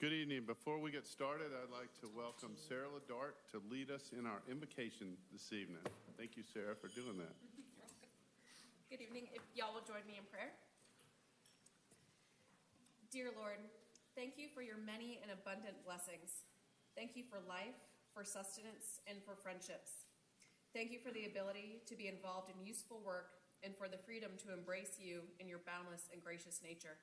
Good evening. Before we get started, I'd like to welcome Sarah Ladart to lead us in our invocation this evening. Thank you, Sarah, for doing that. Good evening. If y'all will join me in prayer. Dear Lord, thank you for your many and abundant blessings. Thank you for life, for sustenance, and for friendships. Thank you for the ability to be involved in useful work and for the freedom to embrace you in your boundless and gracious nature.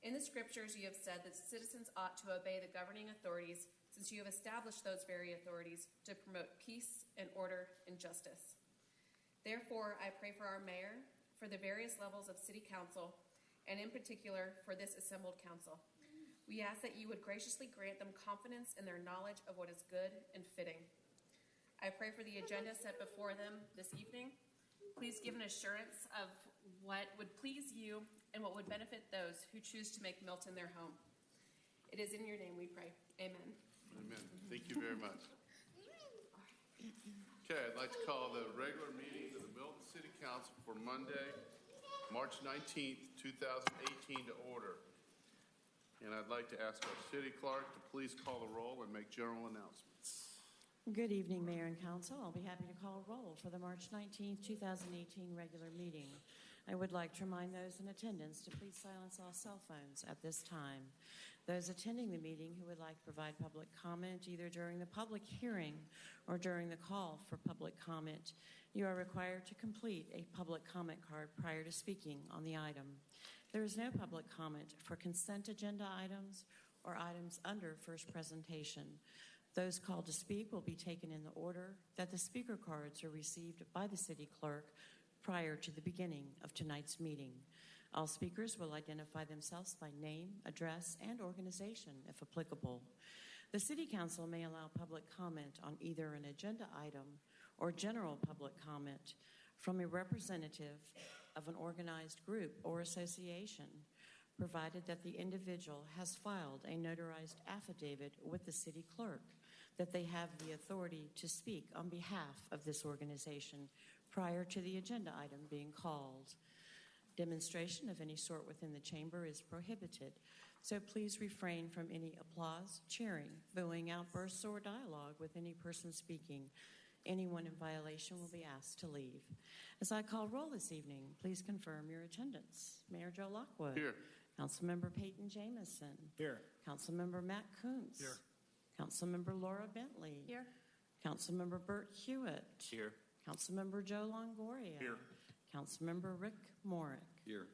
In the scriptures, you have said that citizens ought to obey the governing authorities since you have established those very authorities to promote peace and order and justice. Therefore, I pray for our mayor, for the various levels of city council, and in particular for this assembled council. We ask that you would graciously grant them confidence in their knowledge of what is good and fitting. I pray for the agenda set before them this evening. Please give an assurance of what would please you and what would benefit those who choose to make Milton their home. It is in your name we pray. Amen. Amen. Thank you very much. Okay, I'd like to call the regular meeting of the Milton City Council for Monday, March 19th, 2018 to order. And I'd like to ask our city clerk to please call the roll and make general announcements. Good evening, Mayor and Council. I'll be happy to call a roll for the March 19th, 2018 regular meeting. I would like to remind those in attendance to please silence all cell phones at this time. Those attending the meeting who would like to provide public comment either during the public hearing or during the call for public comment, you are required to complete a public comment card prior to speaking on the item. There is no public comment for consent agenda items or items under first presentation. Those called to speak will be taken in the order that the speaker cards are received by the city clerk prior to the beginning of tonight's meeting. All speakers will identify themselves by name, address, and organization, if applicable. The City Council may allow public comment on either an agenda item or general public comment from a representative of an organized group or association, provided that the individual has filed a notarized affidavit with the city clerk that they have the authority to speak on behalf of this organization prior to the agenda item being called. Demonstration of any sort within the chamber is prohibited, so please refrain from any applause, cheering, booing, outbursts, or dialogue with any person speaking. Anyone in violation will be asked to leave. As I call roll this evening, please confirm your attendance. Mayor Joe Lockwood. Here. Councilmember Peyton Jamison. Here. Councilmember Matt Kuntz. Here. Councilmember Laura Bentley. Here. Councilmember Bert Hewitt. Here. Councilmember Joe Longoria. Here. Councilmember Rick Morick. Here.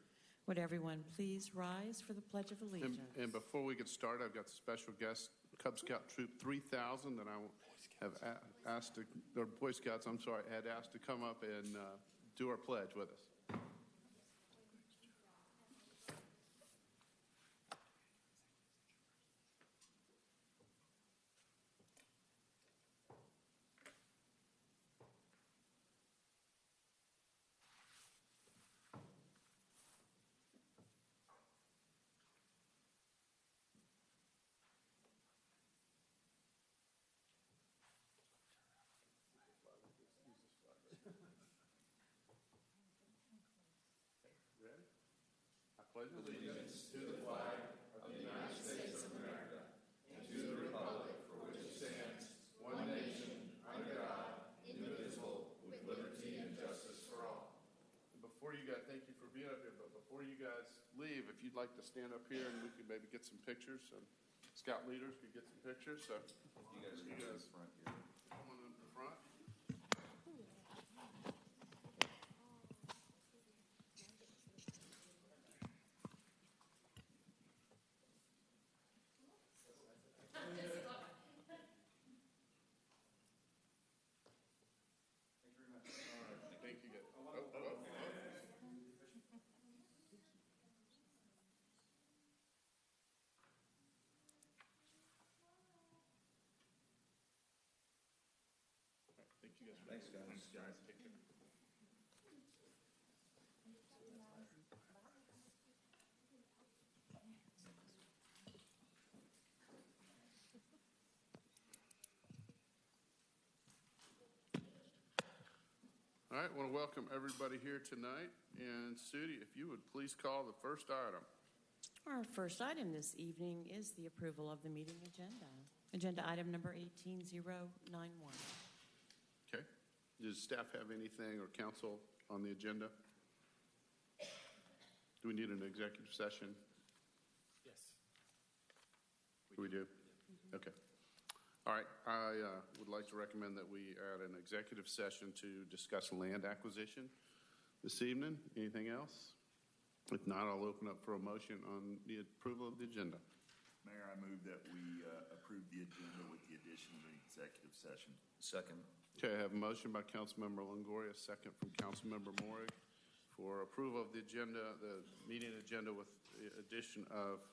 Would everyone please rise for the Pledge of Allegiance? And before we get started, I've got the special guest, Cub Scout Troop 3000, that I have asked to, or Boy Scouts, I'm sorry, had asked to come up and do our pledge with us. Pledge allegiance to the flag of the United States of America and to the republic for which it stands, one nation, under God, indivisible, with liberty and justice for all. And before you guys, thank you for being up here, but before you guys leave, if you'd like to stand up here and we could maybe get some pictures, some scout leaders could get some pictures. So you guys front here. Come on in the front. Thanks, guys. Thanks, guys. Take care. All right, I want to welcome everybody here tonight. And Sudi, if you would please call the first item. Our first item this evening is the approval of the meeting agenda. Agenda item number 18091. Okay. Does staff have anything or council on the agenda? Do we need an executive session? Yes. We do? Okay. All right. I would like to recommend that we add an executive session to discuss land acquisition this evening. Anything else? If not, I'll open up for a motion on the approval of the agenda. Mayor, I move that we approve the agenda with the addition of an executive session. Second. Okay, I have a motion by Councilmember Longoria, second from Councilmember Morig for approval of the agenda, the meeting agenda with the addition of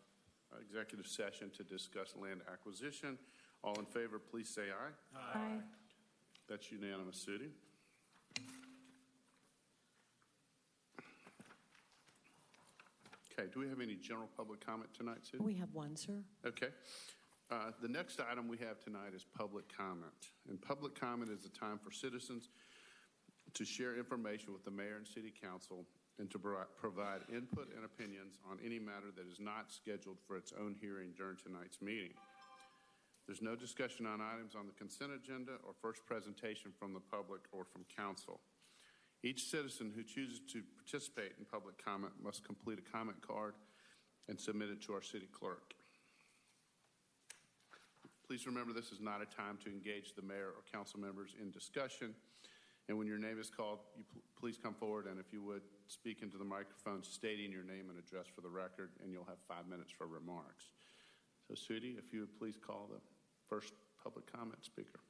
executive session to discuss land acquisition. All in favor, please say aye. Aye. That's unanimous, Sudi. Okay, do we have any general public comment tonight, Sudi? We have one, sir. Okay. The next item we have tonight is public comment. And public comment is a time for citizens to share information with the mayor and city council and to provide input and opinions on any matter that is not scheduled for its own hearing during tonight's meeting. There's no discussion on items on the consent agenda or first presentation from the public or from council. Each citizen who chooses to participate in public comment must complete a comment card and submit it to our city clerk. Please remember this is not a time to engage the mayor or council members in discussion. And when your name is called, please come forward, and if you would, speak into the microphone stating your name and address for the record, and you'll have 5 minutes for remarks. So, Sudi, if you would please call the first public comment speaker.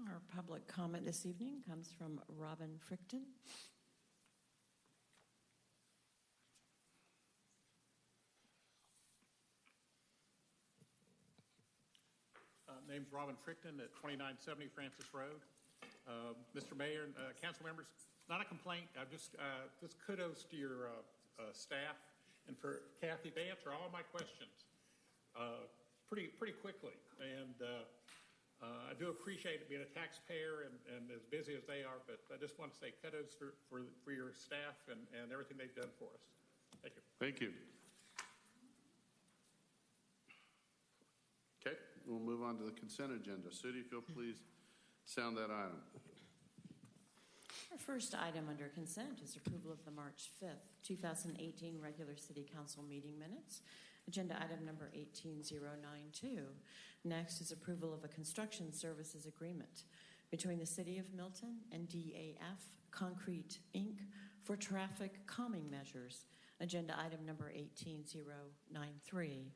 Our public comment this evening comes from Robin Frickton. Name's Robin Frickton at 2970 Francis Road. Mr. Mayor and council members, not a complaint. Just kudos to your staff and for Kathy. They answer all my questions pretty quickly. And I do appreciate it being a taxpayer and as busy as they are, but I just want to say kudos for your staff and everything they've done for us. Thank you. Thank you. Okay, we'll move on to the consent agenda. Sudi, if you'll please sound that item. Our first item under consent is approval of the March 5th, 2018 regular city council meeting minutes. Agenda item number 18092. Next is approval of a construction services agreement between the City of Milton and DAF Concrete, Inc. for traffic calming measures. Agenda item number 18093.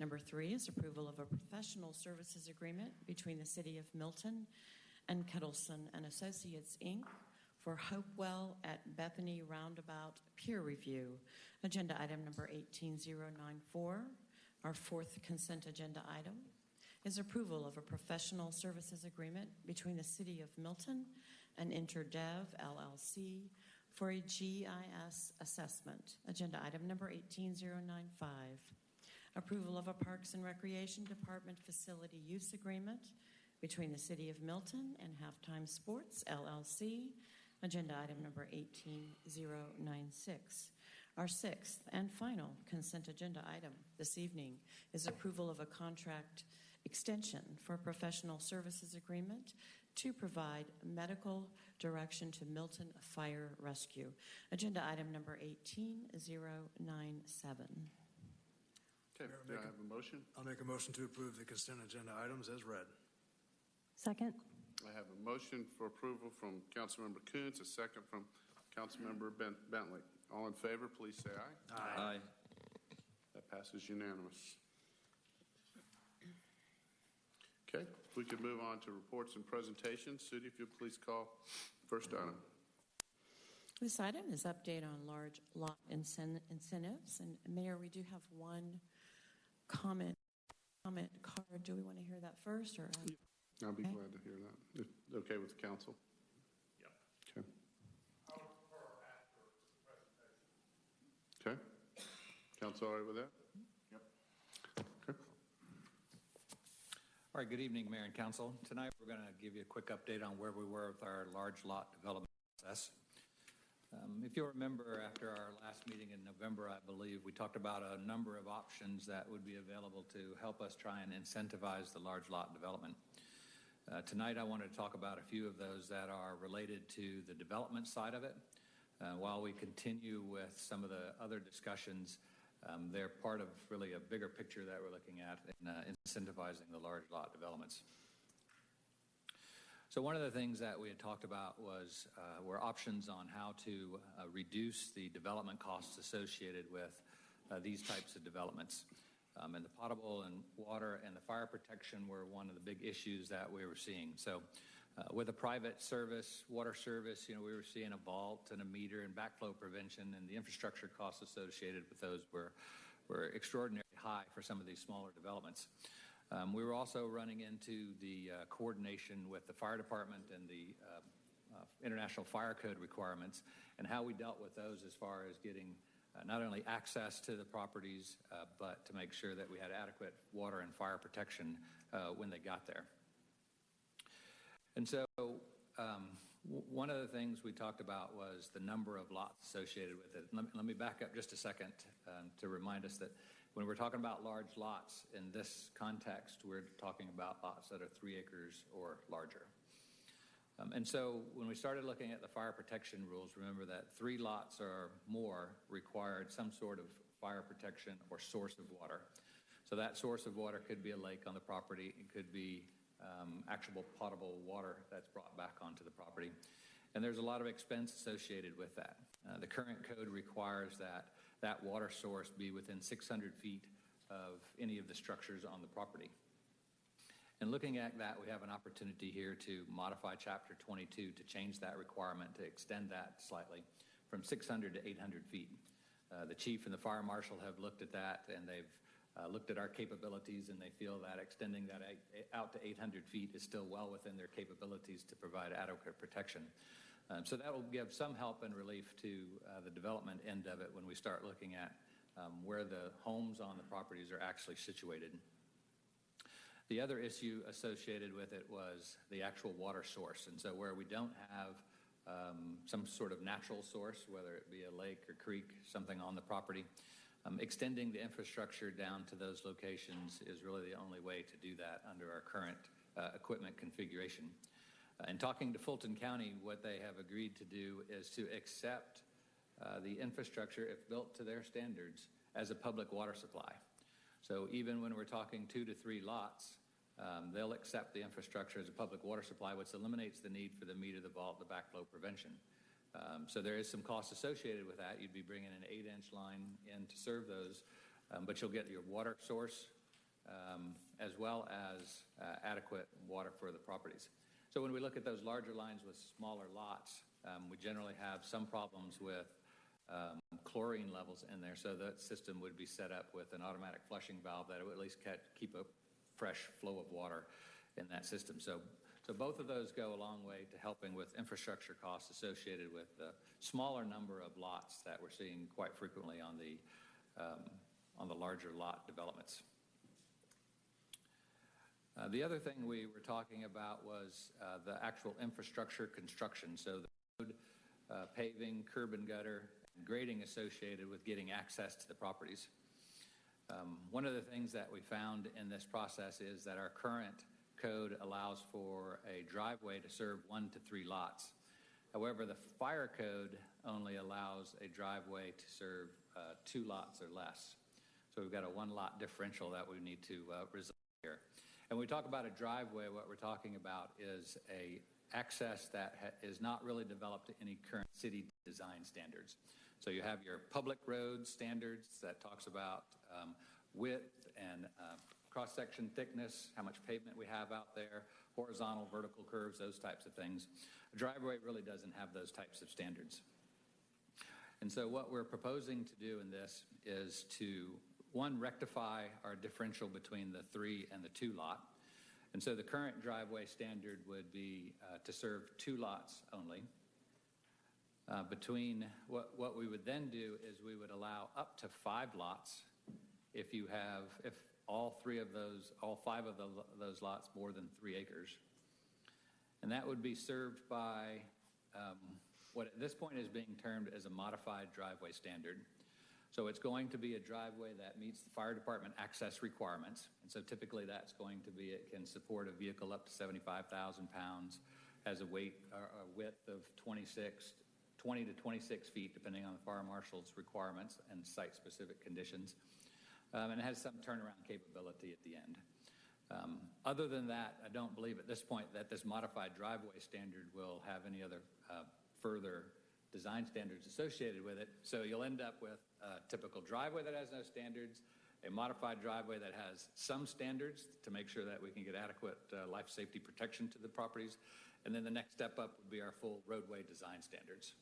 Number 3 is approval of a professional services agreement between the City of Milton and Kettleson and Associates, Inc. for Hopewell at Bethany Roundabout peer review. Agenda item number 18094. Our fourth consent agenda item is approval of a professional services agreement between the City of Milton and InterDev LLC for a GIS assessment. Agenda item number 18095. Approval of a Parks and Recreation Department facility use agreement between the City of Milton and Halftime Sports LLC. Agenda item number 18096. Our sixth and final consent agenda item this evening is approval of a contract extension for a professional services agreement to provide medical direction to Milton Fire Rescue. Agenda item number 18097. Okay, do I have a motion? I'll make a motion to approve the consent agenda items as read. Second. I have a motion for approval from Councilmember Coons, a second from Councilmember Bentley. All in favor, please say aye. Aye. That passes unanimous. Okay, if we could move on to reports and presentations. Sudi, if you'll please call first item. This item is update on large lot incentives. And Mayor, we do have one comment card. Do we want to hear that first? Or I'll be Okay. glad to hear that. If okay with the council? Yeah. Okay. Okay. Council all right with that? Yep. Okay. All right, good evening, Mayor and Council. Tonight we're going to give you a quick update on where we were with our large lot development process. If you'll remember, after our last meeting in November, I believe, we talked about a number of options that would be available to help us try and incentivize the large lot development. Tonight, I wanted to talk about a few of those that are related to the development side of it. While we continue with some of the other discussions, they're part of really a bigger picture that we're looking at in incentivizing the large lot developments. So one of the things that we had talked about were options on how to reduce the development costs associated with these types of developments. And the potable and water and the fire protection were one of the big issues that we were seeing. So with a private service, water service, we were seeing a vault and a meter and backflow prevention, and the infrastructure costs associated with those were extraordinarily high for some of these smaller developments. We were also running into the coordination with the fire department and the International Fire Code requirements and how we dealt with those as far as getting not only access to the properties, but to make sure that we had adequate water and fire protection when they got there. And so one of the things we talked about was the number of lots associated with it. Let me back up just a second to remind us that when we're talking about large lots, in this context, we're talking about lots that are 3 acres or larger. And so when we started looking at the fire protection rules, remember that 3 lots or more required some sort of fire protection or source of water. So that source of water could be a lake on the property. It could be actual potable water that's brought back onto the property. And there's a lot of expense associated with that. The current code requires that water source be within 600 feet of any of the structures on the property. And looking at that, we have an opportunity here to modify Chapter 22 to change that requirement, to extend that slightly from 600 to 800 feet. The chief and the fire marshal have looked at that, and they've looked at our capabilities, and they feel that extending that out to 800 feet is still well within their capabilities to provide adequate protection. So that will give some help and relief to the development end of it when we start looking at where the homes on the properties are actually situated. The other issue associated with it was the actual water source. And so where we don't have some sort of natural source, whether it be a lake or creek, something on the property, extending the infrastructure down to those locations is really the only way to do that under our current equipment configuration. In talking to Fulton County, what they have agreed to do is to accept the infrastructure, if built to their standards, as a public water supply. So even when we're talking 2 to 3 lots, they'll accept the infrastructure as a public water supply, which eliminates the need for the meter, the vault, the backflow prevention. So there is some cost associated with that. You'd be bringing an 8-inch line in to serve those, but you'll get your water source as well as adequate water for the properties. So when we look at those larger lines with smaller lots, we generally have some problems with chlorine levels in there. So that system would be set up with an automatic flushing valve that would at least keep a fresh flow of water in that system. So both of those go a long way to helping with infrastructure costs associated with the smaller number of lots that we're seeing quite frequently on the larger lot developments. The other thing we were talking about was the actual infrastructure construction. So the road, paving, curb and gutter, grading associated with getting access to the properties. One of the things that we found in this process is that our current code allows for a driveway to serve 1 to 3 lots. However, the fire code only allows a driveway to serve 2 lots or less. So we've got a 1-lot differential that we need to resolve here. And when we talk about a driveway, what we're talking about is a access that is not really developed to any current city design standards. So you have your public road standards that talks about width and cross-section thickness, how much pavement we have out there, horizontal, vertical curves, those types of things. A driveway really doesn't have those types of standards. And so what we're proposing to do in this is to, 1, rectify our differential between the 3 and the 2 lot. And so the current driveway standard would be to serve 2 lots only. What we would then do is we would allow up to 5 lots if all 5 of those lots more than 3 acres. And that would be served by what at this point is being termed as a modified driveway standard. So it's going to be a driveway that meets the fire department access requirements. And so typically that's going to be, it can support a vehicle up to 75,000 pounds, has a width of 20 to 26 feet, depending on the fire marshal's requirements and site-specific conditions. And it has some turnaround capability at the end. Other than that, I don't believe at this point that this modified driveway standard will have any other further design standards associated with it. So you'll end up with a typical driveway that has no standards, a modified driveway that has some standards to make sure that we can get adequate life safety protection to the properties. And then the next step up would be our full roadway design standards.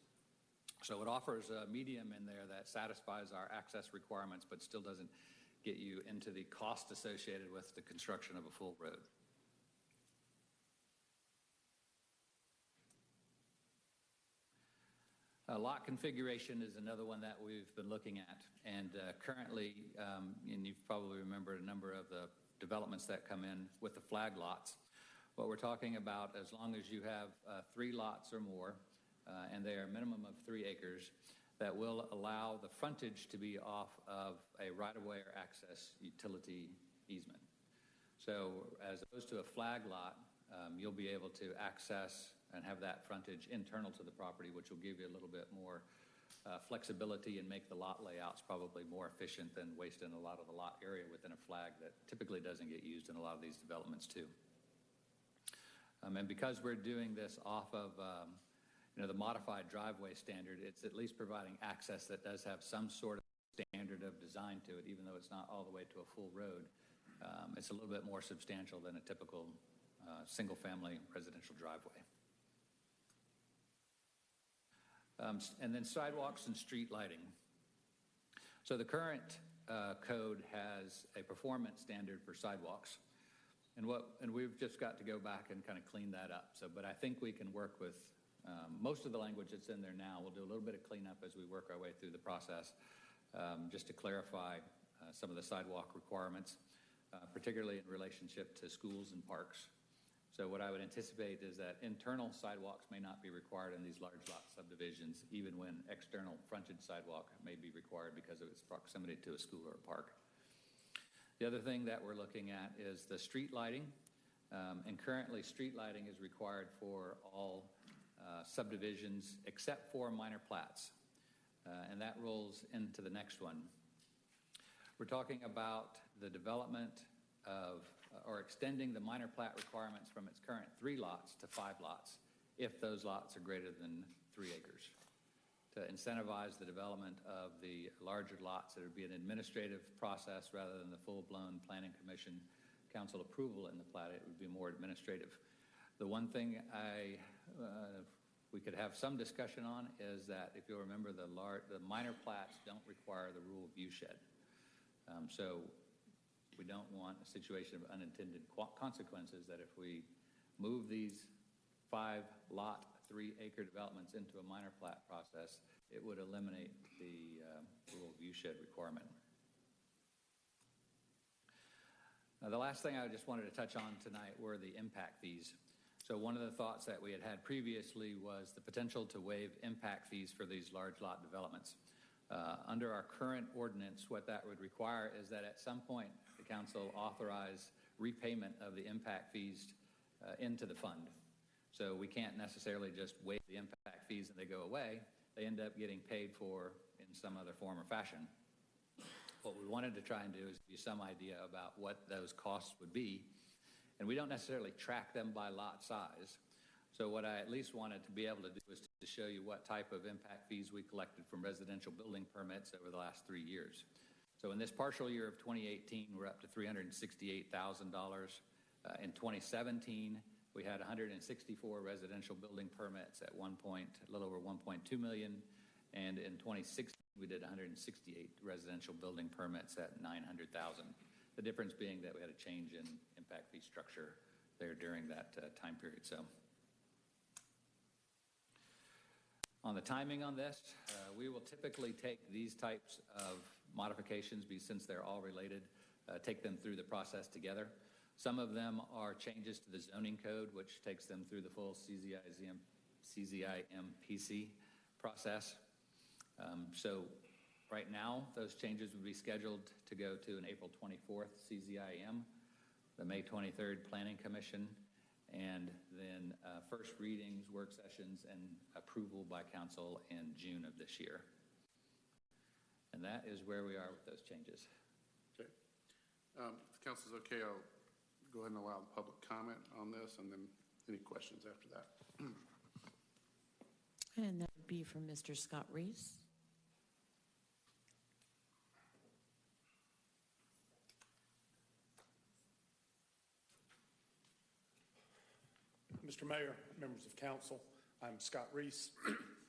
So it offers a medium in there that satisfies our access requirements, but still doesn't get you into the cost associated with the construction of a full road. Lot configuration is another one that we've been looking at. And currently, and you probably remember a number of the developments that come in with the flag lots. What we're talking about, as long as you have 3 lots or more, and they are a minimum of 3 acres, that will allow the frontage to be off of a right-of-way or access utility easement. So as opposed to a flag lot, you'll be able to access and have that frontage internal to the property, which will give you a little bit more flexibility and make the lot layouts probably more efficient than wasting a lot of the lot area within a flag that typically doesn't get used in a lot of these developments too. And because we're doing this off of the modified driveway standard, it's at least providing access that does have some sort of standard of design to it, even though it's not all the way to a full road. It's a little bit more substantial than a typical single-family residential driveway. And then sidewalks and street lighting. So the current code has a performance standard for sidewalks. And we've just got to go back and kind of clean that up. But I think we can work with most of the language that's in there now. We'll do a little bit of cleanup as we work our way through the process, just to clarify some of the sidewalk requirements, particularly in relationship to schools and parks. So what I would anticipate is that internal sidewalks may not be required in these large lot subdivisions, even when external frontage sidewalk may be required because of its proximity to a school or a park. The other thing that we're looking at is the street lighting. And currently, street lighting is required for all subdivisions except for minor plats. And that rolls into the next one. We're talking about the development of or extending the minor plat requirements from its current 3 lots to 5 lots if those lots are greater than 3 acres, to incentivize the development of the larger lots. That would be an administrative process rather than the full-blown planning commission council approval in the plat. It would be more administrative. The one thing we could have some discussion on is that, if you'll remember, the minor plats don't require the rule of viewshed. So we don't want a situation of unintended consequences that if we move these 5-lot, 3-acre developments into a minor plat process, it would eliminate the rule of viewshed requirement. Now, the last thing I just wanted to touch on tonight were the impact fees. So one of the thoughts that we had previously was the potential to waive impact fees for these large lot developments. Under our current ordinance, what that would require is that at some point the council authorize repayment of the impact fees into the fund. So we can't necessarily just waive the impact fees and they go away. They end up getting paid for in some other form or fashion. What we wanted to try and do is give you some idea about what those costs would be. And we don't necessarily track them by lot size. So what I at least wanted to be able to do is to show you what type of impact fees we collected from residential building permits over the last 3 years. So in this partial year of 2018, we're up to $368,000. In 2017, we had 164 residential building permits at a little over 1.2 million. And in 2016, we did 168 residential building permits at 900,000. The difference being that we had a change in impact fee structure there during that time period. So on the timing on this, we will typically take these types of modifications, since they're all related, take them through the process together. Some of them are changes to the zoning code, which takes them through the full CZIZM CZIMPC process. So right now, those changes would be scheduled to go to an April 24th CZIM, the May 23rd Planning Commission, and then first readings, work sessions, and approval by council in June of this year. And that is where we are with those changes. Okay. If the council's okay, I'll go ahead and allow the public comment on this, and then any questions after that. And that would be from Mr. Scott Reese. Mr. Mayor, members of council, I'm Scott Reese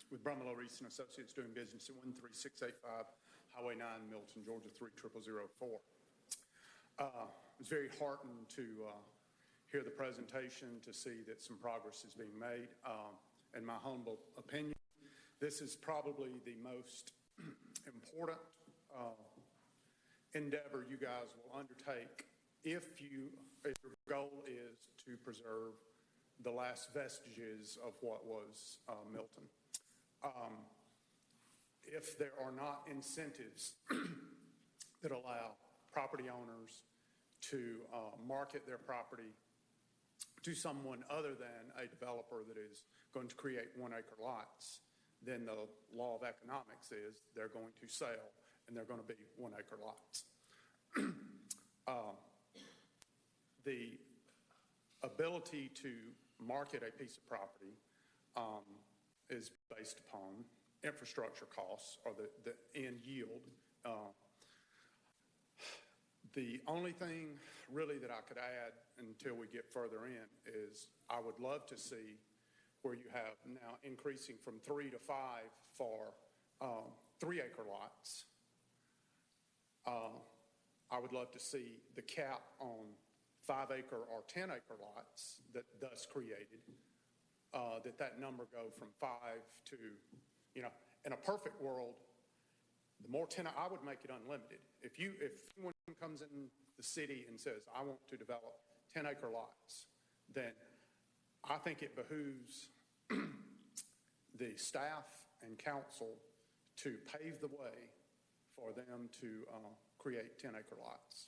with Brumlow Reese and Associates, doing business at 13685 Highway 9, Milton, Georgia 30004. I was very heartened to hear the presentation, to see that some progress is being made. In my humble opinion, this is probably the most important endeavor you guys will undertake if your goal is to preserve the last vestiges of what was Milton. If there are not incentives that allow property owners to market their property to someone other than a developer that is going to create 1 acre lots, then the law of economics is they're going to sell and they're going to be 1 acre lots. The ability to market a piece of property is based upon infrastructure costs or the end yield. The only thing really that I could add until we get further in is I would love to see where you have now increasing from 3 to 5 for 3 acre lots. I would love to see the cap on 5 acre or 10 acre lots that thus created, that number go from 5 to, in a perfect world, the more tenant, I would make it unlimited. If anyone comes in the city and says, I want to develop 10 acre lots, then I think it behooves the staff and council to pave the way for them to create 10 acre lots.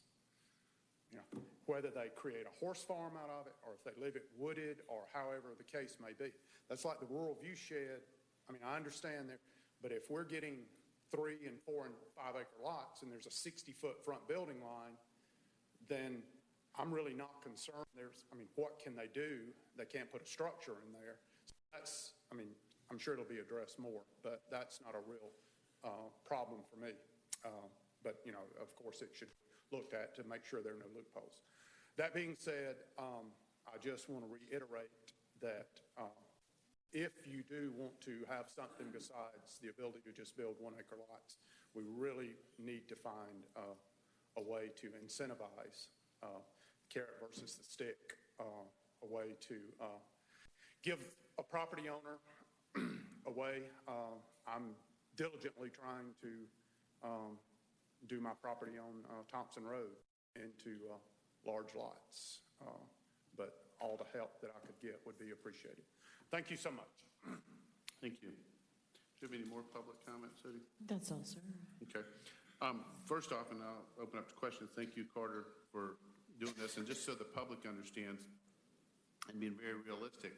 Whether they create a horse farm out of it or if they leave it wooded or however the case may be. That's like the rural view shed. I mean, I understand that, but if we're getting 3 and 4 and 5 acre lots and there's a 60-foot front building line, then I'm really not concerned. What can they do? They can't put a structure in there. So I'm sure it'll be addressed more, but that's not a real problem for me. But, of course, it should be looked at to make sure there are no loopholes. That being said, I just want to reiterate that if you do want to have something besides the ability to just build 1 acre lots, we really need to find a way to incentivize carrot versus the stick, a way to give a property owner a way. I'm diligently trying to do my property on Thompson Road into large lots, but all the help that I could get would be appreciated. Thank you so much. Thank you. Do you have any more public comments, Sudi? That's all, sir. Okay. First off, and I'll open up to questions, thank you, Carter, for doing this. And just so the public understands and being very realistic,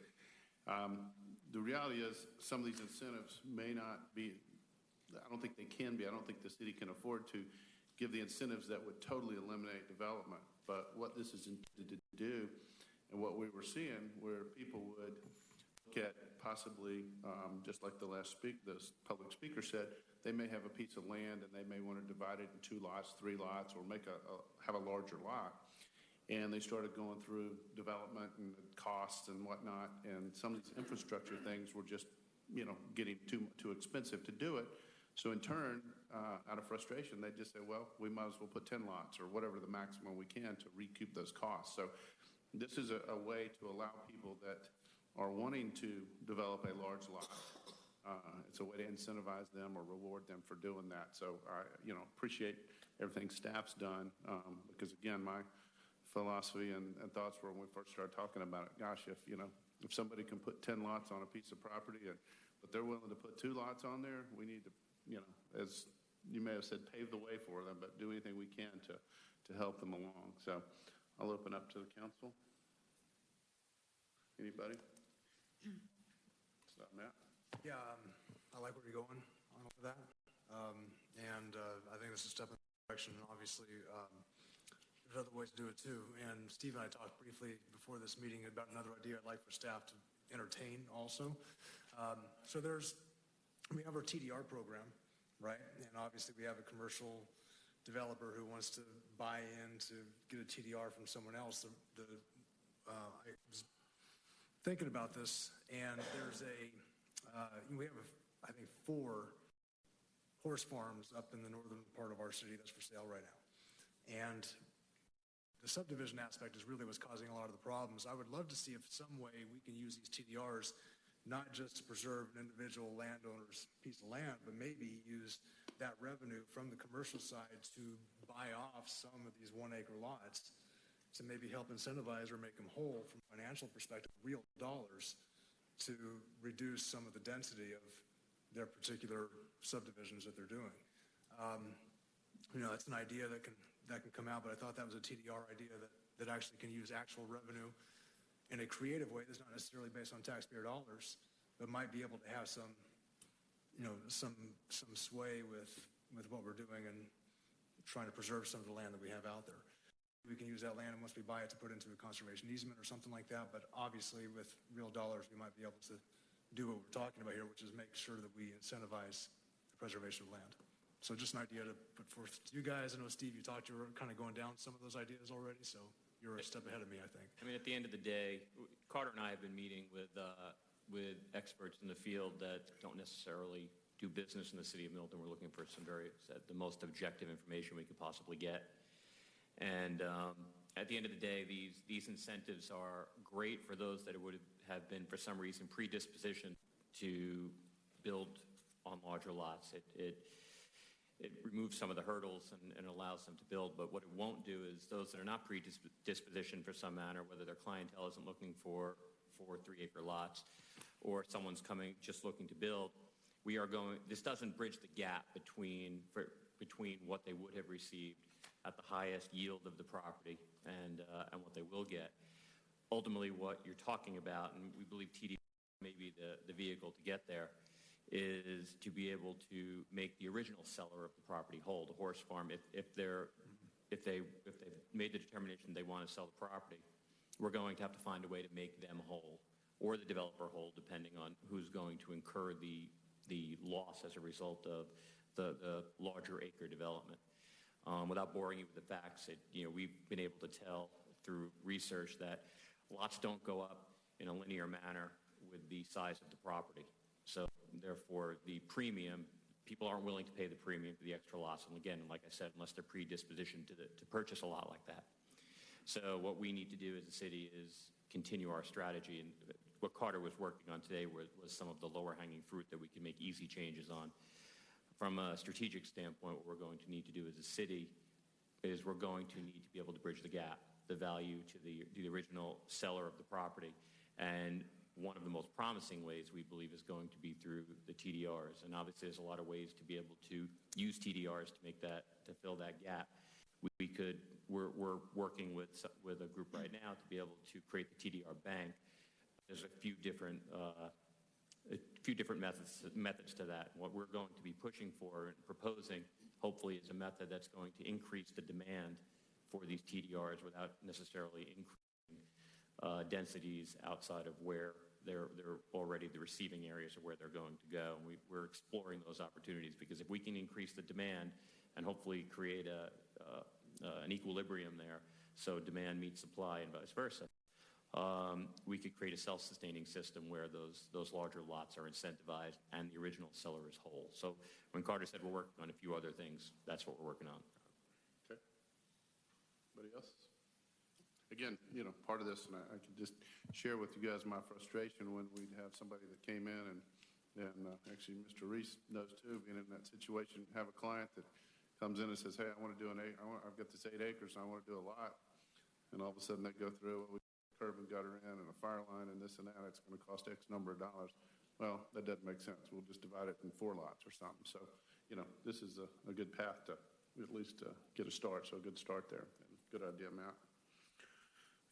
the reality is some of these incentives may not be, I don't think they can be. I don't think the city can afford to give the incentives that would totally eliminate development. But what this is intended to do, and what we were seeing, where people would look at possibly, just like the public speaker said, they may have a piece of land and they may want to divide it in 2 lots, 3 lots, or have a larger lot. And they started going through development and costs and whatnot, and some of these infrastructure things were just, getting too expensive to do it. So in turn, out of frustration, they just say, well, we might as well put 10 lots or whatever the maximum we can to recoup those costs. So this is a way to allow people that are wanting to develop a large lot. It's a way to incentivize them or reward them for doing that. So I appreciate everything staff's done, because again, my philosophy and thoughts were when we first started talking about it, gosh, if if somebody can put 10 lots on a piece of property, but they're willing to put 2 lots on there, we need to, as you may have said, pave the way for them, but do anything we can to help them along. So I'll open up to the council. Anybody? Stop, Matt. Yeah, I like where you're going on all of that. I think this is a step in the direction. And obviously, there's other ways to do it too. And Steve and I talked briefly before this meeting about another idea I'd like for staff to entertain also. We have our TDR program, right? And obviously we have a commercial developer who wants to buy in to get a TDR from someone else. I was thinking about this, and we have, I think, 4 horse farms up in the northern part of our city that's for sale right now. And the subdivision aspect is really what's causing a lot of the problems. I would love to see if some way we can use these TDRs not just to preserve an individual landowner's piece of land, but maybe use that revenue from the commercial side to buy off some of these 1-acre lots to maybe help incentivize or make them whole from a financial perspective, real dollars, to reduce some of the density of their particular subdivisions that they're doing. It's an idea that can come out, but I thought that was a TDR idea that actually can use actual revenue in a creative way that's not necessarily based on taxpayer dollars, but might be able to have some sway with what we're doing and trying to preserve some of the land that we have out there. We can use that land, and once we buy it, to put into a conservation easement or something like that. But obviously, with real dollars, we might be able to do what we're talking about here, which is make sure that we incentivize the preservation of land. So just an idea to put forth to you guys. I know, Steve, you were kind of going down some of those ideas already, so you're a step ahead of me, I think. I mean, at the end of the day, Carter and I have been meeting with experts in the field that don't necessarily do business in the city of Milton. We're looking for the most objective information we could possibly get. And at the end of the day, these incentives are great for those that would have been, for some reason, predispositioned to build on larger lots. It removes some of the hurdles and allows them to build. But what it won't do is those that are not predispositioned for some manner, whether their clientele isn't looking for 3-acre lots or someone's coming just looking to build, this doesn't bridge the gap between what they would have received at the highest yield of the property and what they will get. Ultimately, what you're talking about, and we believe TD may be the vehicle to get there, is to be able to make the original seller of the property whole, the horse farm. If they've made the determination they want to sell the property, we're going to have to find a way to make them whole, or the developer whole, depending on who's going to incur the loss as a result of the larger acre development. Without boring you with the facts, we've been able to tell through research that lots don't go up in a linear manner with the size of the property. So therefore, the premium, people aren't willing to pay the premium for the extra lots. And again, like I said, unless they're predispositioned to purchase a lot like that. So what we need to do as a city is continue our strategy. And what Carter was working on today was some of the lower hanging fruit that we can make easy changes on. From a strategic standpoint, what we're going to need to do as a city is we're going to need to be able to bridge the gap, the value to the original seller of the property. And one of the most promising ways we believe is going to be through the TDRs. And obviously there's a lot of ways to be able to use TDRs to fill that gap. We're working with a group right now to be able to create the TDR bank. There's a few different methods to that. What we're going to be pushing for and proposing, hopefully, is a method that's going to increase the demand for these TDRs without necessarily increasing densities outside of where they're already the receiving areas of where they're going to go. And we're exploring those opportunities, because if we can increase the demand and hopefully create an equilibrium there, so demand meets supply and vice versa, we could create a self-sustaining system where those larger lots are incentivized and the original seller is whole. So when Carter said we're working on a few other things, that's what we're working on. Okay. Anybody else? Again, part of this, and I could just share with you guys my frustration when we'd have somebody that came in and actually Mr. Reese knows too, being in that situation, have a client that comes in and says, hey, I've got this 8 acres and I want to do a lot. And all of a sudden they go through, curb and gutter in and a fire line and this and that, it's going to cost X number of dollars. Well, that doesn't make sense. We'll just divide it in 4 lots or something. So, this is a good path to at least get a start. So a good start there. And good idea, Matt.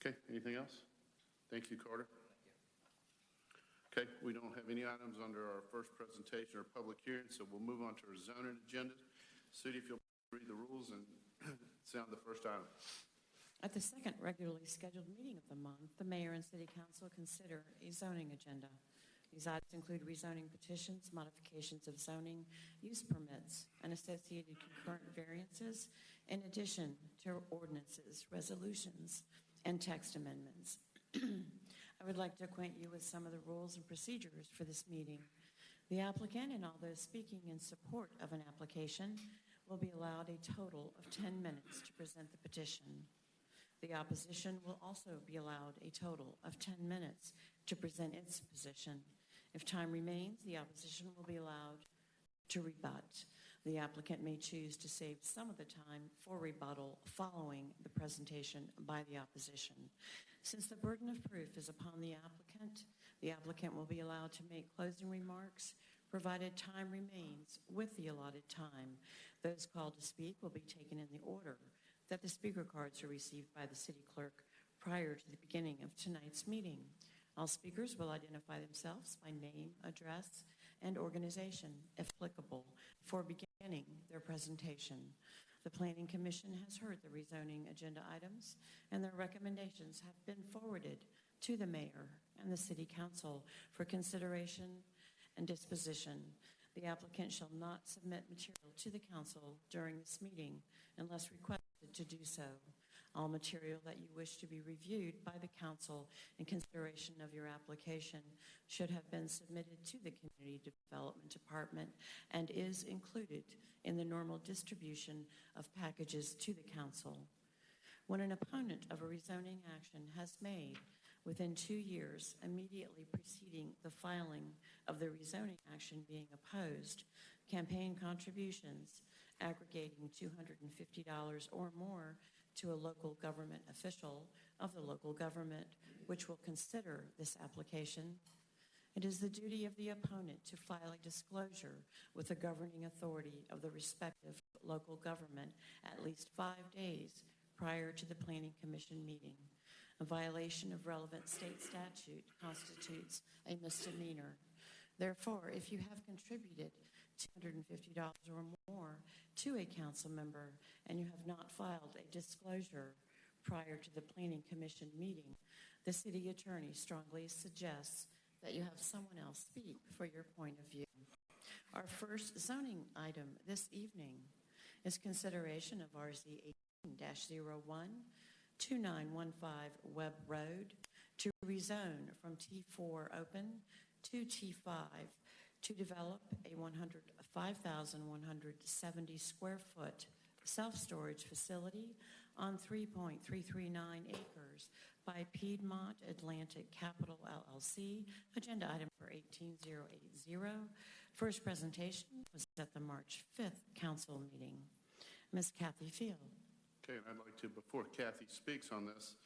Okay, anything else? Thank you, Carter. Okay, we don't have any items under our first presentation or public hearing, so we'll move on to our zoning agenda. Sudi, if you'll read the rules and sound the first item. At the second regularly scheduled meeting of the month, the mayor and city council consider a zoning agenda. These items include rezoning petitions, modifications of zoning, use permits, and associated concurrent variances, in addition to ordinances, resolutions, and text amendments. I would like to acquaint you with some of the rules and procedures for this meeting. The applicant and all those speaking in support of an application will be allowed a total of 10 minutes to present the petition. The opposition will also be allowed a total of 10 minutes to present its position. If time remains, the opposition will be allowed to rebut. The applicant may choose to save some of the time for rebuttal following the presentation by the opposition. Since the burden of proof is upon the applicant will be allowed to make closing remarks, provided time remains with the allotted time. Those called to speak will be taken in the order that the speaker cards are received by the city clerk prior to the beginning of tonight's meeting. All speakers will identify themselves by name, address, and organization, if applicable, before beginning their presentation. The Planning Commission has heard the rezoning agenda items, and their recommendations have been forwarded to the mayor and the city council for consideration and disposition. The applicant shall not submit material to the council during this meeting unless requested to do so. All material that you wish to be reviewed by the council in consideration of your application should have been submitted to the Community Development Department and is included in the normal distribution of packages to the council. When an opponent of a rezoning action has made within 2 years immediately preceding the filing of the rezoning action being opposed, campaign contributions aggregating $250 or more to a local government official of the local government which will consider this application, it is the duty of the opponent to file a disclosure with the governing authority of the respective local government at least 5 days prior to the Planning Commission meeting. A violation of relevant state statute constitutes a misdemeanor. Therefore, if you have contributed $250 or more to a council member and you have not filed a disclosure prior to the Planning Commission meeting, the city attorney strongly suggests that you have someone else speak for your point of view. Our first zoning item this evening is consideration of RZ 18-01 2915 Webb Road to rezone from T4 open to T5 to develop a 5,170 square foot self-storage facility on 3.339 acres by Piedmont Atlantic Capital LLC, agenda item for 18080. First presentation was at the March 5th council meeting. Ms. Kathy Field. Okay, and I'd like to, before Kathy speaks on this,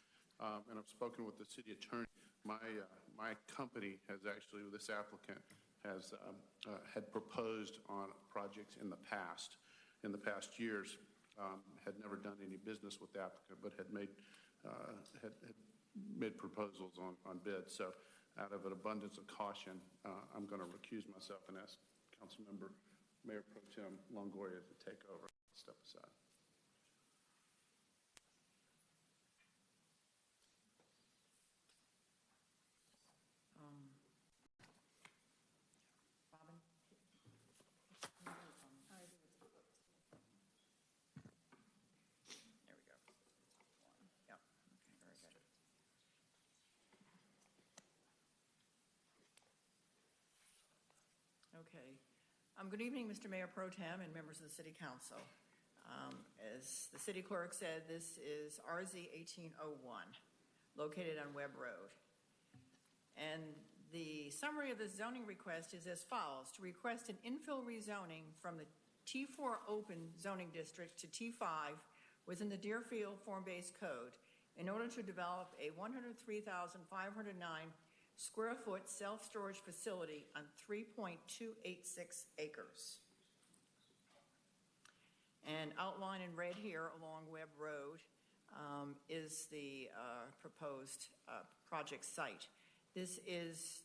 and I've spoken with the city attorney, my company has actually, this applicant has had proposed on projects in the past years, had never done any business with the applicant, but had made proposals on bids. So out of an abundance of caution, I'm going to recuse myself and ask Councilmember Mayor Pro Tem Longoria to take over. Step aside. Okay. Good evening, Mr. Mayor Pro Tem and members of the City Council. As the City Clerk said, this is RZ 1801, located on Webb Road. And the summary of the zoning request is as follows: to request an infill rezoning from the T4 open zoning district to T5 within the Deerfield Form-Based Code in order to develop a 103,509 square foot self-storage facility on 3.286 acres. And outlined in red here along Webb Road is the proposed project site. This is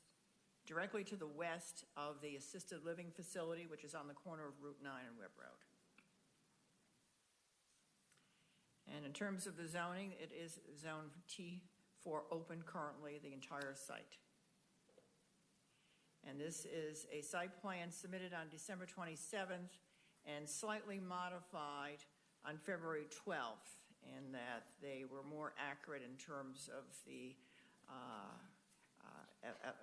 directly to the west of the assisted living facility, which is on the corner of Route 9 and Webb Road. And in terms of the zoning, it is zone T4 open currently, the entire site. And this is a site plan submitted on December 27th and slightly modified on February 12th, in that they were more accurate in terms of the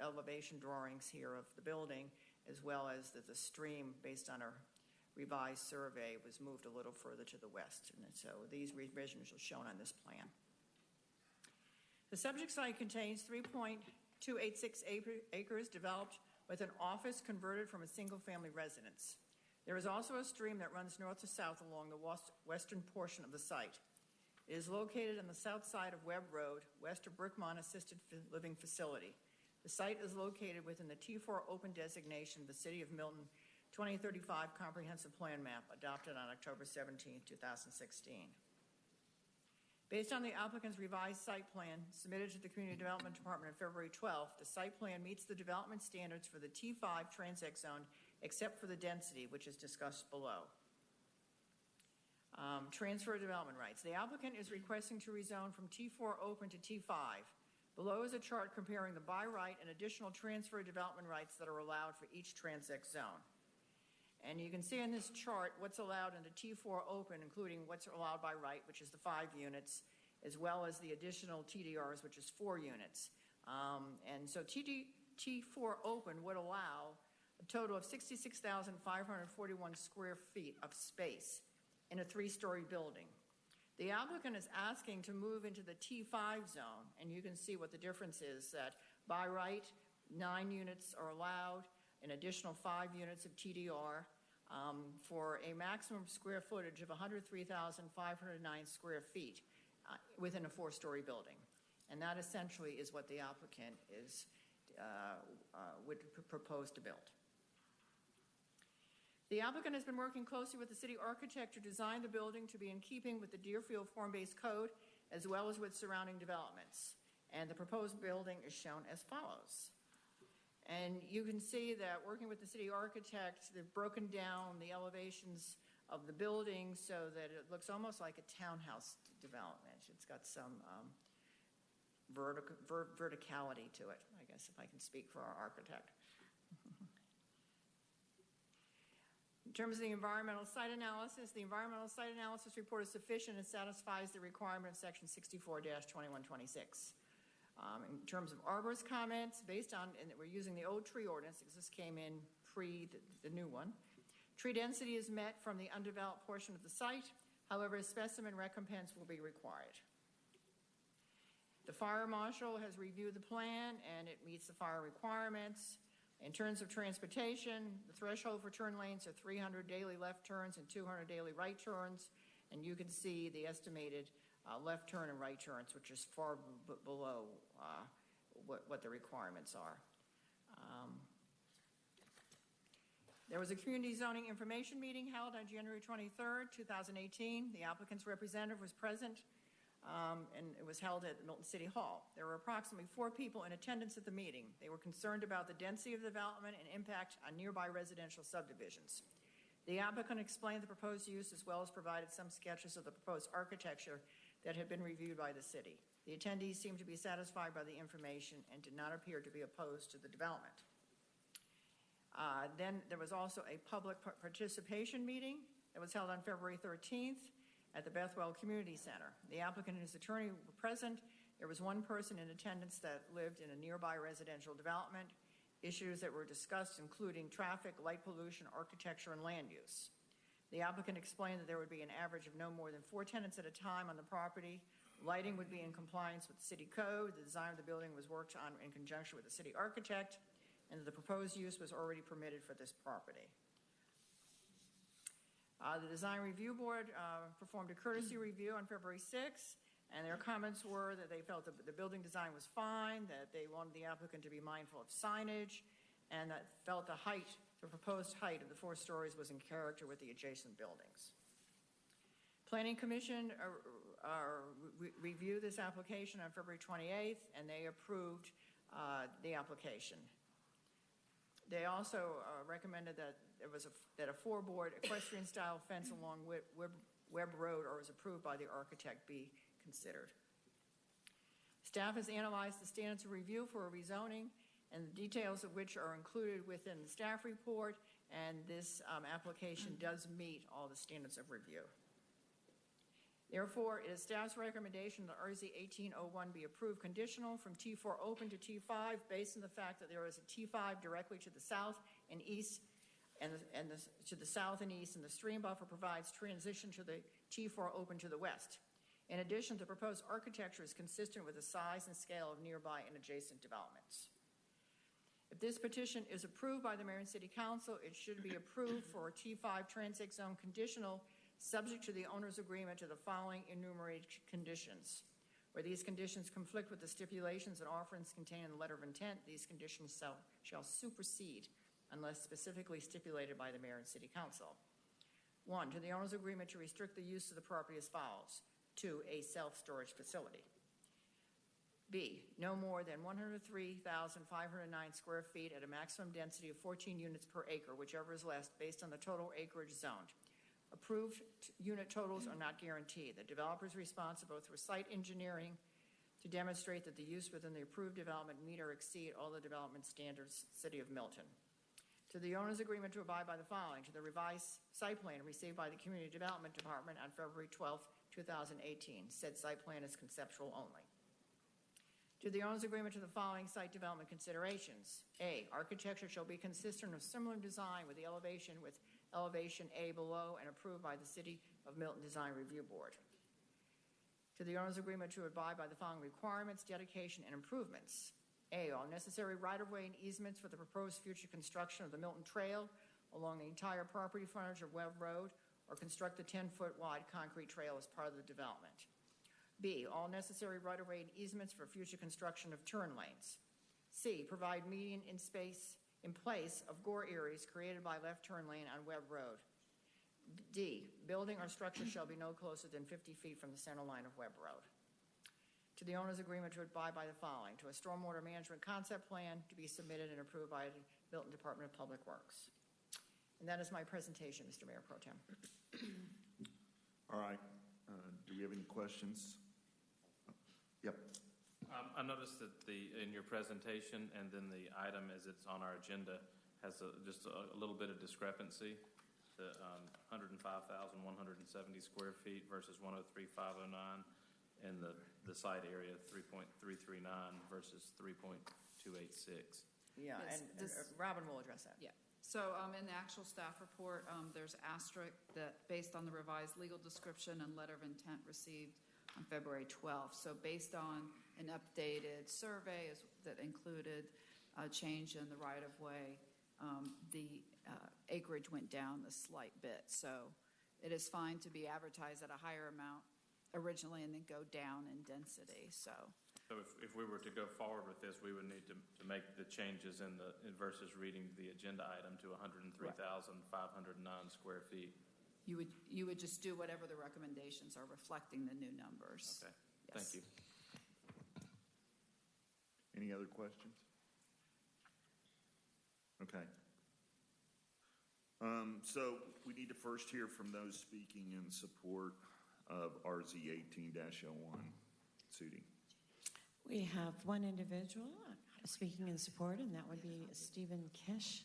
elevation drawings here of the building, as well as that the stream, based on our revised survey, was moved a little further to the west. And so these revisions are shown on this plan. The subject site contains 3.286 acres developed with an office converted from a single-family residence. There is also a stream that runs north to south along the western portion of the site. It is located on the south side of Webb Road, west of Brickmont Assisted Living Facility. The site is located within the T4 open designation of the City of Milton 2035 Comprehensive Plan Map adopted on October 17, 2016. Based on the applicant's revised site plan submitted to the Community Development Department on February 12th, the site plan meets the development standards for the T5 Transect Zone, except for the density, which is discussed below. Transfer of development rights. The applicant is requesting to rezone from T4 open to T5. Below is a chart comparing the by right and additional transfer of development rights that are allowed for each transect zone. And you can see in this chart what's allowed into T4 open, including what's allowed by right, which is the 5 units, as well as the additional TDRs, which is 4 units. And so T4 open would allow a total of 66,541 square feet of space in a 3-story building. The applicant is asking to move into the T5 zone, and you can see what the difference is, that by right, 9 units are allowed, an additional 5 units of TDR, for a maximum square footage of 103,509 square feet within a 4-story building. And that essentially is what the applicant is, would propose to build. The applicant has been working closely with the city architect to design the building to be in keeping with the Deerfield Form-Based Code, as well as with surrounding developments. And the proposed building is shown as follows. And you can see that working with the city architect, they've broken down the elevations of the building so that it looks almost like a townhouse development. It's got some verticality to it, I guess, if I can speak for our architect. In terms of the environmental site analysis, the environmental site analysis report is sufficient and satisfies the requirement of Section 64-2126. In terms of arborist comments, based on, and we're using the old tree ordinance because this came in pre the new one, tree density is met from the undeveloped portion of the site. However, a specimen recompense will be required. The fire marshal has reviewed the plan and it meets the fire requirements. In terms of transportation, the threshold for turn lanes are 300 daily left turns and 200 daily right turns. And you can see the estimated left turn and right turns, which is far below what the requirements are. There was a community zoning information meeting held on January 23rd, 2018. The applicant's representative was present, and it was held at Milton City Hall. There were approximately 4 people in attendance at the meeting. They were concerned about the density of the development and impact on nearby residential subdivisions. The applicant explained the proposed use as well as provided some sketches of the proposed architecture that had been reviewed by the city. The attendees seemed to be satisfied by the information and did not appear to be opposed to the development. Then there was also a public participation meeting that was held on February 13th at the Bethwell Community Center. The applicant and his attorney were present. There was 1 person in attendance that lived in a nearby residential development. Issues that were discussed including traffic, light pollution, architecture, and land use. The applicant explained that there would be an average of no more than 4 tenants at a time on the property. Lighting would be in compliance with the city code. The design of the building was worked on in conjunction with the city architect, and the proposed use was already permitted for this property. The Design Review Board performed a courtesy review on February 6th, And their comments were that they felt the building design was fine, that they wanted the applicant to be mindful of signage, and that felt the proposed height of the 4 stories was in character with the adjacent buildings. Planning Commission reviewed this application on February 28th, and they approved the application. They also recommended that that a 4-board equestrian-style fence along Webb Road, or was approved by the architect, be considered. Staff has analyzed the standards of review for a rezoning, and the details of which are included within the staff report, and this application does meet all the standards of review. Therefore, it is staff's recommendation that RZ 1801 be approved conditional from T4 open to T5 based on the fact that there is a T5 directly to the south and east, to the south and east, and the stream buffer provides transition to the T4 open to the west. In addition, the proposed architecture is consistent with the size and scale of nearby and adjacent developments. If this petition is approved by the Mayor and City Council, it should be approved for a T5 transit zone conditional, subject to the owner's agreement to the following enumerated conditions. Where these conditions conflict with the stipulations and offerings contained in the letter of intent, these conditions shall supersede unless specifically stipulated by the Mayor and City Council. 1, to the owner's agreement to restrict the use of the property as follows. 2, a self-storage facility. B, no more than 103,509 square feet at a maximum density of 14 units per acre, whichever is less, based on the total acreage zoned. Approved unit totals are not guaranteed. The developer is responsible through site engineering to demonstrate that the use within the approved development meet or exceed all the development standards, City of Milton. To the owner's agreement to abide by the following, to the revised site plan received by the Community Development Department on February 12, 2018. Said site plan is conceptual only. To the owner's agreement to the following site development considerations. A, architecture shall be consistent of similar design with elevation A below and approved by the City of Milton Design Review Board. To the owner's agreement to abide by the following requirements, dedication, and improvements. A, all necessary right-of-way and easements for the proposed future construction of the Milton Trail along the entire property frontage of Webb Road, or construct the 10-foot wide concrete trail as part of the development. B, all necessary right-of-way and easements for future construction of turn lanes. C, provide median in place of gore areas created by left turn lane on Webb Road. D, building or structure shall be no closer than 50 feet from the center line of Webb Road. To the owner's agreement to abide by the following. To a stormwater management concept plan to be submitted and approved by the Milton Department of Public Works. And that is my presentation, Mr. Mayor Pro Tem. All right. Do we have any questions? Yep. I noticed that in your presentation and then the item as it's on our agenda has just a little bit of discrepancy. The 105,170 square feet versus 103,509, and the site area 3.339 versus 3.286. Yeah, Yes, and Robin will address that. Yeah. So in the actual staff report, there's asterisk that based on the revised legal description and letter of intent received on February 12th. So based on an updated survey that included a change in the right-of-way, the acreage went down a slight bit. So it is fine to be advertised at a higher amount originally and then go down in density. So if we were to go forward with this, we would need to make the changes in versus reading the agenda item to 103,509 square feet. you would just do whatever the recommendations are reflecting the new numbers. Okay, Yes. thank you. Any other questions? Okay. So we need to first hear from those speaking in support of RZ 18-01. Sudi. We have one individual speaking in support, and that would be Stephen Kish.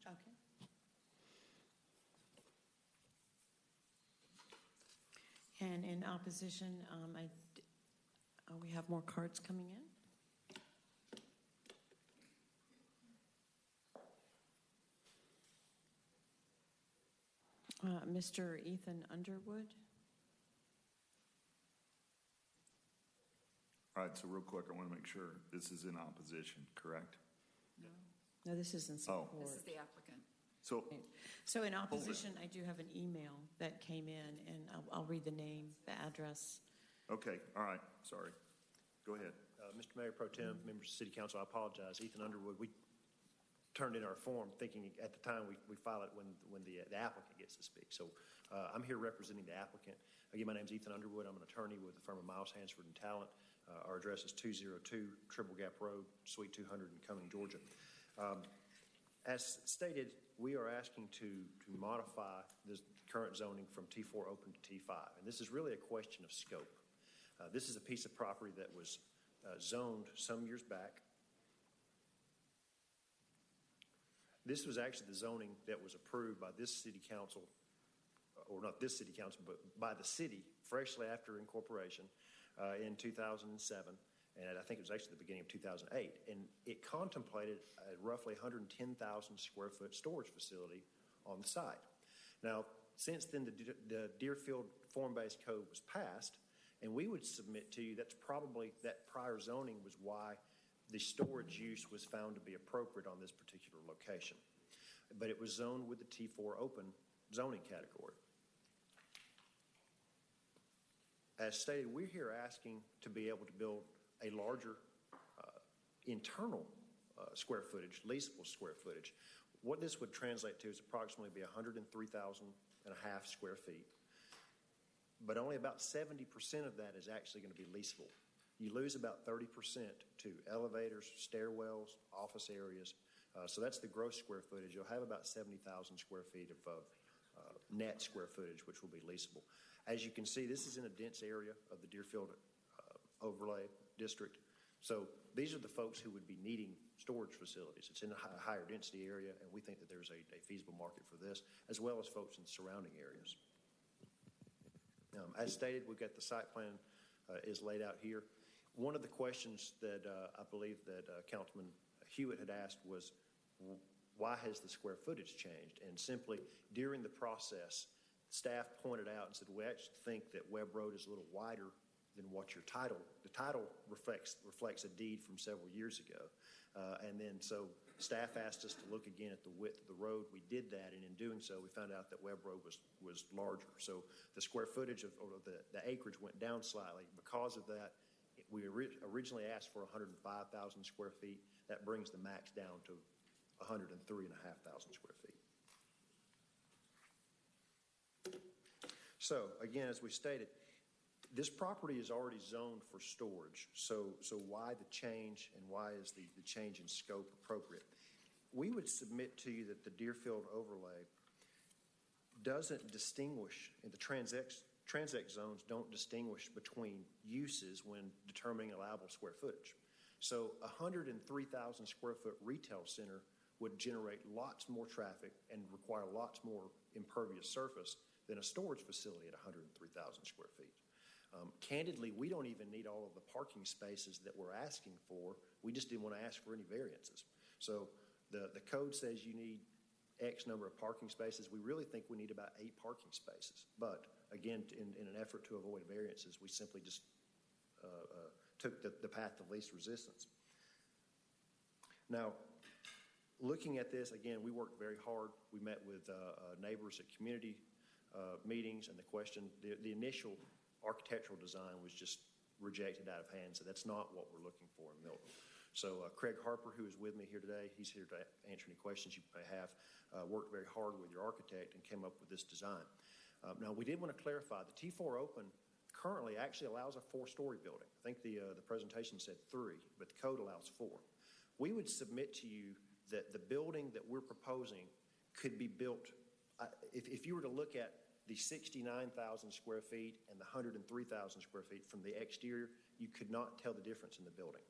Okay. And in opposition, we have more cards coming in. Mr. Ethan Underwood. All right, so real quick, I want to make sure this is in opposition, correct? No, this is in support. This is the applicant. So in opposition, I do have an email that came in, and I'll read the name, the address. Okay, all right, sorry. Go ahead. Mr. Mayor Pro Tem, members of the City Council, I apologize. Ethan Underwood, we turned in our form thinking at the time we file it when the applicant gets to speak. So I'm here representing the applicant. Again, my name's Ethan Underwood. I'm an attorney with the firm of Miles Hansford and Talent. Our address is 202 Triple Gap Road, Suite 200 in Cumming, Georgia. As stated, we are asking to modify the current zoning from T4 open to T5. And this is really a question of scope. This is a piece of property that was zoned some years back. This was actually the zoning that was approved by this city council, or not this city council, but by the city freshly after incorporation in 2007. And I think it was actually the beginning of 2008. And it contemplated a roughly 110,000 square foot storage facility on the site. Now, since then, the Deerfield Form-Based Code was passed, and we would submit to you that's probably that prior zoning was why the storage use was found to be appropriate on this particular location. But it was zoned with the T4 open zoning category. As stated, we're here asking to be able to build a larger internal square footage, leasable square footage. What this would translate to is approximately be 103,500 square feet. But only about 70% of that is actually going to be leasable. You lose about 30% to elevators, stairwells, office areas. So that's the gross square footage. You'll have about 70,000 square feet of net square footage, which will be leasable. As you can see, this is in a dense area of the Deerfield overlay district. So these are the folks who would be needing storage facilities. It's in a higher density area, and we think that there's a feasible market for this, as well as folks in surrounding areas. As stated, we've got the site plan is laid out here. One of the questions that I believe that Councilman Hewitt had asked was, why has the square footage changed? And simply, during the process, staff pointed out and said, we actually think that Webb Road is a little wider than what your title. The title reflects a deed from several years ago. And then so staff asked us to look again at the width of the road. We did that, and in doing so, we found out that Webb Road was larger. So the square footage of or the acreage went down slightly. Because of that, we originally asked for 105,000 square feet. That brings the max down to 103,500 square feet. So again, as we stated, this property is already zoned for storage. So why the change, and why is the change in scope appropriate? We would submit to you that the Deerfield overlay doesn't distinguish, and the Transex zones don't distinguish between uses when determining allowable square footage. So a 103,000 square foot retail center would generate lots more traffic and require lots more impervious surface than a storage facility at 103,000 square feet. Candidly, we don't even need all of the parking spaces that we're asking for. We just didn't want to ask for any variances. So the code says you need X number of parking spaces. We really think we need about 8 parking spaces. But again, in an effort to avoid variances, we simply just took the path of least resistance. Now, looking at this, again, we worked very hard. We met with neighbors at community meetings, and the initial architectural design was just rejected out of hand, so that's not what we're looking for in Milton. So Craig Harper, who is with me here today, he's here to answer any questions you may have, worked very hard with your architect and came up with this design. Now, we did want to clarify, the T4 Open currently actually allows a 4-story building. I think the presentation said 3, but the code allows 4. We would submit to you that the building that we're proposing could be built, if you were to look at the 69,000 square feet and the 103,000 square feet from the exterior, you could not tell the difference in the building.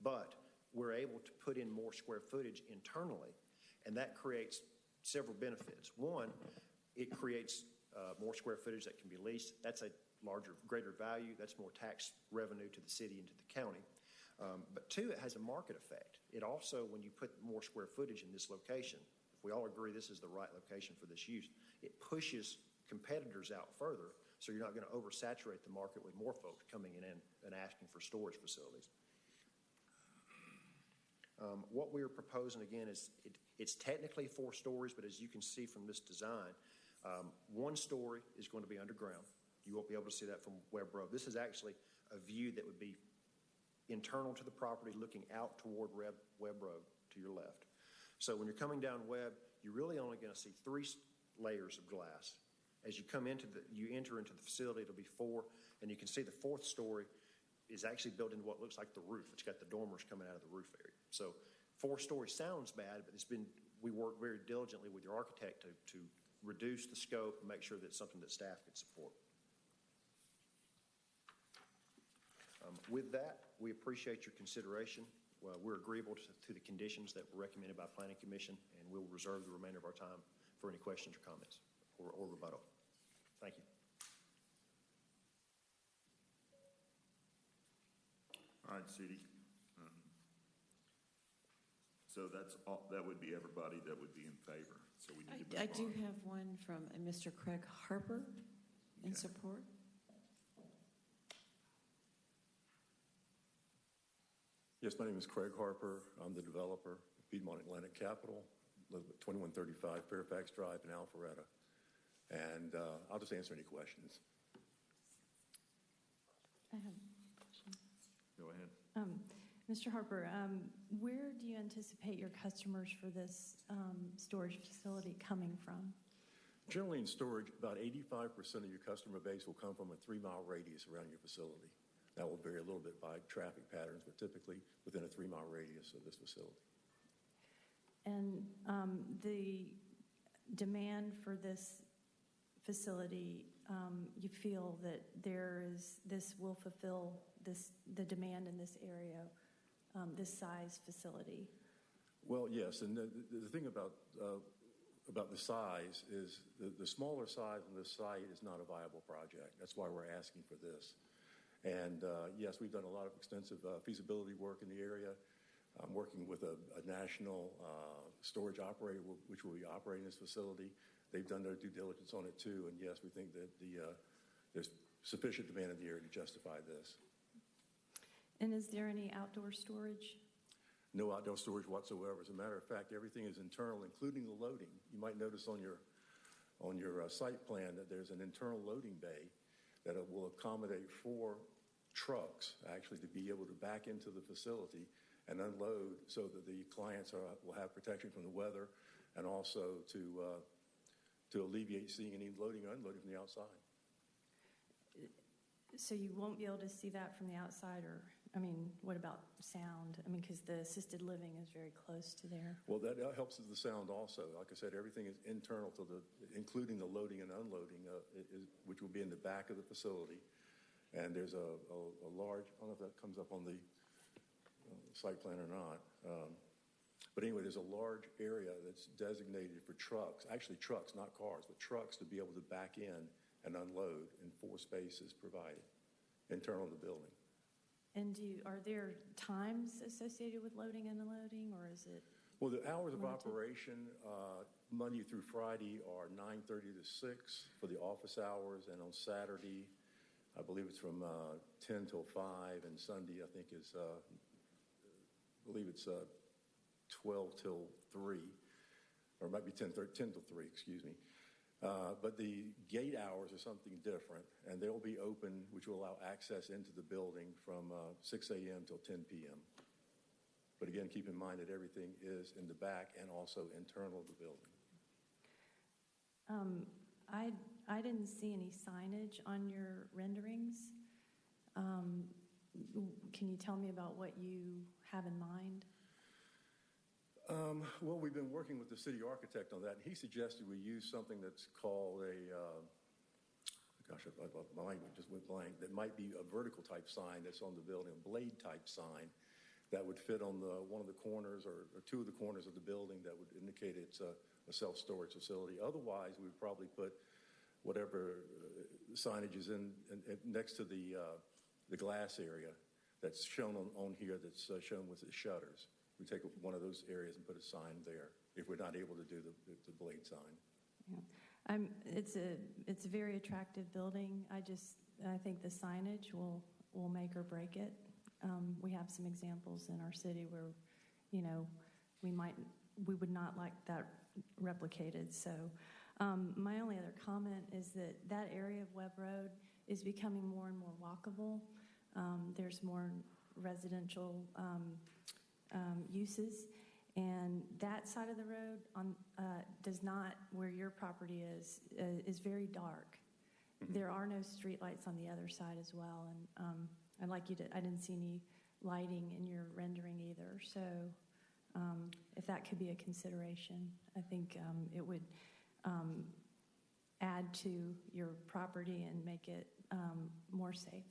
But we're able to put in more square footage internally, and that creates several benefits. One, it creates more square footage that can be leased. That's a greater value. That's more tax revenue to the city and to the county. But 2, it has a market effect. It also, when you put more square footage in this location, if we all agree this is the right location for this use, it pushes competitors out further, so you're not going to oversaturate the market with more folks coming in and asking for storage facilities. What we're proposing, again, is It's technically 4 stories, but as you can see from this design, 1 story is going to be underground. You won't be able to see that from Webb Road. This is actually a view that would be internal to the property, looking out toward Webb Road to your left. So when you're coming down Webb, you're really only going to see 3 layers of glass. As you enter into the facility, it'll be 4, and you can see the 4th story is actually built into what looks like the roof. It's got the dormers coming out of the roof area. So 4 stories sounds bad, but we worked very diligently with your architect to reduce the scope and make sure that it's something that staff could support. With that, we appreciate your consideration. We're agreeable to the conditions that were recommended by Planning Commission, and we'll reserve the remainder of our time for any questions or comments or rebuttal. Thank you. All right, City. So that's all, that would be everybody that would be in favor. So we need to I do have one from Mr. Craig Harper in support. Yes, my name is Craig Harper. I'm the developer of Piedmont Atlantic Capital, live at 2135 Fairfax Drive in Alpharetta. And I'll just answer any questions. I have a question. Go ahead. Mr. Harper, where do you anticipate your customers for this storage facility coming from? Generally in storage, about 85% of your customer base will come from a 3-mile radius around your facility. That will vary a little bit by traffic patterns, but typically within a 3-mile radius of this facility. And the demand for this facility, you feel that this will fulfill the demand in this area, this size facility? Well, yes, and the thing about the size is the smaller size on this site is not a viable project. That's why we're asking for this. And yes, we've done a lot of extensive feasibility work in the area. I'm working with a national storage operator, which will be operating this facility. They've done their due diligence on it too, and yes, we think that there's sufficient demand in the area to justify this. And is there any outdoor storage? No outdoor storage whatsoever. As a matter of fact, everything is internal, including the loading. You might notice on your site plan that there's an internal loading bay that will accommodate 4 trucks actually to be able to back into the facility and unload so that the clients will have protection from the weather and also to alleviate seeing any loading or unloading from the outside. So you won't be able to see that from the outside, or, I mean, what about sound? I mean, because the assisted living is very close to there. Well, that helps with the sound also. Like I said, everything is internal to including the loading and unloading, which will be in the back of the facility. And there's a large, I don't know if that comes up on the site plan or not. But anyway, there's a large area that's designated for trucks, actually trucks, not cars, but trucks to be able to back in and unload, and 4 spaces provided internal to the building. And are there times associated with loading and unloading, or is it? Well, the hours of limited? operation, Monday through Friday, are 9:30 to 6 for the office hours, and on Saturday, I believe it's from 10 till 5, and Sunday, I think, is, I believe it's 12 till 3, or it might be 10 till 3, excuse me. But the gate hours are something different, and they'll be open, which will allow access into the building from 6 a.m. till 10 p.m. But again, keep in mind that everything is in the back and also internal to the building. I didn't see any signage on your renderings. Can you tell me about what you have in mind? Well, we've been working with the city architect on that, and he suggested we use something that's called my language just went blank, that might be a vertical type sign that's on the building, a blade type sign that would fit on one of the corners or 2 of the corners of the building that would indicate it's a self-storage facility. Otherwise, we would probably put whatever signage is next to the glass area that's shown on here, that's shown with the shutters. We take one of those areas and put a sign there if we're not able to do the blade sign. Yeah. It's a very attractive building. I think the signage will make or break it. We have some examples in our city where, we might we would not like that replicated. So my only other comment is that that area of Webb Road is becoming more and more walkable. There's more residential uses, and that side of the road does not, where your property is very dark. There are no streetlights on the other side as well, and I'd like you to, I didn't see any lighting in your rendering either, so if that could be a consideration, I think it would add to your property and make it more safe.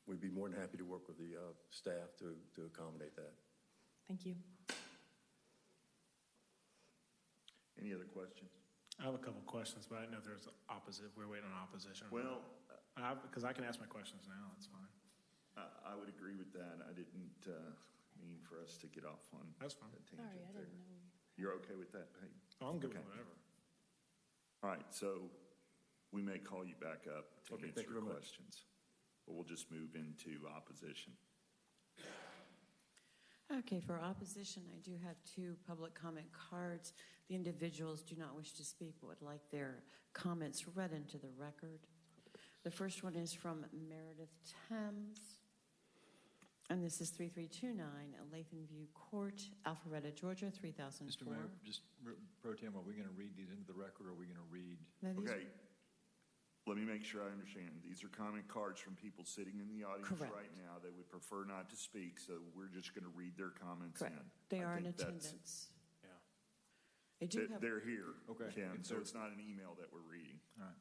We'd be more than happy to work with the staff to accommodate that. Thank you. Any other questions? I have a couple questions, but I didn't know if there's opposite. We're waiting on opposition. Well, because I can ask my questions now. That's fine. I would agree with that. I didn't mean for us to get off on That's fine. a tangent. Sorry, I there. didn't know. You're okay with that, Peyton? Oh, I'm good Okay. with whatever. All right, so we may call you back up to Okay, answer thank you very much. questions. But we'll just move into opposition. Okay, for opposition, I do have 2 public comment cards. The individuals do not wish to speak but would like their comments read into the record. The first one is from Meredith Thames, and this is 3329 Latham View Court, Alpharetta, Georgia, 3004. Mr. Mayor, just pro tem, are we going to read these into the record, or are we going to read? No, these Okay, let me make sure I understand. These are comment cards from people sitting in the audience Correct. right now. They would prefer not to speak, so we're just going to read their comments Correct. in. They I are in think that's- attendance. Yeah. I do have, They're here, Okay. Ken, If so they're- it's not an email that we're reading. All right.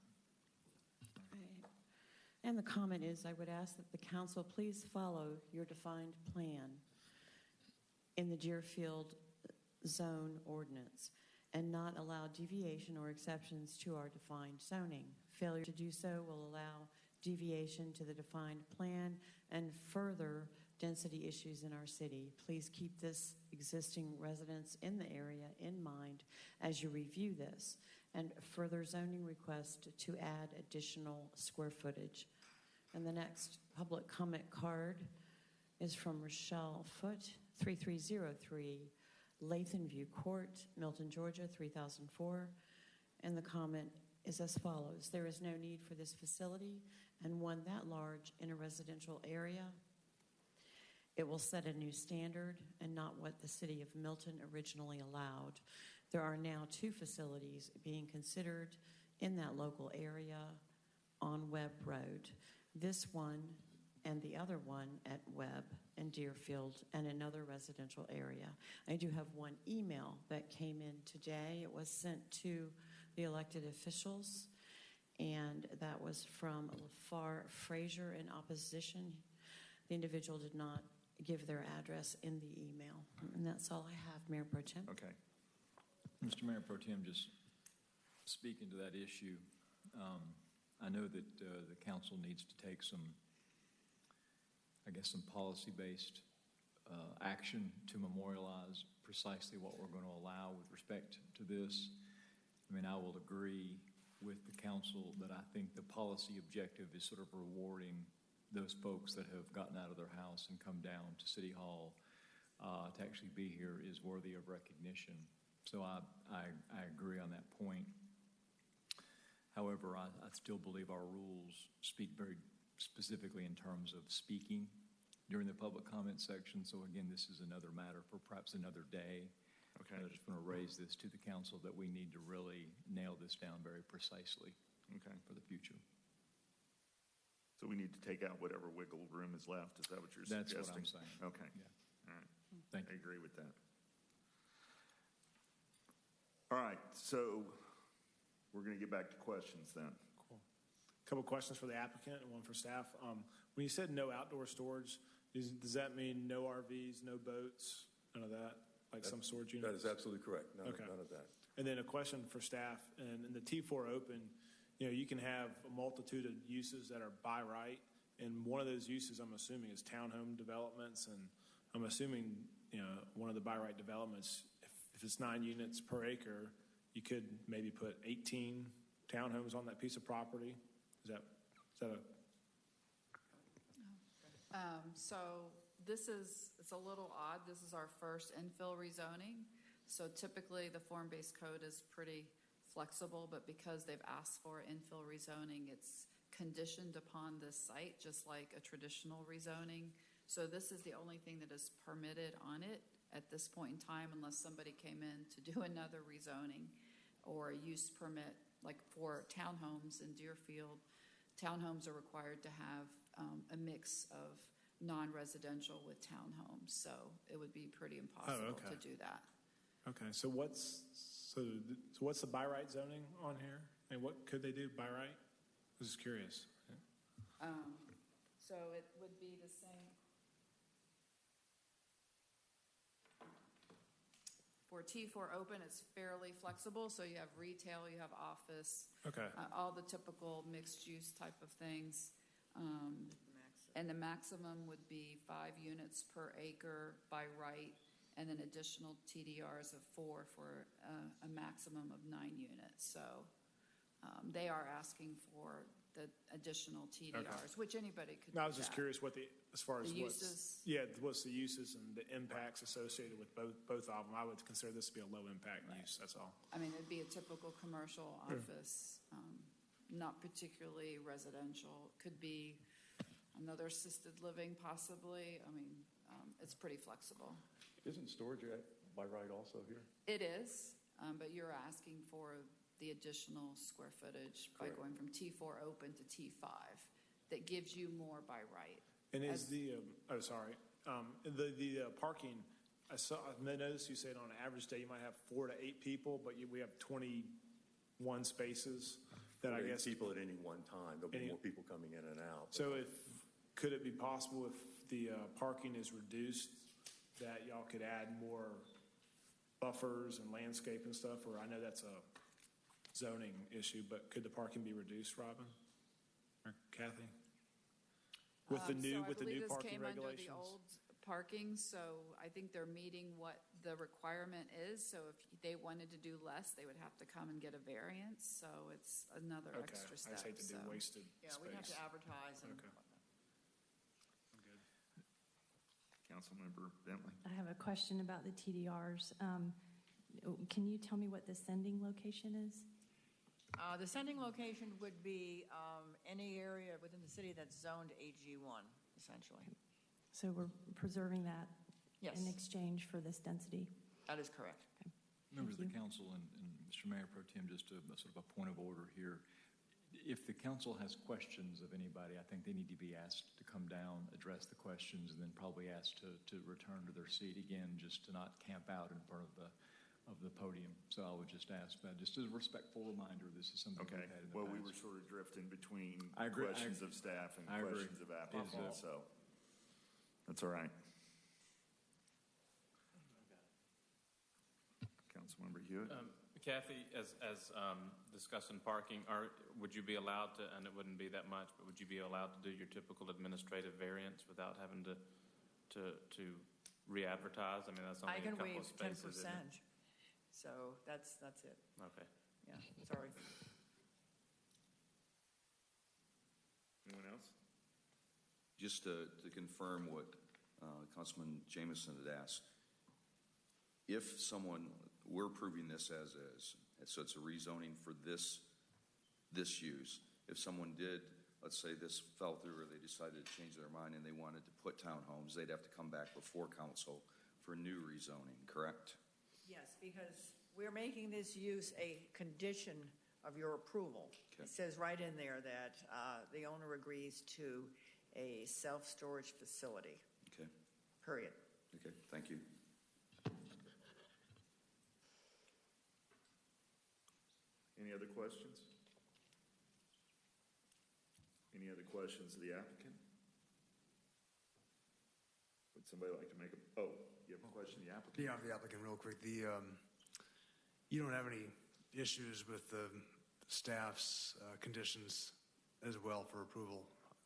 and the comment is, I would ask that the council please follow your defined plan in the Deerfield zone ordinance and not allow deviation or exceptions to our defined zoning. Failure to do so will allow deviation to the defined plan and further density issues in our city. Please keep this existing residents in the area in mind as you review this, and further zoning request to add additional square footage. And the next public comment card is from Rochelle Foote, 3303 Latham View Court, Milton, Georgia, 3004. And the comment is as follows: there is no need for this facility and one that large in a residential area. It will set a new standard and not what the city of Milton originally allowed. There are now 2 facilities being considered in that local area on Webb Road. This one and the other one at Webb and Deerfield and another residential area. I do have one email that came in today. It was sent to the elected officials, and that was from LaFar Frazier in opposition. The individual did not give their address in the email. And that's all I have, Mayor Pro Tem. Okay. Mr. Mayor Pro Tem, just speaking to that issue, I know that the council needs to take some policy-based action to memorialize precisely what we're going to allow with respect to this. I mean, I will agree with the council that I think the policy objective is sort of rewarding those folks that have gotten out of their house and come down to City Hall to actually be here is worthy of recognition. So I agree on that point. However, I still believe our rules speak very specifically in terms of speaking during the public comment section. So again, this is another matter for perhaps another day. Okay. I just want to raise this to the council that we need to really nail this down very precisely. Okay. For the future. So we need to take out whatever wiggle room is left. Is that what you're That's suggesting? what I'm saying. Okay. Yeah. All right. Thank I you. agree with that. All right. So we're going to get back to questions then. Cool. A couple questions for the applicant and one for staff. When you said no outdoor storage, does that mean no RVs, no boats, none of that? Like some storage units? That is absolutely correct. None of that. And then a question for staff. And in the T4 Open, you can have a multitude of uses that are by right. And one of those uses, I'm assuming, is townhome developments. And I'm assuming, one of the by right developments, if it's 9 units per acre, you could maybe put 18 townhomes on that piece of property. Is that a... So it's a little odd. This is our first infill rezoning. So typically, the form-based code is pretty flexible, but because they've asked for infill rezoning, it's conditioned upon this site, just like a traditional rezoning. So this is the only thing that is permitted on it at this point in time, unless somebody came in to do another rezoning or a use permit, like for townhomes in Deerfield. Townhomes are required to have a mix of non-residential with townhomes, so it would be pretty impossible to do that. Okay, so what's the by right zoning on here? I mean, what could they do by right? I was just curious. So it would be the same. For T4 open, it's fairly flexible, so you have retail, you have office, Okay. All the typical mixed-use type of things. And the maximum would be 5 units per acre by right, and then additional TDRs of 4 for a maximum of 9 units. So they are asking for the additional TDRs, which anybody could do. No, I was just curious as far as the uses. what's the uses and the impacts associated with both of them. I would consider this to be a low impact use. That's all. I mean, it'd be a typical commercial office, not particularly residential. Could be another assisted living, possibly. I mean, it's pretty flexible. Isn't storage by right also here? It is, but you're asking for the additional square footage by Correct. going from T4 open to T5 that gives you more by right. And is the parking? I noticed you said on an average day you might have 4 to 8 people, but we have 21 spaces. That I guess people at any one time. There'll be more people coming in and out. So could it be possible if the parking is reduced that y'all could add more buffers and landscape and stuff? Or I know that's a zoning issue, but could the parking be reduced, Robin or Kathy? With the new parking this came regulations? under the old parking, so I think they're meeting what the requirement is. So if they wanted to do less, they would have to come and get a variance. So it's another extra step. I just hate to do wasted Yeah, space. we'd have to advertise and Okay. whatnot. Councilmember Bentley. I have a question about the TDRs. Can you tell me what the sending location is? The sending location would be any area within the city that's zoned AG1, essentially. So we're preserving that Yes. in exchange for this density? That is correct. Members of the council and Mr. Mayor Pro Tem, just a sort of a point of order here. If the council has questions of anybody, I think they need to be asked to come down, address the questions, and then probably asked to return to their seat again, just to not camp out in front of the podium. So I would just ask that, just as a respectful reminder, this is something we've had in the Well, past. we were sort of drifting between I agree. questions of staff and I agree. questions of applicants, so that's all right. Councilmember Hewitt? Kathy, as discussed in parking, would you be allowed to, and it wouldn't be that much, but would you be allowed to do your typical administrative variance without having to re-advertise? I mean, that's only I a can couple waive of spaces, isn't it? 10%. So that's it. Okay. Yeah, sorry. Anyone else? Just to confirm what Councilman Jameson had asked, if someone, we're approving this as is, so it's a rezoning for this use. If someone did, let's say this fell through or they decided to change their mind and they wanted to put townhomes, they'd have to come back before council for new rezoning, correct? Yes, because we're making this use a condition of your approval. Okay. It says right in there that the owner agrees to a self-storage facility, Okay. period. Okay, thank you. Any other questions? Any other questions of the applicant? Would somebody like to make you have a question of the applicant? Yeah, the applicant real quick. You don't have any issues with the staff's conditions as well for approval?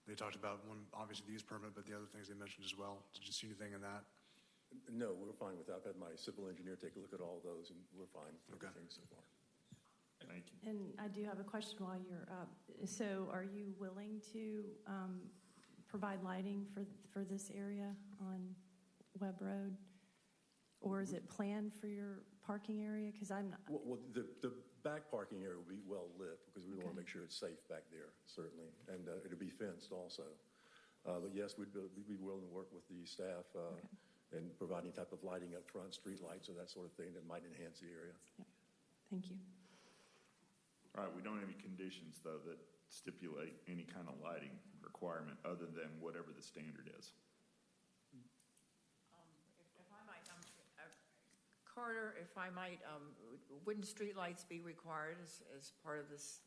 They talked about one, obviously the use permit, but the other things they mentioned as well. Did you see anything in that? No, we're fine with that. I've had my civil engineer take a look at all those, and we're fine with everything so far. Thank you. And I do have a question while you're up. So are you willing to provide lighting for this area on Webb Road? Or is it planned for your parking area? Because I'm not, Well, the back parking area will be well lit because we want to make sure it's safe back there, certainly. And it'll be fenced also. But yes, we'd be willing to work with the staff and provide any type of lighting up front, street lights or that sort of thing that might enhance the area. yeah. Thank you. All right, we don't have any conditions, though, that stipulate any kind of lighting requirement other than whatever the standard is. If I might, Carter, if I might, wouldn't streetlights be required as part of this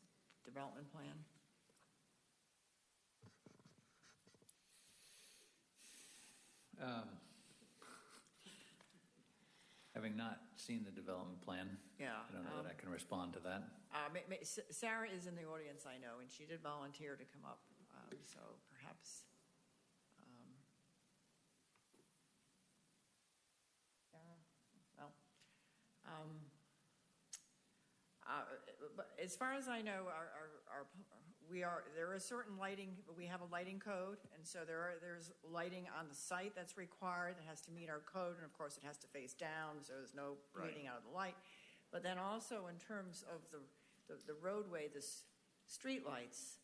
development plan? Having not seen the development plan, Yeah. I don't know that I can respond to that. Sarah is in the audience, I know, and she did volunteer to come up, so perhaps. Sarah? Well, but as far as I know, there is certain lighting. We have a lighting code, and so there's lighting on the site that's required. It has to meet our code, and of course, it has to face down, so there's no bleeding out of the light. But then also in terms of the roadway, the street lights.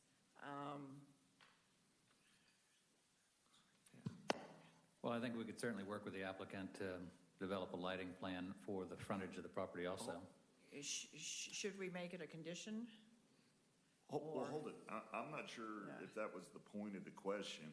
Well, I think we could certainly work with the applicant to develop a lighting plan for the frontage of the property also. Should we make it a condition? Well, hold it. I'm not sure if that was the point of the question.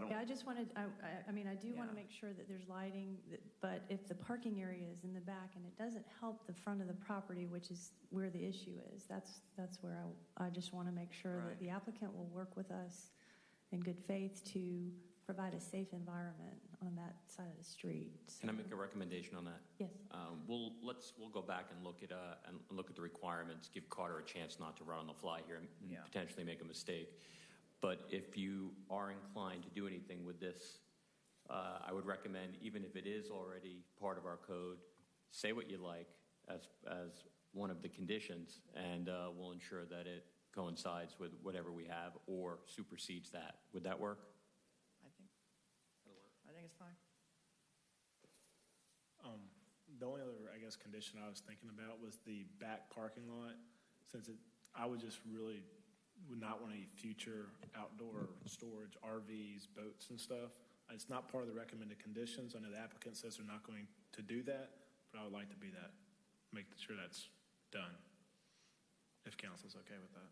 Yeah, I just wanted, I mean, I do want to make sure that there's lighting, but if the parking area is in the back and it doesn't help the front of the property, which is where the issue is, that's where I just want to make sure that the applicant will work with us in good faith to provide a safe environment on that side of the street. So. Can I make a recommendation on that? Yes. We'll go back and look at the requirements. Give Carter a chance not to run on the fly here and potentially make a mistake. But if you are inclined to do anything with this, I would recommend, even if it is already part of our code, say what you like as one of the conditions, and we'll ensure that it coincides with whatever we have or supersedes that. Would that work? I think it's fine. The only other, I guess, condition I was thinking about was the back parking lot. I would just really would not want any future outdoor storage, RVs, boats and stuff. It's not part of the recommended conditions. I know the applicant says they're not going to do that, but I would like to make sure that's done, if council's okay with that.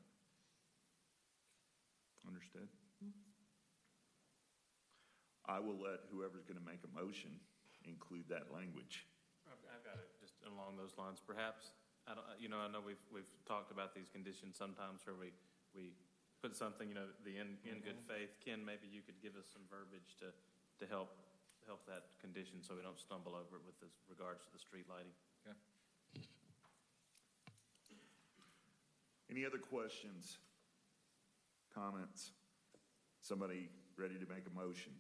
Understood. I will let whoever's going to make a motion include that language. I've got it just along those lines. Perhaps I know we've talked about these conditions sometimes where we put something, in good faith. Ken, maybe you could give us some verbiage to help that condition so we don't stumble over it with regards to the street lighting. Okay. Any other questions, comments? Somebody ready to make a motion?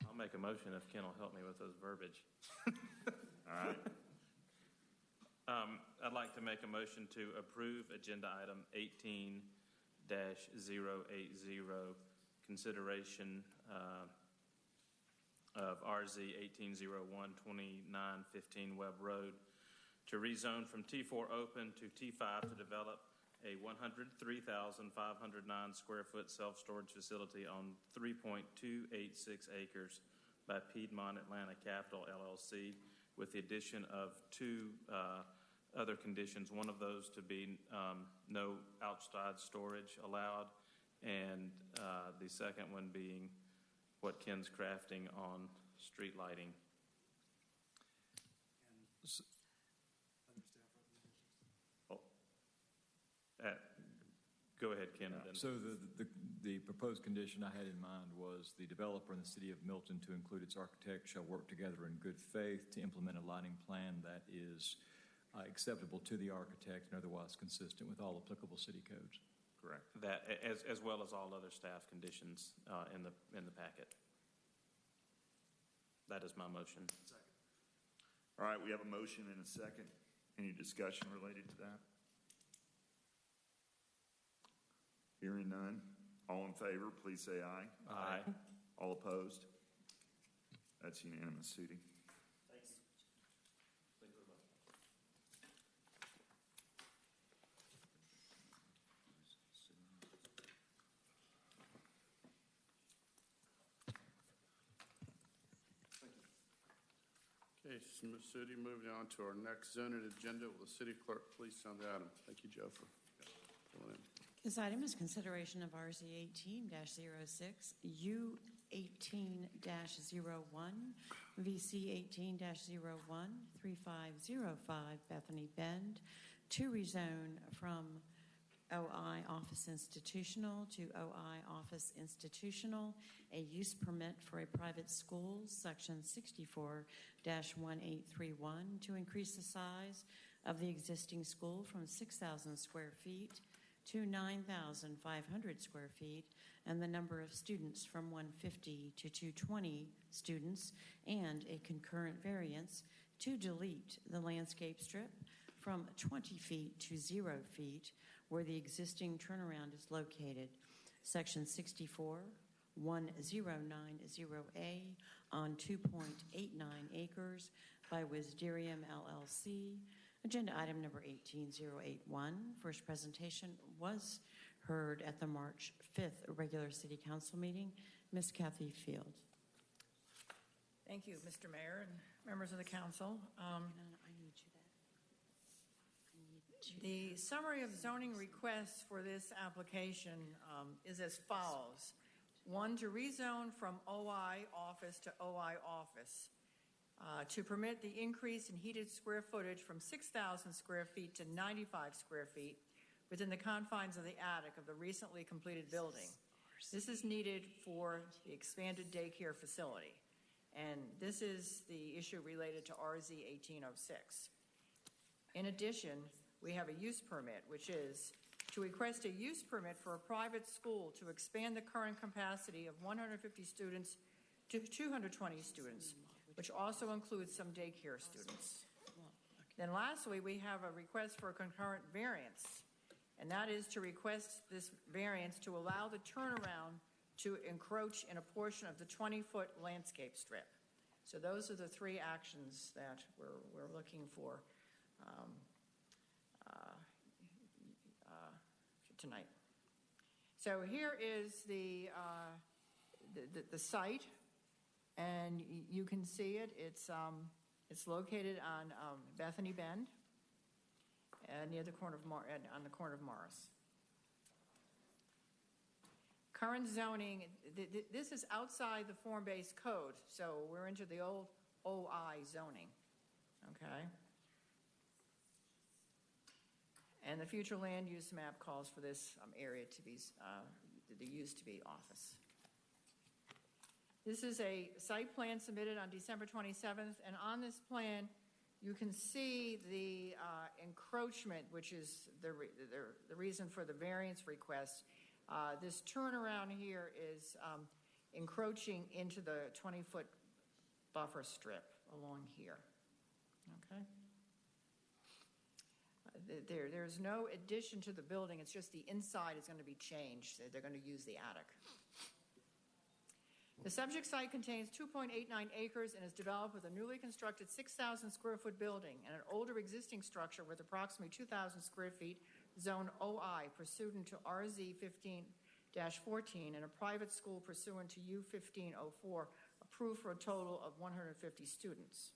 I'll make a motion if Ken will help me with those verbiage. All right. I'd like to make a motion to approve agenda item 18-080, consideration of RZ 1801 2915 Webb Road to rezone from T4 open to T5 to develop a 103,509 square foot self-storage facility on 3.286 acres by Piedmont Atlanta Capital LLC, with the addition of two other conditions. One of those to be no outside storage allowed, and the second one being what Ken's crafting on street lighting. Go ahead, Ken. So the proposed condition I had in mind was the developer in the city of Milton, to include its architect, shall work together in good faith to implement a lighting plan that is acceptable to the architect and otherwise consistent with all applicable city codes. Correct. That as well as all other staff conditions in the packet. That is my motion. Second. All right, we have a motion and a second. Any discussion related to that? Hearing none. All in favor, please say aye. Aye. All opposed? That's unanimous, Sudie. Thanks. Okay, Ms. Sudi, moving on to our next zoning agenda. Will the city clerk please sound the item? Thank you, Joe, for filling in. This item is consideration of RZ 18-06, U 18-01, VC 18-01, 3505 Bethany Bend, to rezone from OI Office Institutional to OI Office Institutional, a use permit for a private school, Section 64-1831, to increase the size of the existing school from 6,000 square feet to 9,500 square feet, and the number of students from 150 to 220 students, and a concurrent variance to delete the landscape strip from 20 feet to 0 feet where the existing turnaround is located. Section 64-1090A on 2.89 acres by Wisderium LLC. Agenda item number 18081. First presentation was heard at the March 5th regular city council meeting. Ms. Kathy Field. Thank you, Mr. Mayor and members of the council. The summary of zoning requests for this application is as follows. 1, to rezone from OI office to OI office. To permit the increase in heated square footage from 6,000 square feet to 95 square feet within the confines of the attic of the recently completed building. This is needed for the expanded daycare facility, and this is the issue related to RZ 1806. In addition, we have a use permit, which is to request a use permit for a private school to expand the current capacity of 150 students to 220 students, which also includes some daycare students. Then lastly, we have a request for a concurrent variance, and that is to request this variance to allow the turnaround to encroach in a portion of the 20-foot landscape strip. So those are the 3 actions that we're looking for tonight. So here is the site, and you can see it. It's located on Bethany Bend, near the corner of on the corner of Morris. Current zoning. This is outside the form-based code, so we're into the old OI zoning. Okay. And the future land use map calls for this area to be, the use to be office. This is a site plan submitted on December 27th, and on this plan, you can see the encroachment, which is the reason for the variance request. This turnaround here is encroaching into the 20-foot buffer strip along here. Okay. There's no addition to the building. It's just the inside is going to be changed. They're going to use the attic. The subject site contains 2.89 acres and is developed with a newly constructed 6,000 square foot building and an older existing structure with approximately 2,000 square feet zone OI pursuant to RZ 15-14 and a private school pursuant to U 1504 approved for a total of 150 students.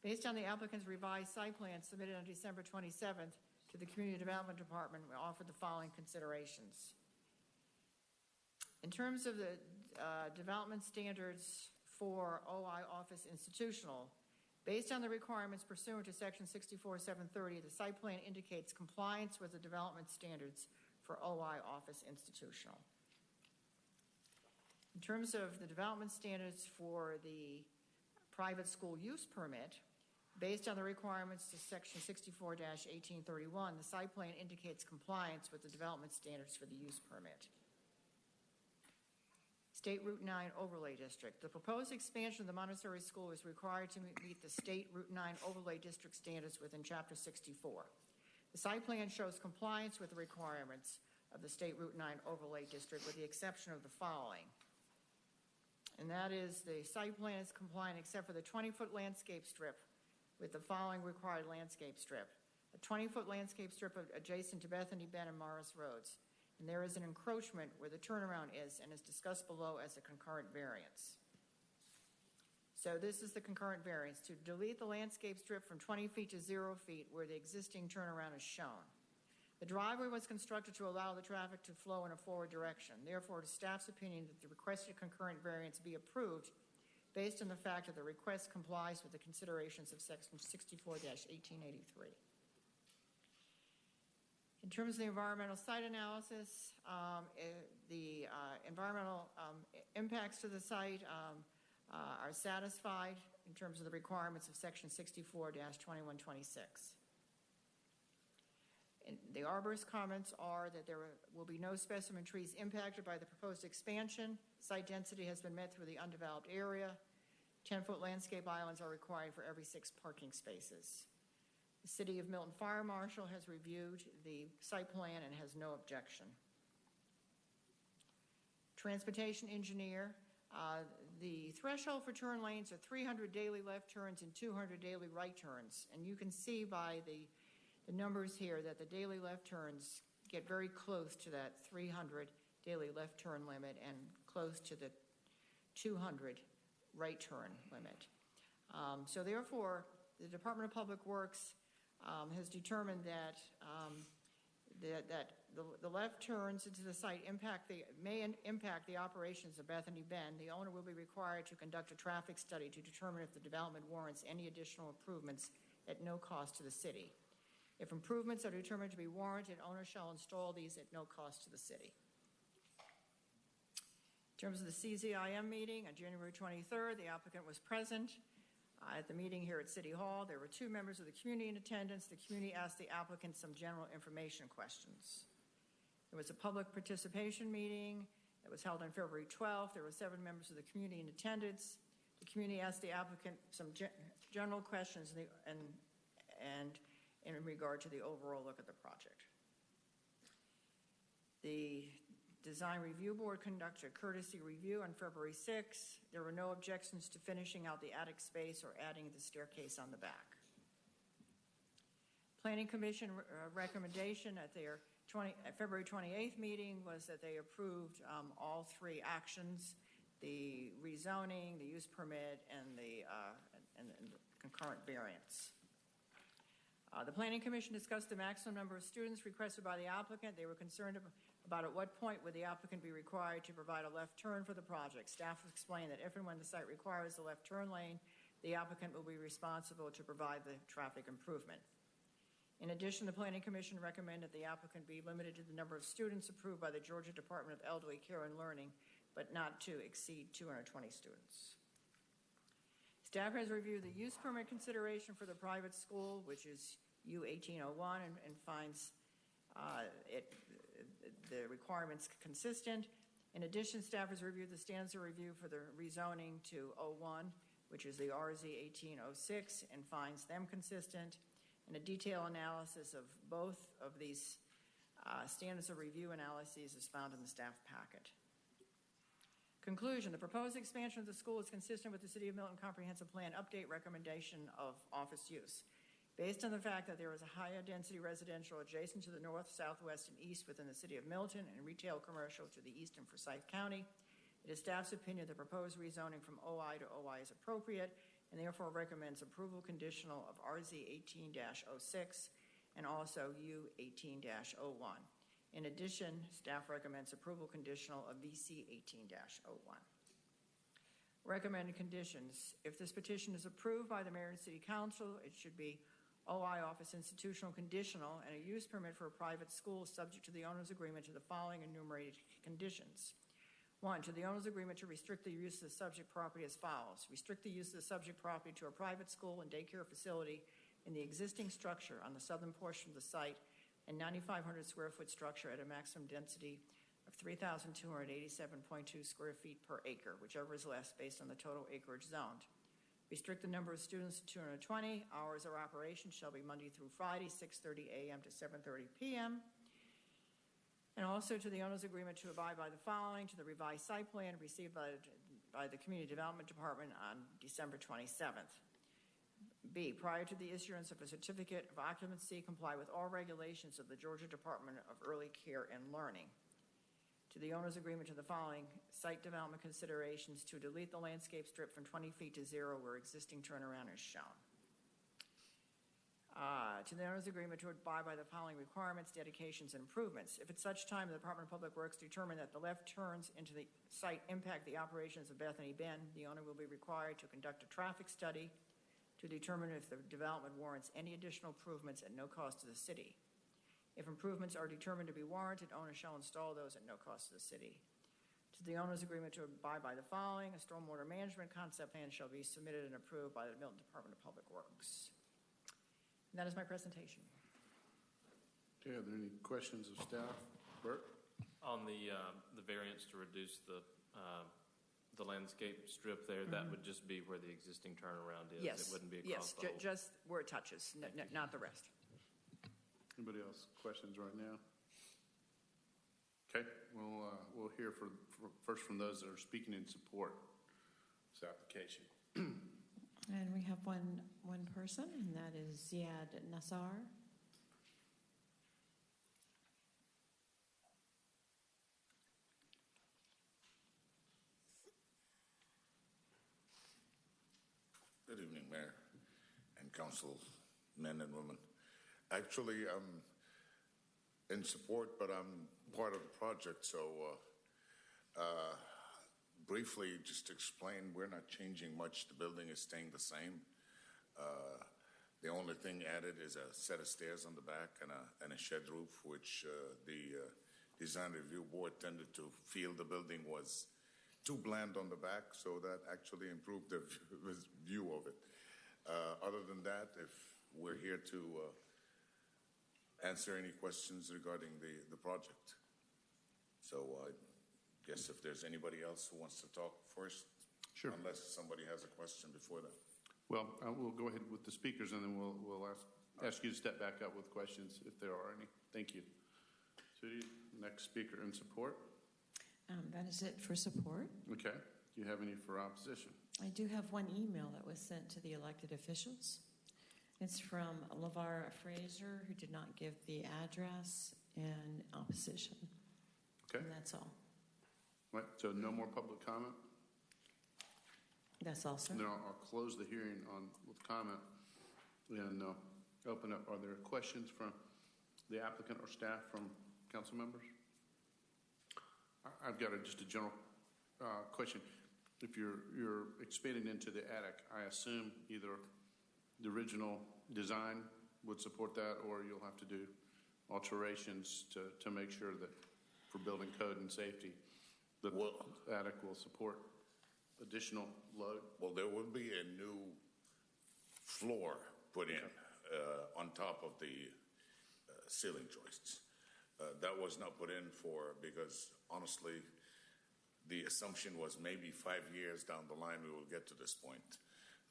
Based on the applicant's revised site plan submitted on December 27th to the Community Development Department, we offer the following considerations. In terms of the development standards for OI Office Institutional, based on the requirements pursuant to Section 64-730, the site plan indicates compliance with the development standards for OI Office Institutional. In terms of the development standards for the private school use permit, based on the requirements to Section 64-1831, the site plan indicates compliance with the development standards for the use permit. State Route 9 Overlay District. The proposed expansion of the Montessori School is required to meet the State Route 9 Overlay District standards within Chapter 64. The site plan shows compliance with the requirements of the State Route 9 Overlay District with the exception of the following. And that is the site plan is compliant except for the 20-foot landscape strip with the following required landscape strip. A 20-foot landscape strip adjacent to Bethany Bend and Morris Roads. And there is an encroachment where the turnaround is and is discussed below as a concurrent variance. So this is the concurrent variance, to delete the landscape strip from 20 feet to 0 feet where the existing turnaround is shown. The driveway was constructed to allow the traffic to flow in a forward direction. Therefore, it is staff's opinion that the requested concurrent variance be approved based on the fact that the request complies with the considerations of Section 64-1883. In terms of the environmental site analysis, the environmental impacts to the site are satisfied in terms of the requirements of Section 64-2126. The arborist comments are that there will be no specimen trees impacted by the proposed expansion. Site density has been met through the undeveloped area. 10-foot landscape islands are required for every 6 parking spaces. The City of Milton Fire Marshal has reviewed the site plan and has no objection. Transportation engineer, the threshold for turn lanes are 300 daily left turns and 200 daily right turns. And you can see by the numbers here that the daily left turns get very close to that 300 daily left turn limit and close to the 200 right turn limit. So therefore, the Department of Public Works has determined that the left turns into the site may impact the operations of Bethany Bend. The owner will be required to conduct a traffic study to determine if the development warrants any additional improvements at no cost to the city. If improvements are determined to be warranted, owner shall install these at no cost to the city. In terms of the CZIM meeting on January 23rd, the applicant was present. At the meeting here at City Hall, there were 2 members of the community in attendance. The community asked the applicant some general information questions. There was a public participation meeting that was held on February 12th. There were 7 members of the community in attendance. The community asked the applicant some general questions and in regard to the overall look at the project. The Design Review Board conducted a courtesy review on February 6th. There were no objections to finishing out the attic space or adding the staircase on the back. Planning Commission recommendation at their February 28th meeting was that they approved all 3 actions: the rezoning, the use permit, and the concurrent variance. The Planning Commission discussed the maximum number of students requested by the applicant. They were concerned about at what point would the applicant be required to provide a left turn for the project. Staff explained that if and when the site requires a left turn lane, the applicant will be responsible to provide the traffic improvement. In addition, the Planning Commission recommended the applicant be limited to the number of students approved by the Georgia Department of Elderly Care and Learning, but not to exceed 220 students. Staff has reviewed the use permit consideration for the private school, which is U1801, and finds the requirements consistent. In addition, staff has reviewed the standards of review for the rezoning to 01, which is the RZ 1806, and finds them consistent. And a detailed analysis of both of these standards of review analyses is found in the staff packet. Conclusion: the proposed expansion of the school is consistent with the City of Milton Comprehensive Plan update recommendation of office use. Based on the fact that there is a higher density residential adjacent to the north, southwest, and east within the City of Milton and retail commercial to the east in Forsyth County, it is staff's opinion the proposed rezoning from OI to OI is appropriate and therefore recommends approval conditional of RZ 18-06 and also U 18-01. In addition, staff recommends approval conditional of VC 18-01. Recommended conditions: if this petition is approved by the Mayor and City Council, it should be OI office institutional conditional and a use permit for a private school subject to the owner's agreement to the following enumerated conditions. 1, to the owner's agreement to restrict the use of the subject property as follows. Restrict the use of the subject property to a private school and daycare facility in the existing structure on the southern portion of the site and 9,500 square foot structure at a maximum density of 3,287.2 square feet per acre, whichever is less based on the total acreage zoned. Restrict the number of students to 220. Hours of operation shall be Monday through Friday, 6:30 a.m. to 7:30 p.m. And also to the owner's agreement to abide by the following: to the revised site plan received by the Community Development Department on December 27th. B, prior to the issuance of a certificate of occupancy, comply with all regulations of the Georgia Department of Early Care and Learning. to the owner's agreement to the following site development considerations: to delete the landscape strip from 20 feet to 0 where existing turnaround is shown. To the owner's agreement to abide by the following requirements, dedications, and improvements. If at such time the Department of Public Works determine that the left turns into the site impact the operations of Bethany Bend, the owner will be required to conduct a traffic study to determine if the development warrants any additional improvements at no cost to the city. If improvements are determined to be warranted, owner shall install those at no cost to the city. To the owner's agreement to abide by the following, a stormwater management concept plan shall be submitted and approved by the Milton Department of Public Works. And that is my presentation. Okay, are there any questions of staff? Bert? On the variance to reduce the landscape strip there, that would just be where the existing turnaround is? Yes. It wouldn't be Yes, across the whole? just where it touches, not the rest. Anybody else? Questions right now? Okay, we'll hear first from those that are speaking in support of this application. And we have one person, and that is Ziad Nassar. Good evening, Mayor and council men and women. Actually, I'm in support, but I'm part of the project, so briefly, just to explain, we're not changing much. The building is staying the same. The only thing added is a set of stairs on the back and a shed roof, which the design review board tended to feel the building was too bland on the back, so that actually improved the view of it. Other than that, if we're here to answer any questions regarding the project. So I guess if there's anybody else who wants to talk first, sure. Unless somebody has a question before that. Well, we'll go ahead with the speakers, and then we'll ask you to step back up with questions if there are any. Thank you. Sudhi, next speaker in support. That is it for support. Okay. Do you have any for opposition? I do have one email that was sent to the elected officials. It's from LaVar Fraser, who did not give the address in opposition. Okay. And that's all. Right. So no more public comment? That's all, sir. Then I'll close the hearing with comment and open up. Are there questions from the applicant or staff from council members? I've got just a general question. If you're expanding into the attic, I assume either the original design would support that, or you'll have to do alterations to make sure that for building code and safety, the attic will support additional load? Well, there will be a new floor put in on top of the ceiling joists. That was not put in because honestly, the assumption was maybe 5 years down the line we will get to this point.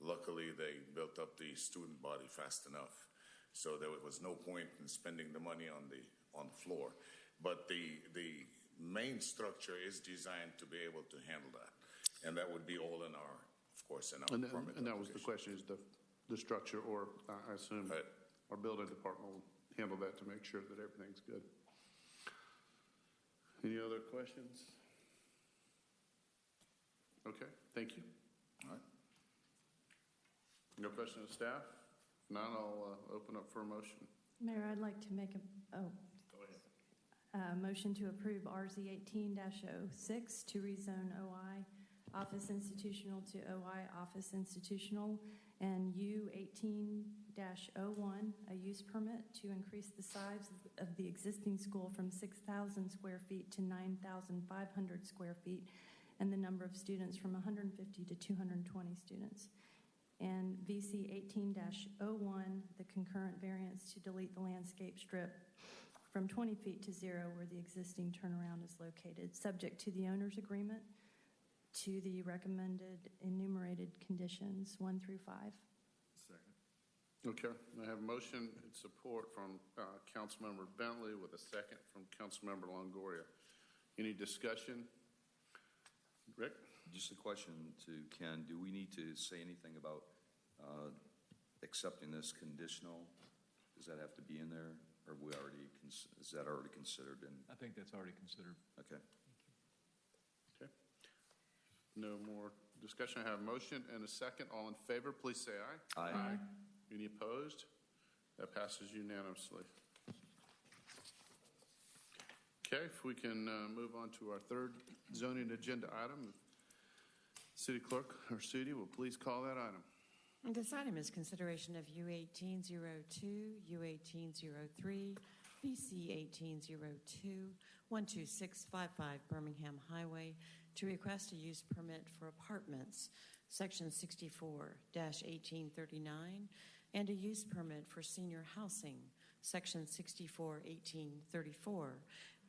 Luckily, they built up the student body fast enough, so there was no point in spending the money on the floor. But the main structure is designed to be able to handle that, and that would be all in our, of course, in our permit. And that was the question: is the structure, or I assume our building department will handle that to make sure that everything's good. Any other questions? Okay, thank you. All right. No question of staff? None, I'll open up for a motion. Mayor, I'd like to make Go ahead. motion to approve RZ 18-06 to rezone OI office institutional to OI office institutional, and U 18-01, a use permit to increase the size of the existing school from 6,000 square feet to 9,500 square feet, and the number of students from 150 to 220 students. And VC 18-01, the concurrent variance to delete the landscape strip from 20 feet to 0 where the existing turnaround is located, subject to the owner's agreement to the recommended enumerated conditions 1 through 5. Second. Okay, I have a motion and support from Councilmember Bentley with a second from Councilmember Longoria. Any discussion? Rick? Just a question to Ken. Do we need to say anything about accepting this conditional? Does that have to be in there, or is that already considered? I think that's already considered. Okay. No more discussion. I have a motion and a second. All in favor, please say aye. Aye. Any opposed? That passes unanimously. Okay, if we can move on to our third zoning agenda item. City Clerk or Sudi will please call that item. This item is consideration of U1802, U1803, BC 1802, 12655 Birmingham Highway to request a use permit for apartments, Section 64-1839, and a use permit for senior housing, Section 64-1834,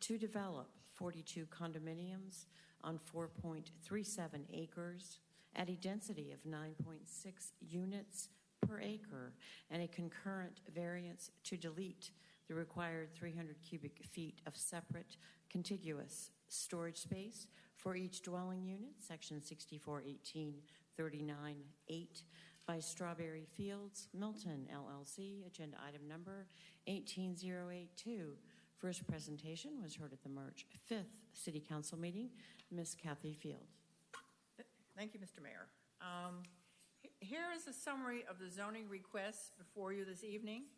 to develop 42 condominiums on 4.37 acres at a density of 9.6 units per acre and a concurrent variance to delete the required 300 cubic feet of separate contiguous storage space for each dwelling unit, Section 64-1839-8 by Strawberry Fields, Milton, LLC, agenda item number 18082. First presentation was heard at the March 5th City Council meeting. Ms. Kathy Field. Thank you, Mr. Mayor. Here is a summary of the zoning requests before you this evening.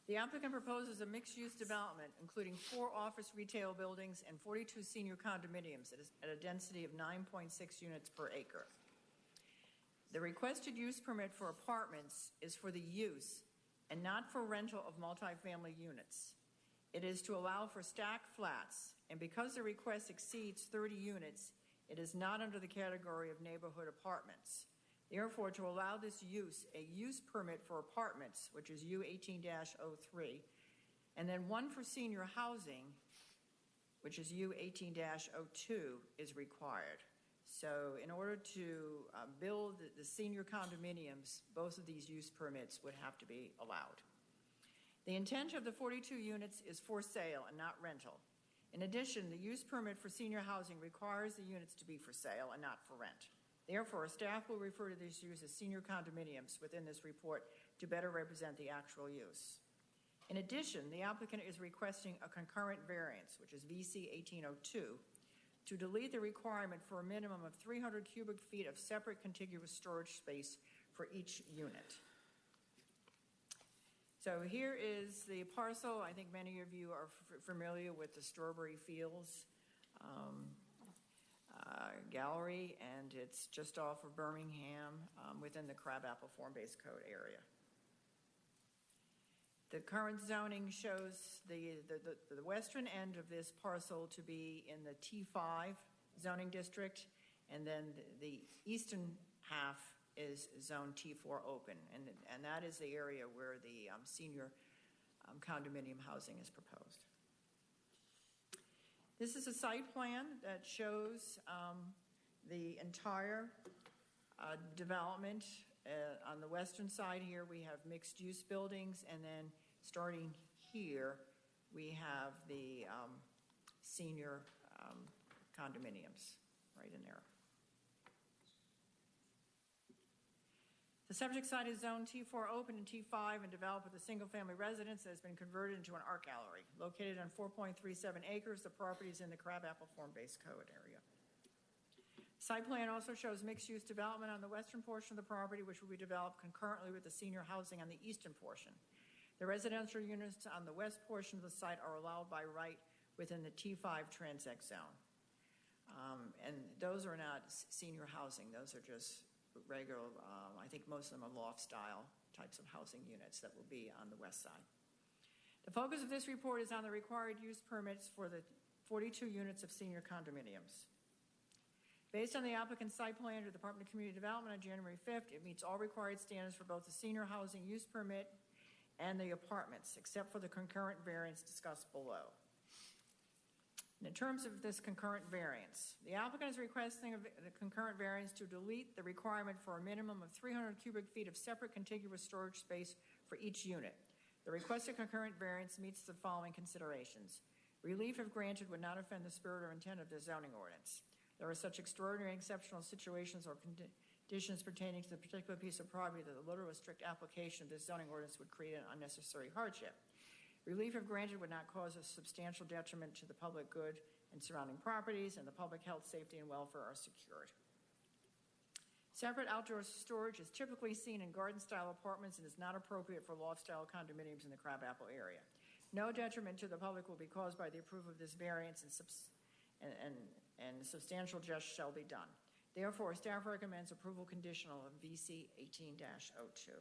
The applicant proposes a mixed-use development, including 4 office retail buildings and 42 senior condominiums at a density of 9.6 units per acre. The requested use permit for apartments is for the use and not for rental of multifamily units. It is to allow for stacked flats, and because the request exceeds 30 units, it is not under the category of neighborhood apartments. Therefore, to allow this use, a use permit for apartments, which is U18-03, and then one for senior housing, which is U18-02, is required. So in order to build the senior condominiums, both of these use permits would have to be allowed. The intent of the 42 units is for sale and not rental. In addition, the use permit for senior housing requires the units to be for sale and not for rent. Therefore, staff will refer to these use as senior condominiums within this report to better represent the actual use. In addition, the applicant is requesting a concurrent variance, which is VC 1802, to delete the requirement for a minimum of 300 cubic feet of separate contiguous storage space for each unit. So here is the parcel. I think many of you are familiar with the Strawberry Fields Gallery, and it's just off of Birmingham within the Crabapple Form-Based Code area. The current zoning shows the western end of this parcel to be in the T5 zoning district, and then the eastern half is zone T4 open, and that is the area where the senior condominium housing is proposed. This is a site plan that shows the entire development. On the western side here, we have mixed-use buildings, and then starting here, we have the senior condominiums right in there. The subject site is zone T4 open and T5 and developed with a single-family residence that has been converted into an art gallery. Located on 4.37 acres, the property is in the Crabapple Form-Based Code area. Site plan also shows mixed-use development on the western portion of the property, which will be developed concurrently with the senior housing on the eastern portion. The residential units on the west portion of the site are allowed by right within the T5 transect zone. And those are not senior housing. Those are just regular, I think most of them are loft-style types of housing units that will be on the west side. The focus of this report is on the required use permits for the 42 units of senior condominiums. Based on the applicant's site plan to the Department of Community Development on January 5th, it meets all required standards for both the senior housing use permit and the apartments, except for the concurrent variance discussed below. And in terms of this concurrent variance, the applicant is requesting the concurrent variance to delete the requirement for a minimum of 300 cubic feet of separate contiguous storage space for each unit. The requested concurrent variance meets the following considerations. Relief, if granted, would not offend the spirit or intent of the zoning ordinance. There are such extraordinary and exceptional situations or conditions pertaining to the particular piece of property that the literal strict application of this zoning ordinance would create an unnecessary hardship. Relief, if granted, would not cause a substantial detriment to the public good and surrounding properties, and the public health, safety, and welfare are secured. Separate outdoor storage is typically seen in garden-style apartments and is not appropriate for loft-style condominiums in the Crabapple area. No detriment to the public will be caused by the approval of this variance, and substantial justice shall be done. Therefore, staff recommends approval conditional of VC 18-02.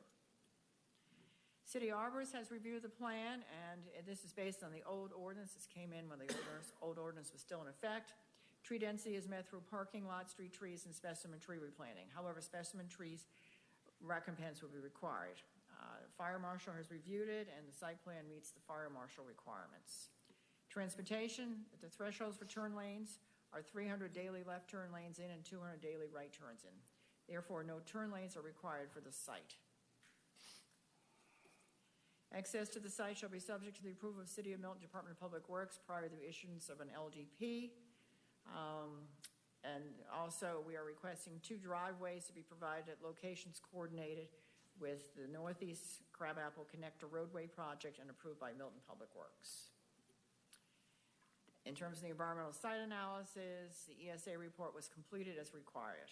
City Arborist has reviewed the plan, and this is based on the old ordinance. This came in when the old ordinance was still in effect. Tree density is met through parking lots, street trees, and specimen tree replanting. However, specimen trees recompense will be required. Fire Marshal has reviewed it, and the site plan meets the Fire Marshal requirements. Transportation, the thresholds for turn lanes are 300 daily left turn lanes in and 200 daily right turns in. Therefore, no turn lanes are required for the site. Access to the site shall be subject to the approval of City of Milton Department of Public Works prior to the issuance of an LDP. And also, we are requesting 2 driveways to be provided at locations coordinated with the Northeast Crabapple Connector Roadway Project and approved by Milton Public Works. In terms of the environmental site analysis, the ESA report was completed as required.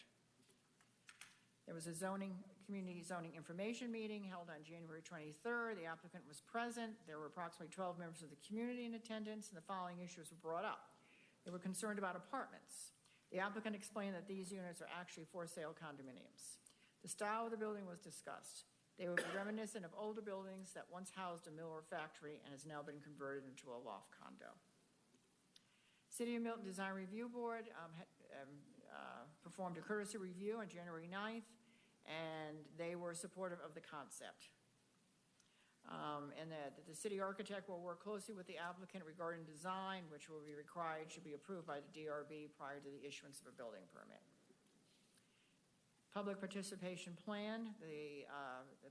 There was a community zoning information meeting held on January 23rd. The applicant was present. There were approximately 12 members of the community in attendance, and the following issues were brought up. They were concerned about apartments. The applicant explained that these units are actually for sale condominiums. The style of the building was discussed. They would be reminiscent of older buildings that once housed a mill or factory and has now been converted into a loft condo. City of Milton Design Review Board performed a courtesy review on January 9th, and they were supportive of the concept. And that the city architect will work closely with the applicant regarding design, which will be required, should be approved by the DRB prior to the issuance of a building permit. Public participation plan. The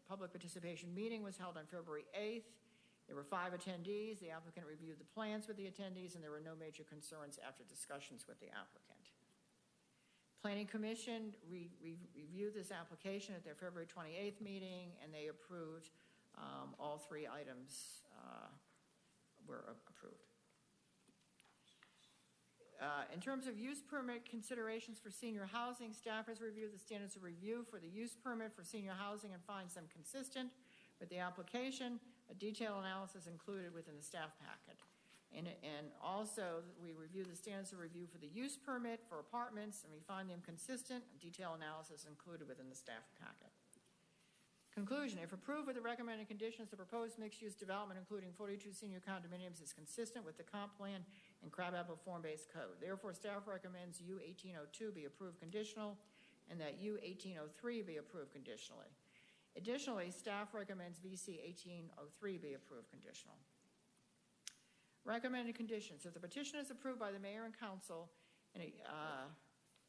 public participation meeting was held on February 8th. There were 5 attendees. The applicant reviewed the plans with the attendees, and there were no major concerns after discussions with the applicant. Planning Commission reviewed this application at their February 28th meeting, and they approved all 3 items were approved. In terms of use permit considerations for senior housing, staff has reviewed the standards of review for the use permit for senior housing and finds them consistent with the application. A detailed analysis included within the staff packet. And also, we reviewed the standards of review for the use permit for apartments, and we find them consistent. A detailed analysis included within the staff packet. Conclusion, if approved with the recommended conditions, the proposed mixed-use development, including 42 senior condominiums, is consistent with the comp plan and Crabapple form-based code. Therefore, staff recommends U-1802 be approved conditional and that U-1803 be approved conditionally. Additionally, staff recommends VC 1803 be approved conditional. Recommended conditions. If the petition is approved by the mayor and council, and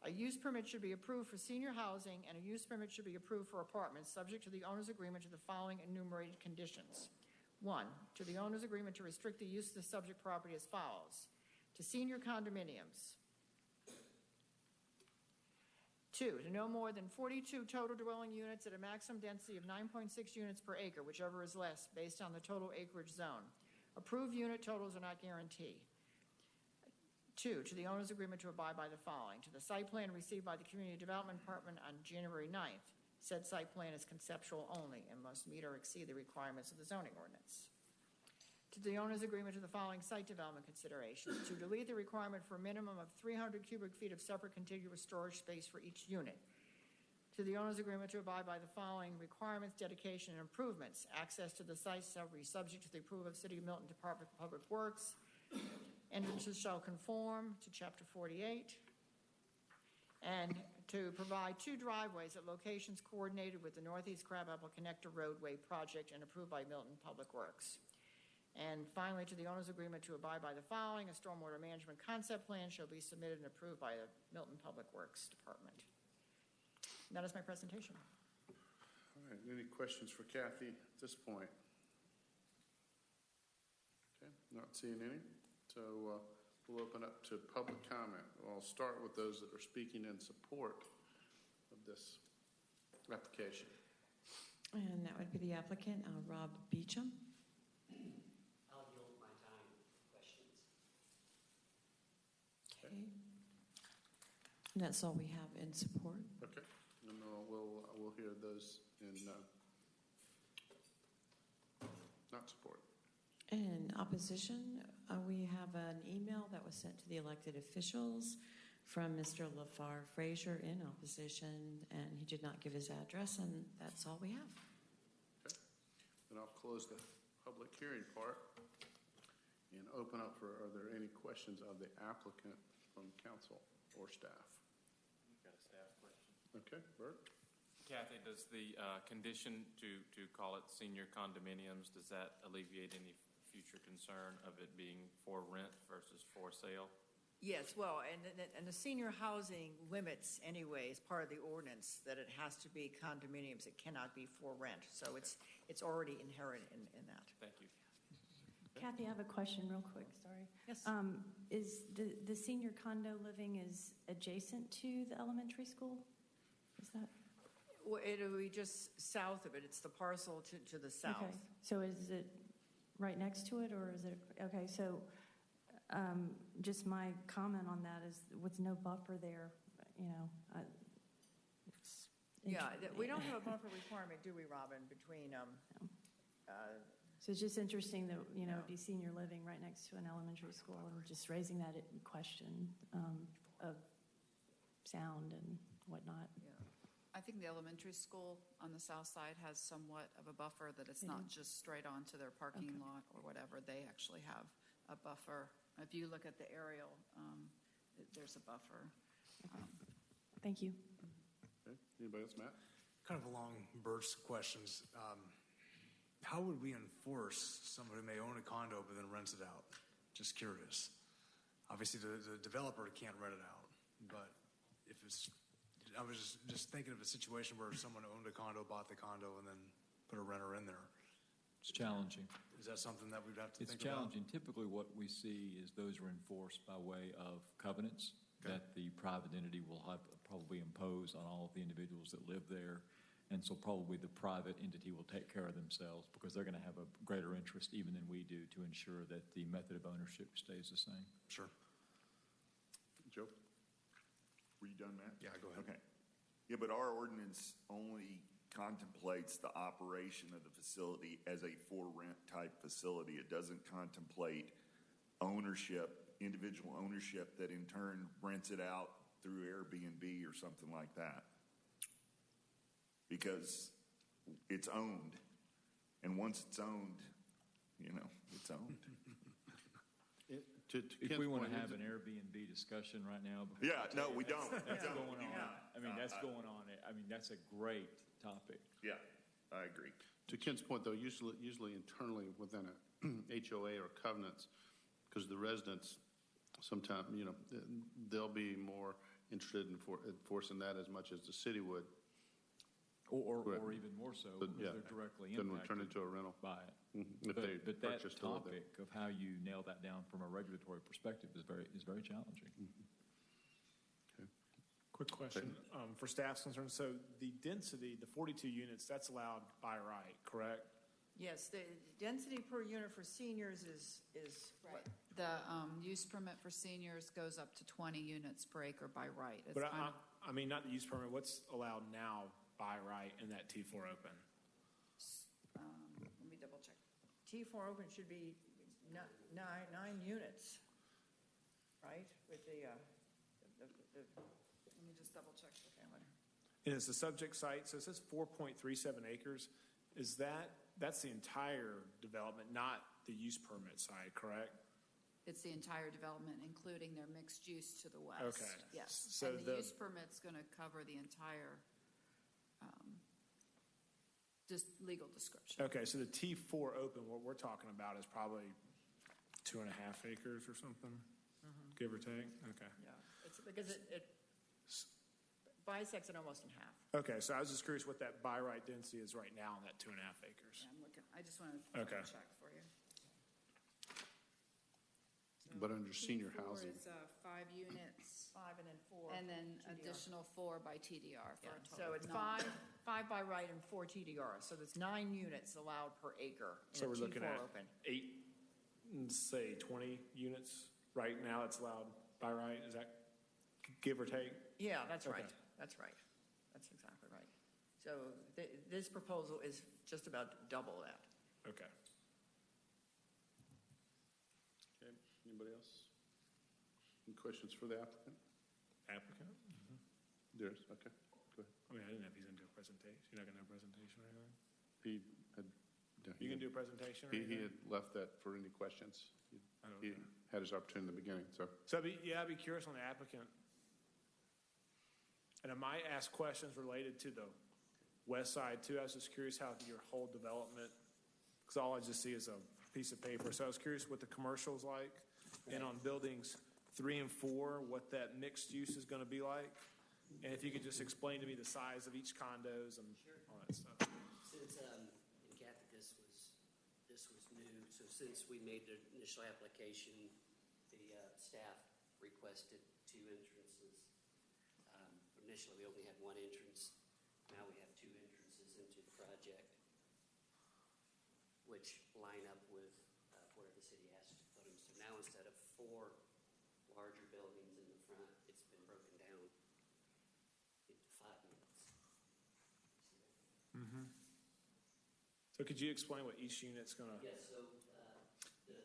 a use permit should be approved for senior housing and a use permit should be approved for apartments subject to the owner's agreement to the following enumerated conditions. 1, to the owner's agreement to restrict the use of the subject property as follows. To senior condominiums. 2, to no more than 42 total dwelling units at a maximum density of 9.6 units per acre, whichever is less, based on the total acreage zone. Approved unit totals are not guaranteed. 2, to the owner's agreement to abide by the following. To the site plan received by the Community Development Department on January 9th. Said site plan is conceptual only and must meet or exceed the requirements of the zoning ordinance. To the owner's agreement to the following site development considerations. To delete the requirement for a minimum of 300 cubic feet of separate contiguous storage space for each unit. To the owner's agreement to abide by the following requirements, dedication, and improvements. Access to the site shall be subject to the approval of City of Milton Department of Public Works. Entrances shall conform to Chapter 48. And to provide 2 driveways at locations coordinated with the Northeast Crabapple Connector Roadway Project and approved by Milton Public Works. And finally, to the owner's agreement to abide by the following, a stormwater management concept plan shall be submitted and approved by the Milton Public Works Department. And that is my presentation. All right, any questions for Kathy at this point? Okay, not seeing any. So we'll open up to public comment. I'll start with those that are speaking in support of this application. And that would be the applicant, Rob Beecham. I'll yield my time for questions. Okay. And that's all we have in support. Okay. And we'll hear those in not support. In opposition, we have an email that was sent to the elected officials from Mr. LaFar Frazier in opposition, and he did not give his address, and that's all we have. Okay. Then I'll close the public hearing part and open up for, are there any questions of the applicant from council or staff? Got a staff question. Okay, Bert? Kathy, does the condition to call it senior condominiums, does that alleviate any future concern of it being for rent versus for sale? Yes, well, and the senior housing limits anyway, as part of the ordinance, that it has to be condominiums. It cannot be for rent. So it's already inherent in that. Thank you. Kathy, I have a question real quick, sorry. Yes. Is the senior condo living is adjacent to the elementary school? Is that? Well, it'll be just south of it. It's the parcel to the south. Okay, so is it right next to it, or is it, okay, so just my comment on that is with no buffer there, you know, it's. Yeah, we don't have a buffer requirement, do we, Robin, between, So it's just interesting that, you know, it'd be senior living right next to an elementary school, and just raising that question of sound and whatnot. I think the elementary school on the south side has somewhat of a buffer, that it's not just straight onto their parking lot or whatever. They actually have a buffer. If you look at the aerial, there's a buffer. Thank you. Okay. Anybody else, Matt? Kind of along Bert's questions, how would we enforce someone who may own a condo but then rents it out? Just curious. Obviously, the developer can't rent it out, but if it's, I was just thinking of a situation where someone owned a condo, bought the condo, and then put a renter in there. It's challenging. Is that something that we'd have to It's think about? challenging. Typically, what we see is those are enforced by way of covenants that the private entity will have probably impose on all of the individuals that live there. And so probably the private entity will take care of themselves because they're going to have a greater interest even than we do to ensure that the method of ownership stays the same. Sure. Joe? Were you done, Matt? Yeah, go ahead. Okay. Yeah, but our ordinance only contemplates the operation of the facility as a for-rent type facility. It doesn't contemplate ownership, individual ownership that in turn rents it out through Airbnb or something like that. Because it's owned. And once it's owned, you know, it's owned. If we want to have an Airbnb discussion right now. Yeah, no, we don't. That's going on. I mean, that's going on. I mean, that's a great topic. Yeah, I agree. To Ken's point, though, usually internally within a HOA or covenants, because the residents sometimes, you know, they'll be more interested in enforcing that as much as the city would. Or even more so, because they're directly then impacted we'll turn into a rental by it. If they But that purchase to live there. topic of how you nail that down from a regulatory perspective is very challenging. Quick question for staff's concern. So the density, the 42 units, that's allowed by right, correct? Yes, the density per unit for seniors is what? The use permit for seniors goes up to 20 units per acre by right. It's But kind of, I mean, not the use permit, what's allowed now by right in that T4 open? let me double check. T4 open should be nine units, right? With the Let me just double check. Okay, And it's the subject site, so it says 4.37 acres. That's the entire development, not the use permit side, correct? It's the entire development, including their mixed use to the west. Okay. Yes. So and the use permit's going to cover the entire just legal description. Okay, so the T4 open, what we're talking about is probably 2.5 acres or something, give or take? Okay. Yeah, it's because it bisects it almost in half. Okay, so I was just curious what that by right density is right now on that 2.5 acres. Yeah, I'm looking. I just want to check for you. But under senior T4 housing. is 5 units. 5 and then 4. And then TDR. additional 4 by TDR for a total. So it's of 5 9. by right and 4 TDR. So there's 9 units allowed per acre in So a we're looking T4 at open. 8, say 20 units right now it's allowed by right, is that give or take? Yeah, that's Okay. right. That's right. That's exactly right. So this proposal is just about double that. Okay. Okay, anybody else? Any questions for the applicant? Applicant? There's, okay, go ahead. I mean, I didn't know if he's going to do a presentation. You're not going to do a presentation or anything? He had. You can do a presentation or He anything? had left that for any questions. I don't He know. had his opportunity in the beginning, so. So I'd be curious on the applicant. And I might ask questions related to the west side too. I was just curious how your whole development, because all I just see is a piece of paper. So I was curious what the commercial's like, and on buildings 3 and 4, what that mixed use is going to be like. And if you could just explain to me the size of each condos and all that stuff. Since, and Kathy, this was new, so since we made the initial application, the staff requested 2 entrances. Initially, we only had 1 entrance. Now we have 2 entrances into the project, which line up with where the city asked to put them. So now instead of 4 larger buildings in the front, it's been broken down into 5 units. Mm-hmm. So could you explain what each unit's going to? Yes, so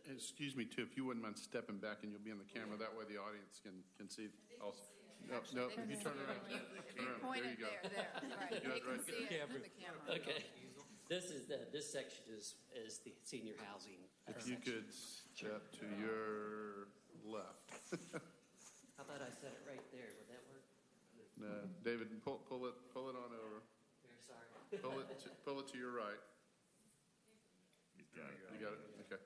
Excuse me, too, if you wouldn't mind stepping back and you'll be in the camera, that way the audience can see also. No, if you turn around. You point it there, right. You They got it can right see there. it from the camera. okay. This section is the senior housing. If you could step to your left. How about I set it right there? Would that work? No, David, pull it on over. Very sorry. Pull it to your right. You got it? Okay.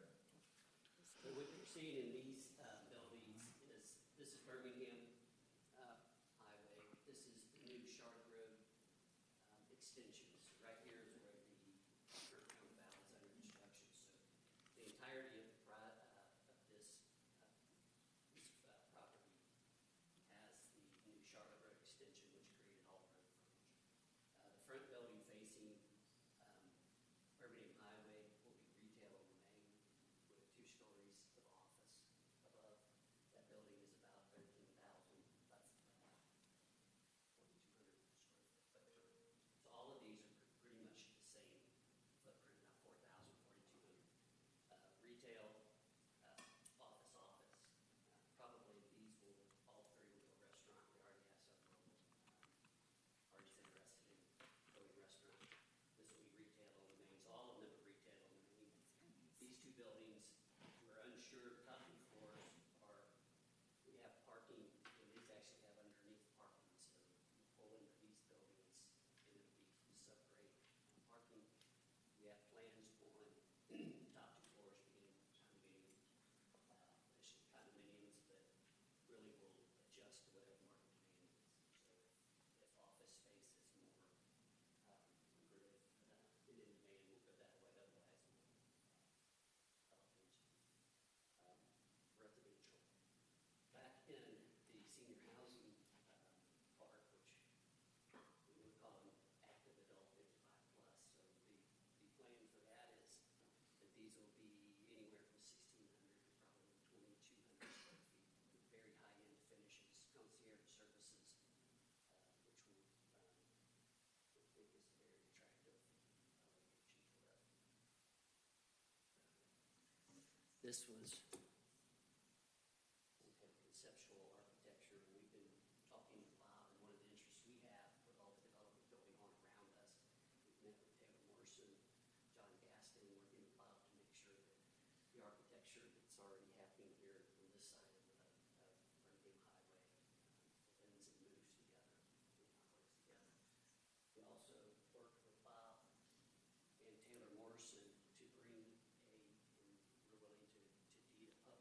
So what you're seeing in these buildings is, this is Birmingham Highway. This is the new Charlotte Road extension. So right here is where the current roundabout is under construction. So the entirety of this property has the new Charlotte Road extension, which created all the road frontage. The front building facing Birmingham Highway will be retail on the main with 2 stories of office above. That building is about 13,000, that's 4,200 square foot footprint. So all of these are pretty much the same footprint, about 4,000, 4,200. Retail, office. Probably these will, all 3 will go restaurant. We already have several parties interested in going restaurant. This will be retail on the main, so all of them are retail on the main. These 2 buildings, we're unsure, the top 2 floors are, we have parking, and these actually have underneath parking. So you pull into these buildings, and it'll be sub-grade parking. We have plans on top 2 floors being condominiums that really will adjust to whatever market demand is. So if office space is more lucrative and in demand, we'll go that way. Otherwise, we'll residential. Back in the senior housing part, which we would call them active adult 55 plus. So the plan for that is that these will be anywhere from 1,600 to probably 2,200 square feet with very high-end finishes, concierge services, which we think is a very attractive location for us. This was some kind of conceptual architecture, and we've been talking with Bob, and one of the interests we have with all the development going on around us, we've met with Taylor Morrison, John Gaston, working with Bob to make sure that the architecture that's already happening here on this side of Birmingham Highway blends and moves together, works together. We also worked with Bob and Taylor Morrison to bring we're willing to deed a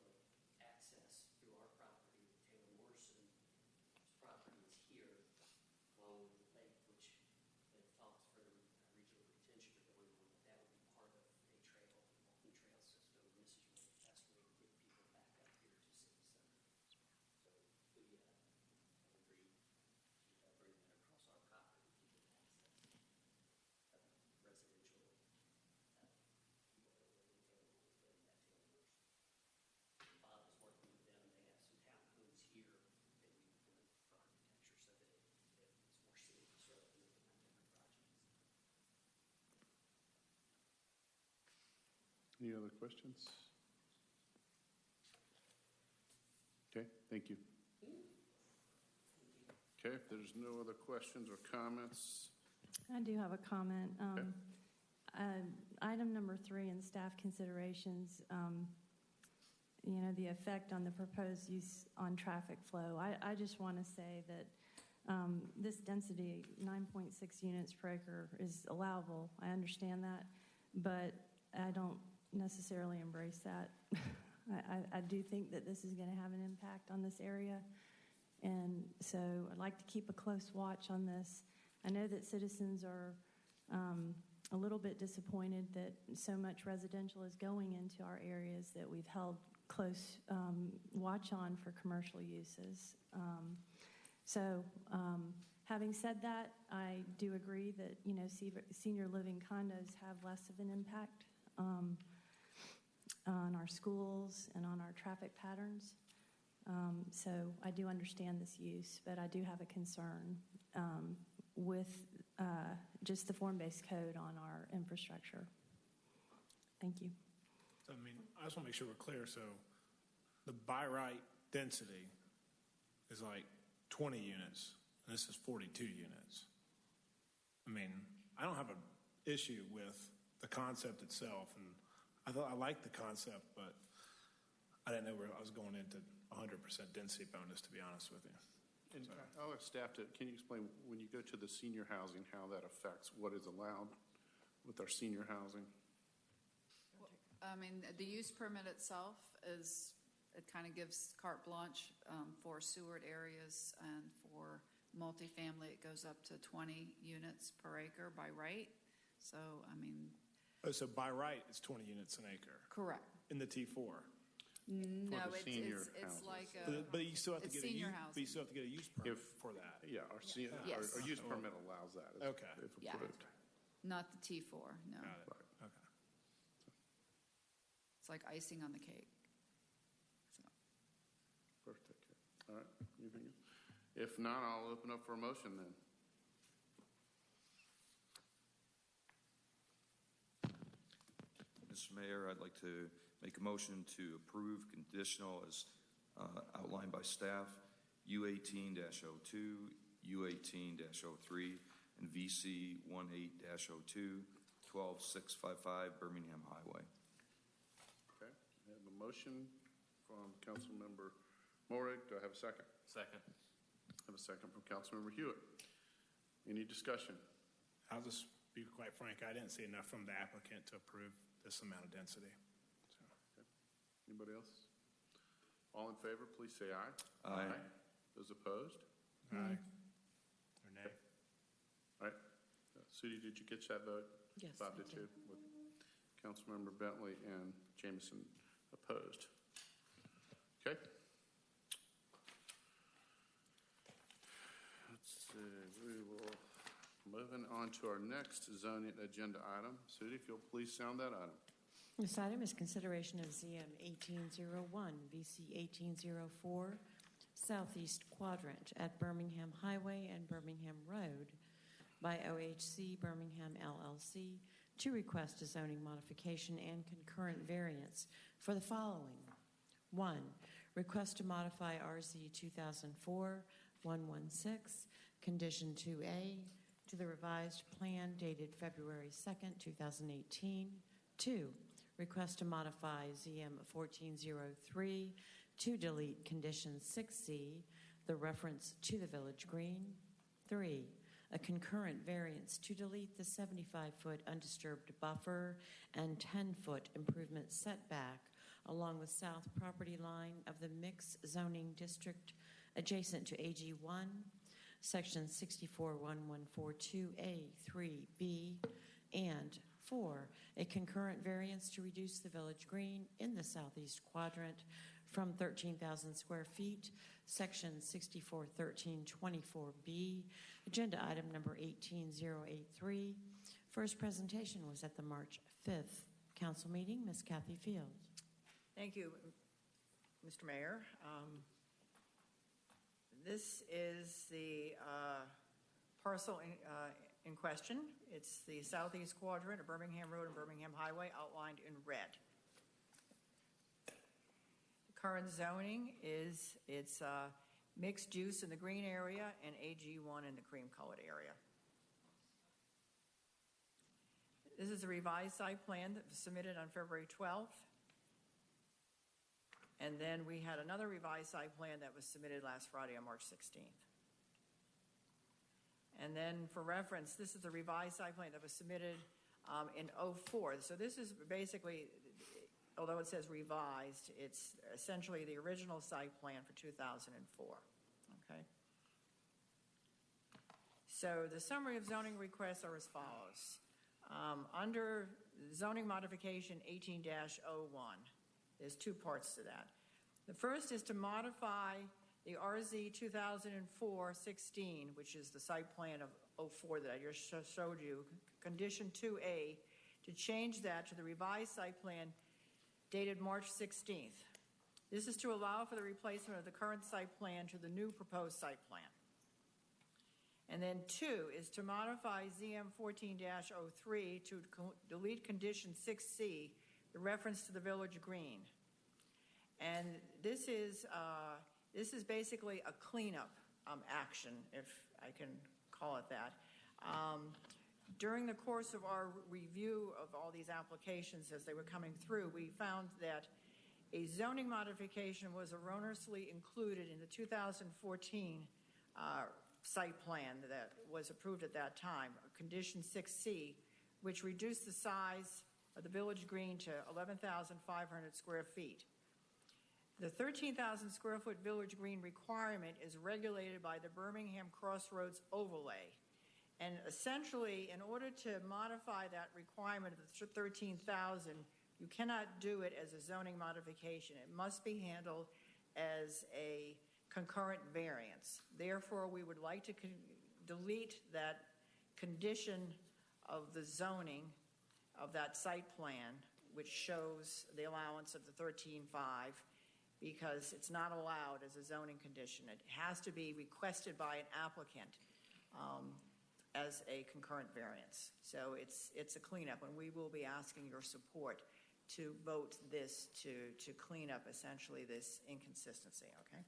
Any other questions? Okay, thank you. Okay, if there's no other questions or comments, I do have a comment. Item number 3 in staff considerations, the effect on the proposed use on traffic flow. I just want to say that this density, 9.6 units per acre, is allowable. I understand that, but I don't necessarily embrace that. I do think that this is going to have an impact on this area, and so I'd like to keep a close watch on this. I know that citizens are a little bit disappointed that so much residential is going into our areas that we've held close watch on for commercial uses. Having said that, I do agree that senior living condos have less of an impact on our schools and on our traffic patterns. So I do understand this use, but I do have a concern with just the form-based code on our infrastructure. Thank you. So, I just want to make sure we're clear. So the by right density is like 20 units, and this is 42 units. I don't have an issue with the concept itself, and I liked the concept, but I didn't know where I was going into 100% density bonus, to be honest with you. and I'll ask staff can you explain when you go to the senior housing, how that affects what is allowed with our senior housing? The use permit itself it kind of gives carte blanche for Seward areas, and for multifamily, it goes up to 20 units per acre by right. So, So by right, it's 20 units an acre. Correct. In the T4. No, the senior it's houses. like But you still have to it's get a senior use. housing. But you still have to get a use permit for that. Yeah, our Yes. use permit allows that Okay. if Yeah. approved. Not the T4, no. Got it. Right. Okay. It's like icing on the cake. So. Perfect. Okay. All right. Anything else? If not, I'll open up for a motion then. Mr. Mayor, I'd like to make a motion to approve conditional as outlined by staff, U18-02, U18-03, and VC 18-02, 12655 Birmingham Highway. Okay. I have a motion from Councilmember Morig. Do I have a second? Second. I have a second from Councilmember Hewitt. Any discussion? I'll just be quite frank. I didn't see enough from the applicant to approve this amount of density. Okay. Anybody else? All in favor, please say aye. Aye. Those opposed? Aye. Or nay? All right. Sudi, did you catch that vote? Yes, Bob I did did. too. With Councilmember Bentley and Jameson opposed. Okay. Let's see. We will moving on to our next zoning agenda item. Sudi, if you'll please sound that item. This item is consideration of ZM 1801, VC 1804, Southeast Quadrant at Birmingham Highway and Birmingham Road by OHC Birmingham LLC to request a zoning modification and concurrent variance for the following. 1. Request to modify RZ 2004-116, Condition 2A, to the revised plan dated February 2nd, 2018. 2. Request to modify ZM 1403 to delete Condition 6C, the reference to the village green. 3. A concurrent variance to delete the 75-foot undisturbed buffer and 10-foot improvement setback along the south property line of the mixed zoning district adjacent to AG1, Section 641142A3B, and 4, a concurrent variance to reduce the village green in the southeast quadrant from 13,000 square feet, Section 641324B, agenda item number 18083. First presentation was at the March 5th council meeting. Ms. Kathy Field. Thank you, Mr. Mayor. This is the parcel in question. It's the southeast quadrant of Birmingham Road and Birmingham Highway outlined in red. current zoning is it's mixed use in the green area and AG1 in the cream-colored area. This is a revised site plan that was submitted on February 12th. And then we had another revised site plan that was submitted last Friday on March 16th. And then for reference, this is a revised site plan that was submitted in '04. So this is basically, although it says revised, it's essentially the original site plan for 2004. Okay. So the summary of zoning requests are as follows. Under zoning modification 18-01, there's two parts to that. The first is to modify the RZ 2004-16, which is the site plan of '04 that I just showed you, condition 2A, to change that to the revised site plan dated March 16th. This is to allow for the replacement of the current site plan to the new proposed site plan. And then 2 is to modify ZM 14-03 to delete condition 6C, the reference to the village green. And this is basically a cleanup action, if I can call it that. During the course of our review of all these applications as they were coming through, we found that a zoning modification was erroneously included in the 2014 site plan that was approved at that time, condition 6C, which reduced the size of the village green to 11,500 square feet. The 13,000 square foot village green requirement is regulated by the Birmingham Crossroads overlay. And essentially, in order to modify that requirement of the 13,000, you cannot do it as a zoning modification. It must be handled as a concurrent variance. Therefore, we would like to delete that condition of the zoning of that site plan, which shows the allowance of the 13.5, because it's not allowed as a zoning condition. It has to be requested by an applicant as a concurrent variance. So it's a cleanup, and we will be asking your support to vote this to clean up essentially this inconsistency, okay?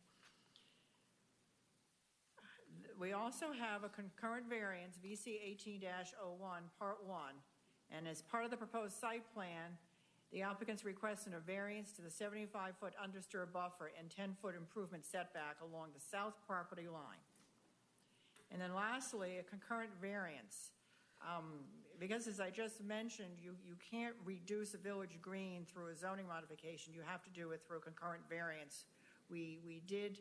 We also have a concurrent variance, VC 18-01, Part 1, and as part of the proposed site plan, the applicant's requesting a variance to the 75-foot undisturbed buffer and 10-foot improvement setback along the south property line. And then lastly, a concurrent variance. Because as I just mentioned, you can't reduce a village green through a zoning modification. You have to do it through a concurrent variance. We did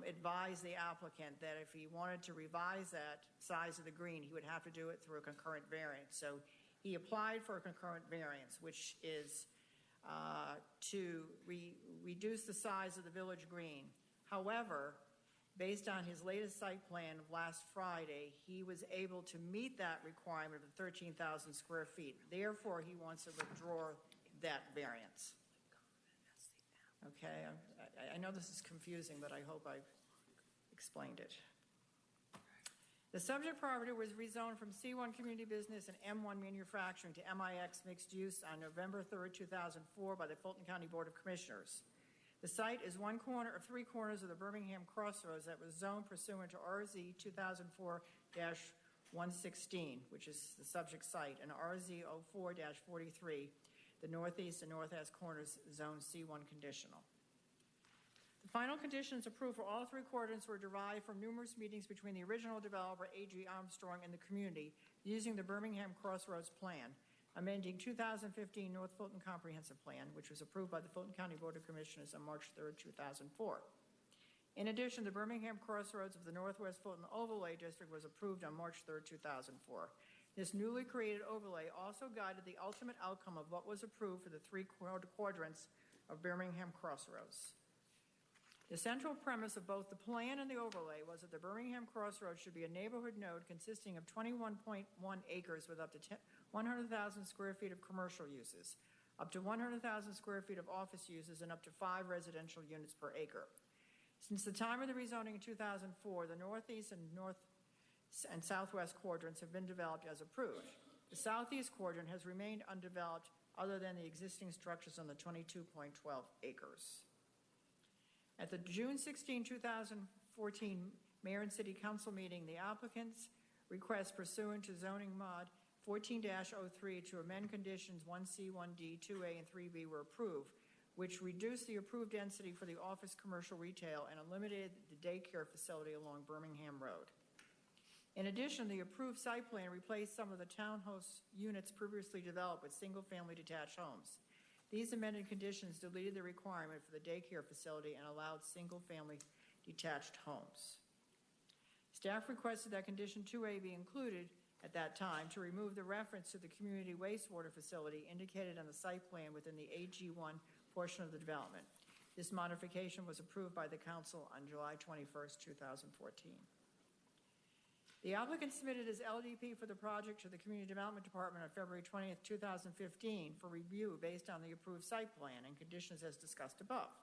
advise the applicant that if he wanted to revise that size of the green, he would have to do it through a concurrent variance. So he applied for a concurrent variance, which is to reduce the size of the village green. However, based on his latest site plan of last Friday, he was able to meet that requirement of 13,000 square feet. Therefore, he wants to withdraw that variance. Okay, I know this is confusing, but I hope I've explained it. The subject property was rezoned from C1 Community Business and M1 Manufacturing to MIX Mixed Use on November 3rd, 2004 by the Fulton County Board of Commissioners. The site is one corner of three corners of the Birmingham Crossroads that was zoned pursuant to RZ 2004-116, which is the subject site, and RZ 04-43, the northeast and northwest corners zone C1 conditional. The final conditions approved for all three quadrants were derived from numerous meetings between the original developer, A.G. Armstrong, and the community using the Birmingham Crossroads Plan, amending 2015 North Fulton Comprehensive Plan, which was approved by the Fulton County Board of Commissioners on March 3rd, 2004. In addition, the Birmingham Crossroads of the Northwest Fulton Overlay District was approved on March 3rd, 2004. This newly created overlay also guided the ultimate outcome of what was approved for the three quadrants of Birmingham Crossroads. The central premise of both the plan and the overlay was that the Birmingham Crossroads should be a neighborhood node consisting of 21.1 acres with up to 100,000 square feet of commercial uses, up to 100,000 square feet of office uses, and up to 5 residential units per acre. Since the time of the rezoning in 2004, the northeast and north and southwest quadrants have been developed as approved. The southeast quadrant has remained undeveloped other than the existing structures on the 22.12 acres. At the June 16, 2014 Mayor and City Council meeting, the applicant's request pursuant to zoning mod 14-03 to amend conditions 1C, 1D, 2A, and 3B were approved, which reduced the approved density for the office, commercial, retail, and eliminated the daycare facility along Birmingham Road. In addition, the approved site plan replaced some of the townhouse units previously developed with single-family detached homes. These amended conditions deleted the requirement for the daycare facility and allowed single-family detached homes. Staff requested that condition 2A be included at that time to remove the reference to the community wastewater facility indicated on the site plan within the AG1 portion of the development. This modification was approved by the council on July 21st, 2014. The applicant submitted his LDP for the project to the Community Development Department on February 20th, 2015 for review based on the approved site plan and conditions as discussed above.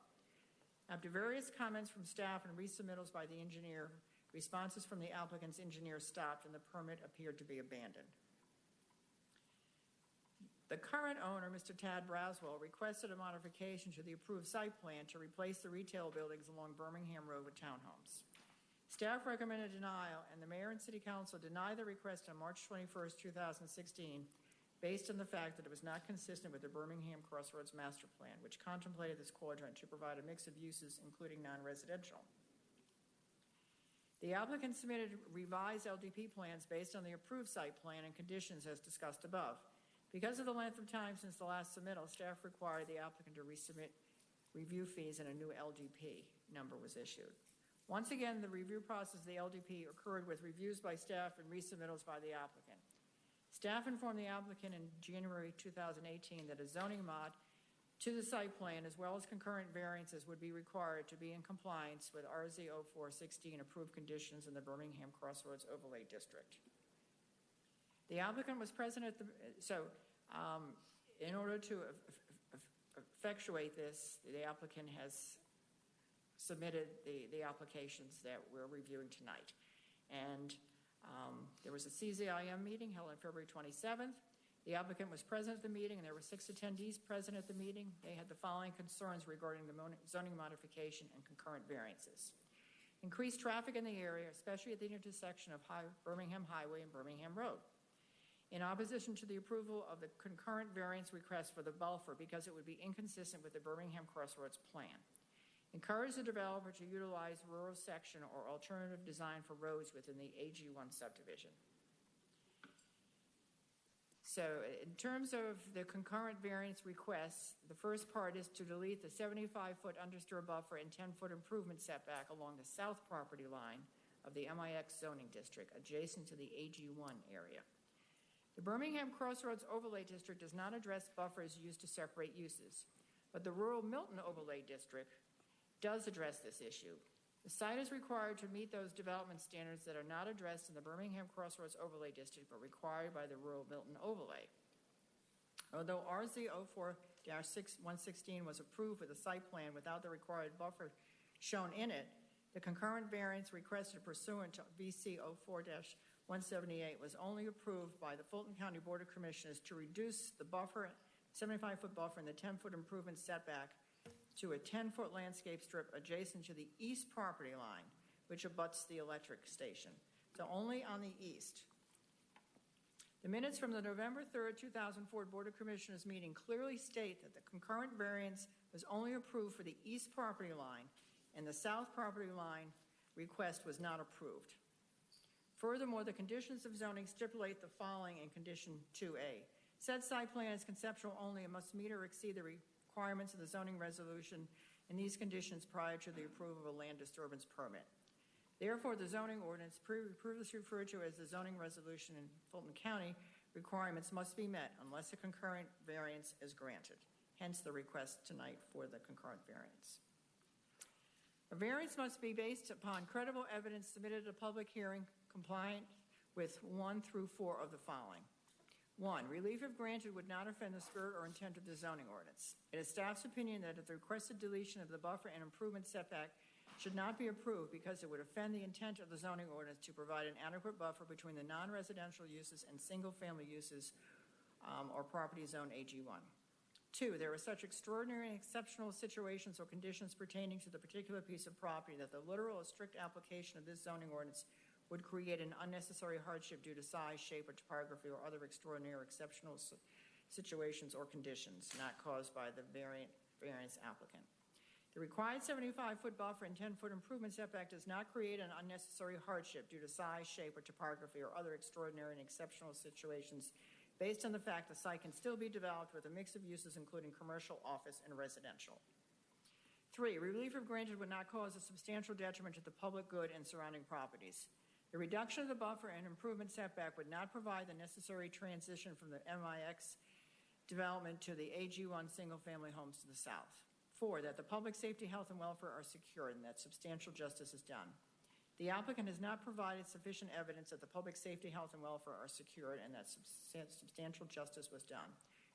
After various comments from staff and resubmittals by the engineer, responses from the applicant's engineer stopped and the permit appeared to be abandoned. The current owner, Mr. Tad Braswell, requested a modification to the approved site plan to replace the retail buildings along Birmingham Road with townhomes. Staff recommended denial, and the Mayor and City Council denied the request on March 21st, 2016, based on the fact that it was not consistent with the Birmingham Crossroads Master Plan, which contemplated this quadrant to provide a mix of uses, including non-residential. The applicant submitted revised LDP plans based on the approved site plan and conditions as discussed above. Because of the length of time since the last submittal, staff required the applicant to resubmit review fees and a new LDP number was issued. Once again, the review process of the LDP occurred with reviews by staff and resubmittals by the applicant. Staff informed the applicant in January 2018 that a zoning mod to the site plan as well as concurrent variances would be required to be in compliance with RZ 0416 approved conditions in the Birmingham Crossroads Overlay District. The applicant was present at the, in order to effectuate this, the applicant has submitted the applications that we're reviewing tonight. And there was a CZIM meeting held on February 27th. The applicant was present at the meeting, and there were 6 attendees present at the meeting. They had the following concerns regarding the zoning modification and concurrent variances. Increased traffic in the area, especially at the intersection of Birmingham Highway and Birmingham Road. In opposition to the approval of the concurrent variance request for the buffer because it would be inconsistent with the Birmingham Crossroads plan. Encourage the developer to utilize rural section or alternative design for roads within the AG1 subdivision. So in terms of the concurrent variance requests, the first part is to delete the 75-foot undisturbed buffer and 10-foot improvement setback along the south property line of the MIX zoning district adjacent to the AG1 area. The Birmingham Crossroads Overlay District does not address buffers used to separate uses, but the rural Milton Overlay District does address this issue. The site is required to meet those development standards that are not addressed in the Birmingham Crossroads Overlay District but required by the rural Milton Overlay. Although RZ 04-116 was approved with a site plan without the required buffer shown in it, the concurrent variance requested pursuant to VC 04-178 was only approved by the Fulton County Board of Commissioners to reduce the buffer, 75-foot buffer, and the 10-foot improvement setback to a 10-foot landscape strip adjacent to the east property line, which abuts the electric station. So only on the east. The minutes from the November 3rd, 2004 Board of Commissioners meeting clearly state that the concurrent variance was only approved for the east property line and the south property line request was not approved. Furthermore, the conditions of zoning stipulate the following in condition 2A. Said site plan is conceptual only and must meet or exceed the requirements of the zoning resolution and these conditions prior to the approval of a land disturbance permit. Therefore, the zoning ordinance previously referred to as the zoning resolution in Fulton County requirements must be met unless a concurrent variance is granted. Hence the request tonight for the concurrent variance. A variance must be based upon credible evidence submitted at a public hearing compliant with 1 through 4 of the following. 1, relief if granted would not offend the spirit or intent of the zoning ordinance. It is staff's opinion that if the requested deletion of the buffer and improvement setback should not be approved because it would offend the intent of the zoning ordinance to provide an adequate buffer between the non-residential uses and single-family uses or property zone AG1. 2, there are such extraordinary and exceptional situations or conditions pertaining to the particular piece of property that the literal or strict application of this zoning ordinance would create an unnecessary hardship due to size, shape, or topography or other extraordinary or exceptional situations or conditions not caused by the variance applicant. The required 75-foot buffer and 10-foot improvement setback does not create an unnecessary hardship due to size, shape, or topography or other extraordinary and exceptional situations based on the fact the site can still be developed with a mix of uses including commercial, office, and residential. 3, relief if granted would not cause a substantial detriment to the public good and surrounding properties. The reduction of the buffer and improvement setback would not provide the necessary transition from the MIX development to the AG1 single-family homes to the south. 4, that the public safety, health, and welfare are secured and that substantial justice is done. The applicant has not provided sufficient evidence that the public safety, health, and welfare are secured and that substantial justice was done.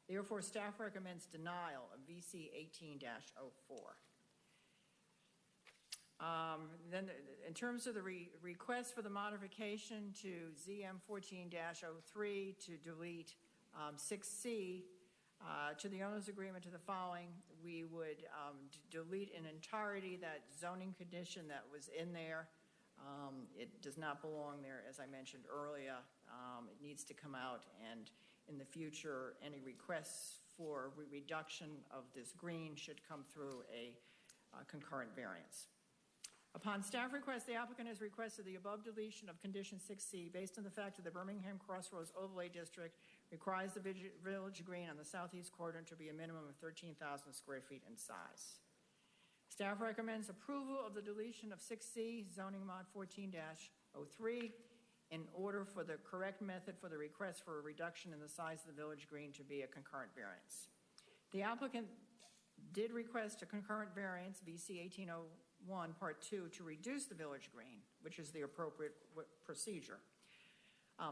Therefore, staff recommends denial of VC 18-04. Then, in terms of the request for the modification to ZM 14-03 to delete 6C, to the owner's agreement to the following, we would delete in entirety that zoning condition that was in there. It does not belong there, as I mentioned earlier. It needs to come out, and in the future, any requests for reduction of this green should come through a concurrent variance. Upon staff request, the applicant has requested the above deletion of condition 6C based on the fact that the Birmingham Crossroads Overlay District requires the village green on the southeast quadrant to be a minimum of 13,000 square feet in size. Staff recommends approval of the deletion of 6C, zoning mod 14-03, in order for the correct method for the request for a reduction in the size of the village green to be a concurrent variance. The applicant did request a concurrent variance, VC 1801, Part 2, to reduce the village green, which is the appropriate procedure.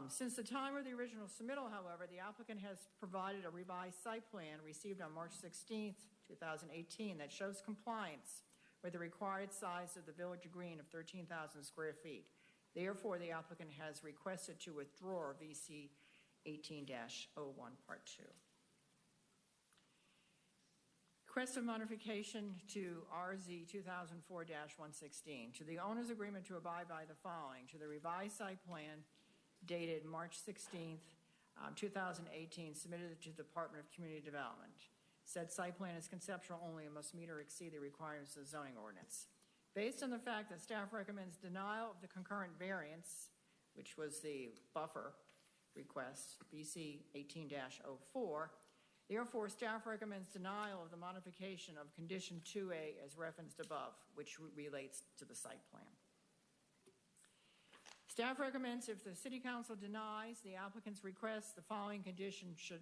Since the time of the original submittal, however, the applicant has provided a revised site plan received on March 16, 2018, that shows compliance with the required size of the village green of 13,000 square feet. Therefore, the applicant has requested to withdraw VC 18-01, Part 2. Request of modification to RZ 2004-116, to the owner's agreement to abide by the following, to the revised site plan dated March 16, 2018, submitted to the Department of Community Development. Said site plan is conceptual only and must meet or exceed the requirements of the zoning ordinance. Based on the fact that staff recommends denial of the concurrent variance, which was the buffer request, VC 18-04, therefore, staff recommends denial of the modification of condition 2A as referenced above, which relates to the site plan. Staff recommends if the City Council denies the applicant's request, the following condition should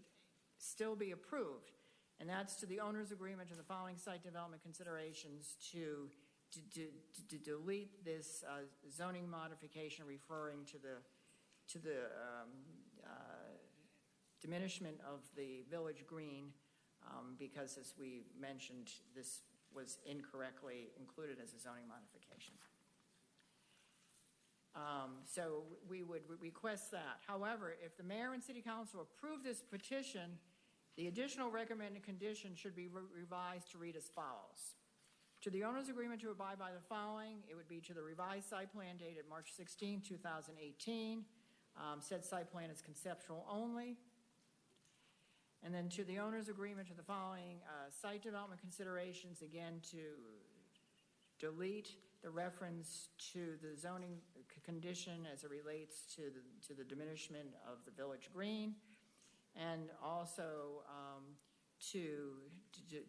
still be approved, and that's to the owner's agreement to the following site development considerations to delete this zoning modification referring to the diminishment of the village green because, as we mentioned, this was incorrectly included as a zoning modification. So we would request that. However, if the mayor and city council approve this petition, the additional recommended condition should be revised to read as follows. To the owner's agreement to abide by the following, it would be to the revised site plan dated March 16, 2018. Said site plan is conceptual only. And then to the owner's agreement to the following site development considerations, again, to delete the reference to the zoning condition as it relates to the diminishment of the village green, and also to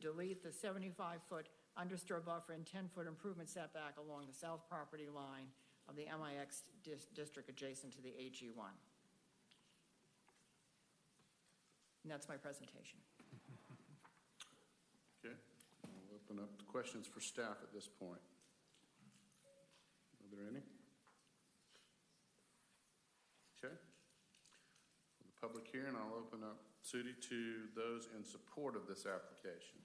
delete the 75-foot undisturbed buffer and 10-foot improvement setback along the south property line of the MIX district adjacent to the AG1. And that's my presentation. Okay. I'll open up the questions for staff at this point. Are there any? Okay. For the public hearing, I'll open up, Sudi, to those in support of this application.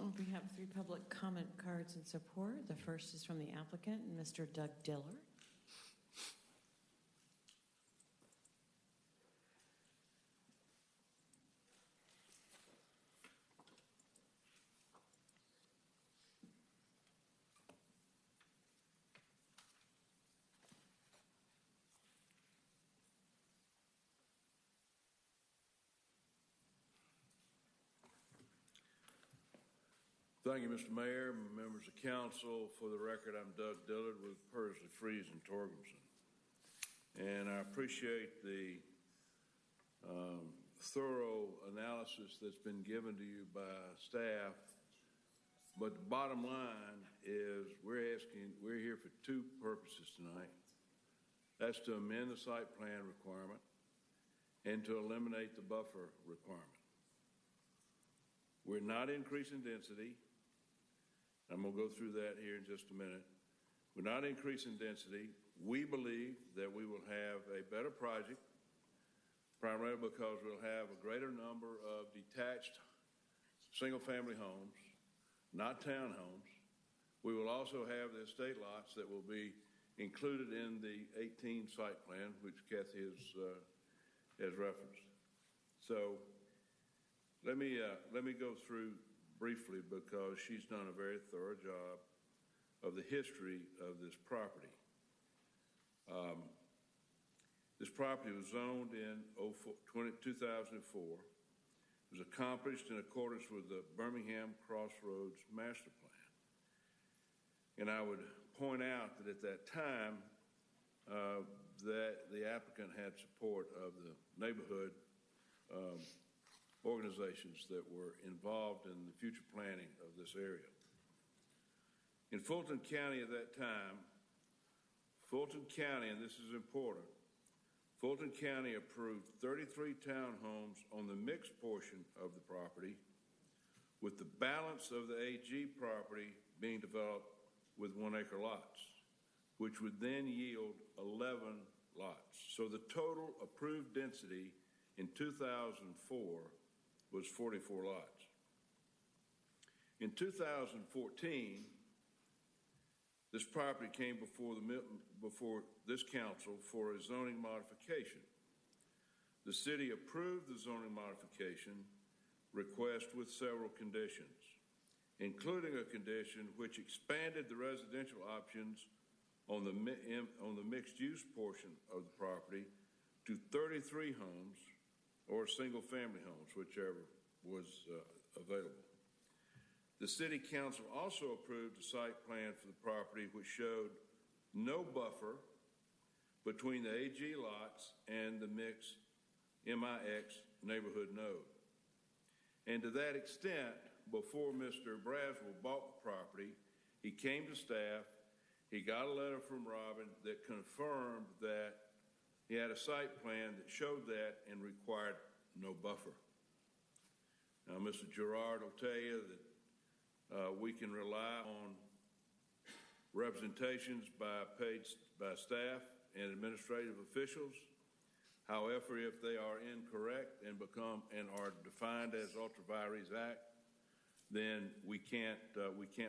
Oh, we have 3 public comment cards in support. The first is from the applicant, Mr. Doug Diller. Thank you, Mr. Mayor, members of council. For the record, I'm Doug Dillard with Pursley, Freeze, and Torgerson. And I appreciate the thorough analysis that's been given to you by staff. But the bottom line is we're here for two purposes tonight. That's to amend the site plan requirement and to eliminate the buffer requirement. We're not increasing density. I'm going to go through that here in just a minute. We're not increasing density. We believe that we will have a better project, primarily because we'll have a greater number of detached single-family homes, not townhomes. We will also have the estate lots that will be included in the 18 site plan, which Kathy has referenced. So let me go through briefly, because she's done a very thorough job of the history of this property. This property was zoned in 2004. It was accomplished in accordance with the Birmingham Crossroads Master Plan. And I would point out that at that time, that the applicant had support of the neighborhood organizations that were involved in the future planning of this area. In Fulton County at that time, Fulton County, and this is important, Fulton County approved 33 townhomes on the mixed portion of the property, with the balance of the AG property being developed with 1 acre lots, which would then yield 11 lots. So the total approved density in 2004 was 44 lots. In 2014, this property came before this council for a zoning modification. The city approved the zoning modification request with several conditions, including a condition which expanded the residential options on the mixed-use portion of the property to 33 homes or single-family homes, whichever was available. The City Council also approved a site plan for the property which showed no buffer between the AG lots and the mixed MIX neighborhood node. And to that extent, before Mr. Braswell bought the property, he came to staff, he got a letter from Robin that confirmed that he had a site plan that showed that and required no buffer. Now, Mr. Gerard will tell you that we can rely on representations by staff and administrative officials. However, if they are incorrect and are defined as ultra vires act, then we can't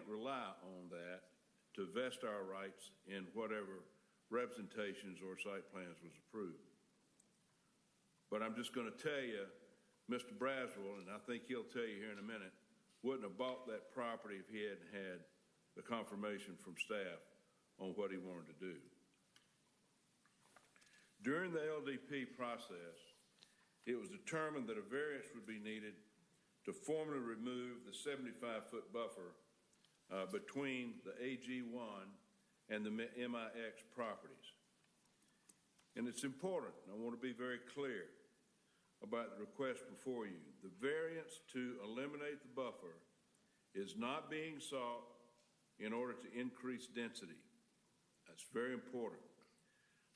rely on that to vest our rights in whatever representations or site plans was approved. But I'm just going to tell you, Mr. Braswell, and I think he'll tell you here in a minute, wouldn't have bought that property if he hadn't had the confirmation from staff on what he wanted to do. During the LDP process, it was determined that a variance would be needed to formally remove the 75-foot buffer between the AG1 and the MIX properties. And it's important, and I want to be very clear about the request before you. The variance to eliminate the buffer is not being sought in order to increase density. That's very important.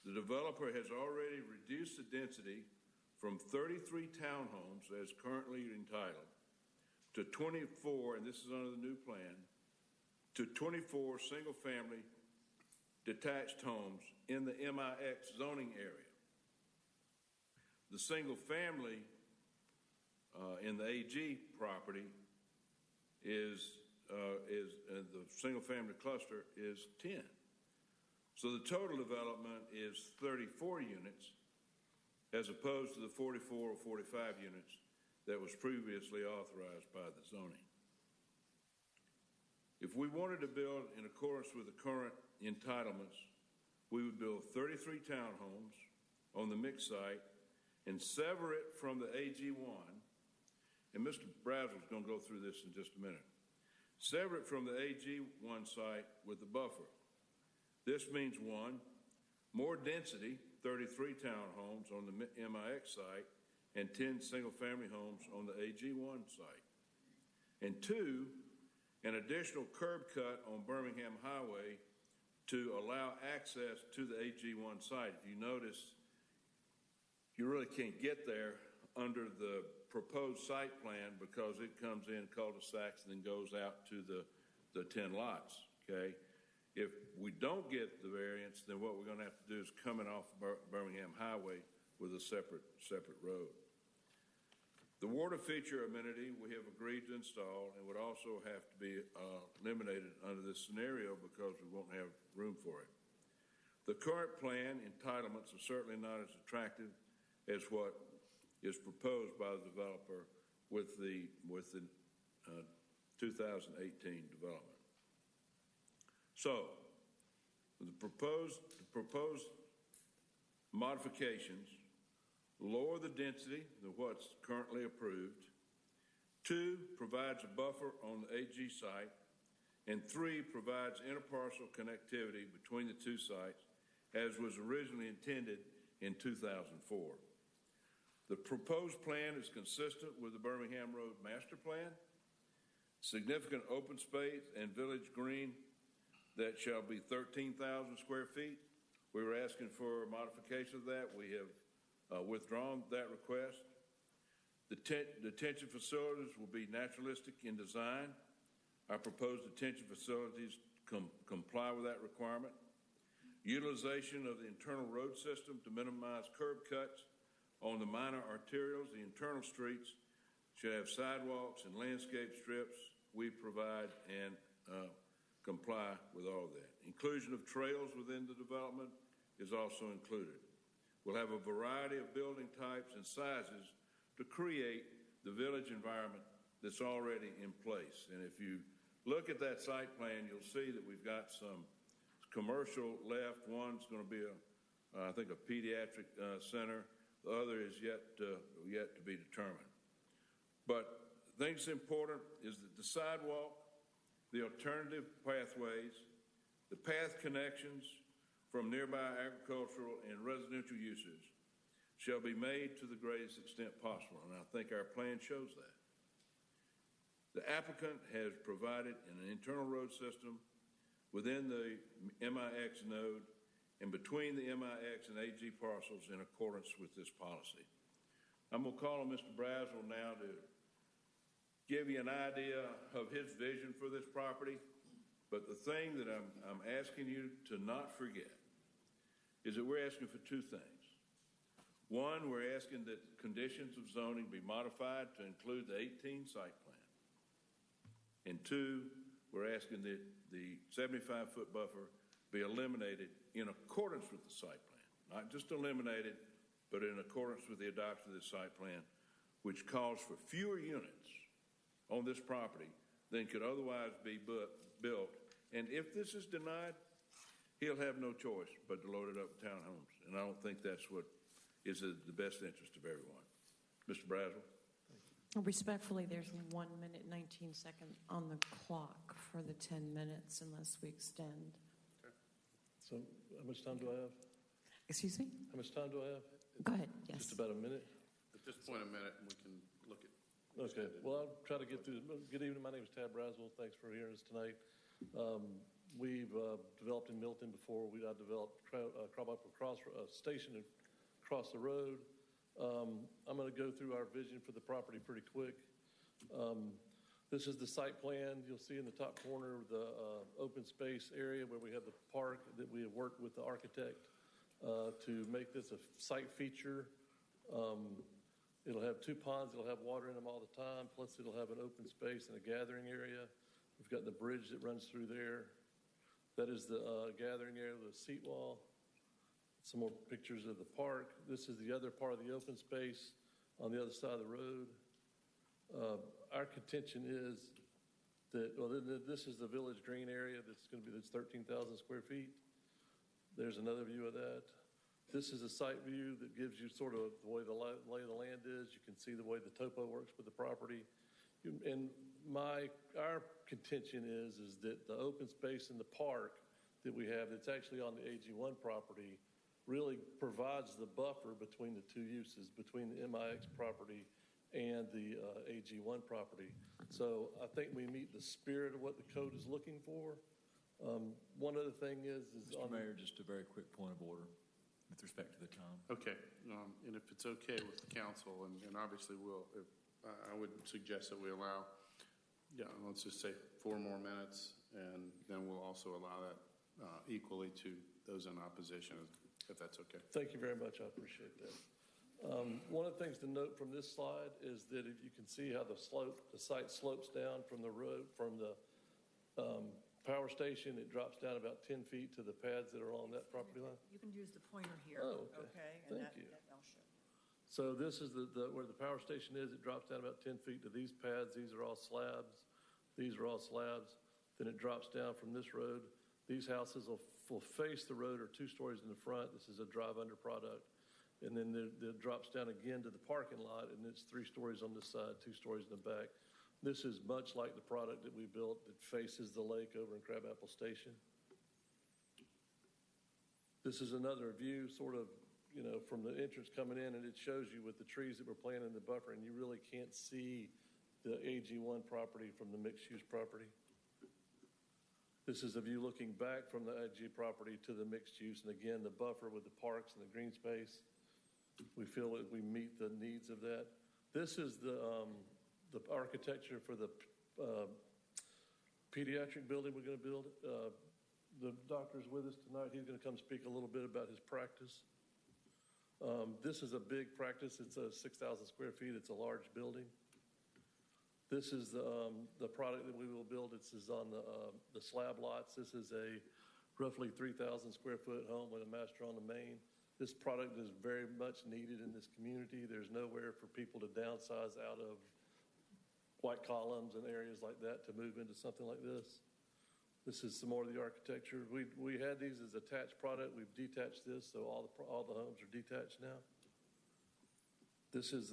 The developer has already reduced the density from 33 townhomes as currently entitled to 24, and this is under the new plan, to 24 single-family detached homes in the MIX zoning area. The single-family in the AG property is the single-family cluster is 10. So the total development is 34 units as opposed to the 44 or 45 units that was previously authorized by the zoning. If we wanted to build in accordance with the current entitlements, we would build 33 townhomes on the mixed site and sever it from the AG1, and Mr. Braswell's going to go through this in just a minute. Sever it from the AG1 site with the buffer. This means 1, more density, 33 townhomes on the MIX site and 10 single-family homes on the AG1 site. And 2, an additional curb cut on Birmingham Highway to allow access to the AG1 site. If you notice, you really can't get there under the proposed site plan because it comes in cul-de-sacs and then goes out to the 10 lots, okay? If we don't get the variance, then what we're going to have to do is come in off Birmingham Highway with a separate road. The water feature amenity we have agreed to install and would also have to be eliminated under this scenario because we won't have room for it. The current plan entitlements are certainly not as attractive as what is proposed by the developer with the 2018 development. So, the proposed modifications lower the density than what's currently approved. 2, provides a buffer on the AG site. And 3, provides interparcel connectivity between the two sites as was originally intended in 2004. The proposed plan is consistent with the Birmingham Road Master Plan. Significant open space and village green that shall be 13,000 square feet. We were asking for a modification of that. We have withdrawn that request. The detention facilities will be naturalistic in design. Our proposed detention facilities comply with that requirement. Utilization of the internal road system to minimize curb cuts on the minor arterials. The internal streets should have sidewalks and landscape strips. We provide and comply with all of that. Inclusion of trails within the development is also included. We'll have a variety of building types and sizes to create the village environment that's already in place. And if you look at that site plan, you'll see that we've got some commercial left. One's going to be, I think, a pediatric center. The other is yet to be determined. But the thing that's important is that the sidewalk, the alternative pathways, the path connections from nearby agricultural and residential uses shall be made to the greatest extent possible, and I think our plan shows that. The applicant has provided an internal road system within the MIX node and between the MIX and AG parcels in accordance with this policy. I'm going to call on Mr. Braswell now to give you an idea of his vision for this property, but the thing that I'm asking you to not forget is that we're asking for 2 things. 1, we're asking that conditions of zoning be modified to include the 18 site plan. And 2, we're asking that the 75-foot buffer be eliminated in accordance with the site plan. Not just eliminated, but in accordance with the adoption of the site plan, which calls for fewer units on this property than could otherwise be built. And if this is denied, he'll have no choice but to load it up with townhomes. And I don't think that's what is in the best interest of everyone. Mr. Braswell? Respectfully, there's 1 minute, 19 seconds on the clock for the 10 minutes unless we extend. Okay. So how much time do I have? Excuse me? How much time do I have? Go ahead, yes. Just about a minute? At this point, a minute, and we can look at. Okay. Well, I'll try to get through. Good evening. My name is Tad Braswell. Thanks for hearing us tonight. We've developed in Milton before. I developed Crop Up Station across the road. I'm going to go through our vision for the property pretty quick. This is the site plan. You'll see in the top corner the open space area where we have the park that we have worked with the architect to make this a site feature. It'll have 2 ponds. It'll have water in them all the time. Plus, it'll have an open space and a gathering area. We've got the bridge that runs through there. That is the gathering area, the seat wall. Some more pictures of the park. This is the other part of the open space on the other side of the road. Our contention is that, well, this is the village green area that's 13,000 square feet. There's another view of that. This is a site view that gives you sort of the way the lay of the land is. You can see the way the topo works with the property. And our contention is that the open space in the park that we have that's actually on the AG1 property really provides the buffer between the two uses, between the MIX property and the AG1 property. So I think we meet the spirit of what the code is looking for. One other thing is Mr. Mayor, just a very quick point of order with respect to the time. Okay, and if it's okay with the council, and obviously I would suggest that we allow, let's just say 4 more minutes, and then we'll also allow that equally to those in opposition, if that's okay. Thank you very much. I appreciate that. One of the things to note from this slide is that if you can see how the site slopes down from the road, from the power station, it drops down about 10 feet to the pads that are on that property line. You can use the pointer here. Oh, okay. And Thank you. that'll show. So this is where the power station is. It drops down about 10 feet to these pads. These are all slabs. These are all slabs. Then it drops down from this road. These houses will face the road, or 2 stories in the front. This is a drive-under product. And then it drops down again to the parking lot, and it's 3 stories on this side, 2 stories in the back. This is much like the product that we built that faces the lake over in Crabapple Station. This is another view, sort of, from the entrance coming in, and it shows you with the trees that we're planting in the buffer, and you really can't see the AG1 property from the mixed-use property. This is a view looking back from the AG property to the mixed use, and again, the buffer with the parks and the green space. We feel that we meet the needs of that. This is the architecture for the pediatric building we're going to build. The doctor's with us tonight. He's going to come speak a little bit about his practice. This is a big practice. It's 6,000 square feet. It's a large building. This is the product that we will build. This is on the slab lots. This is a roughly 3,000 square foot home with a master on the main. This product is very much needed in this community. There's nowhere for people to downsize out of white columns and areas like that to move into something like this. This is some more of the architecture. We had these as attached product. We've detached this, so all the homes are detached now. This is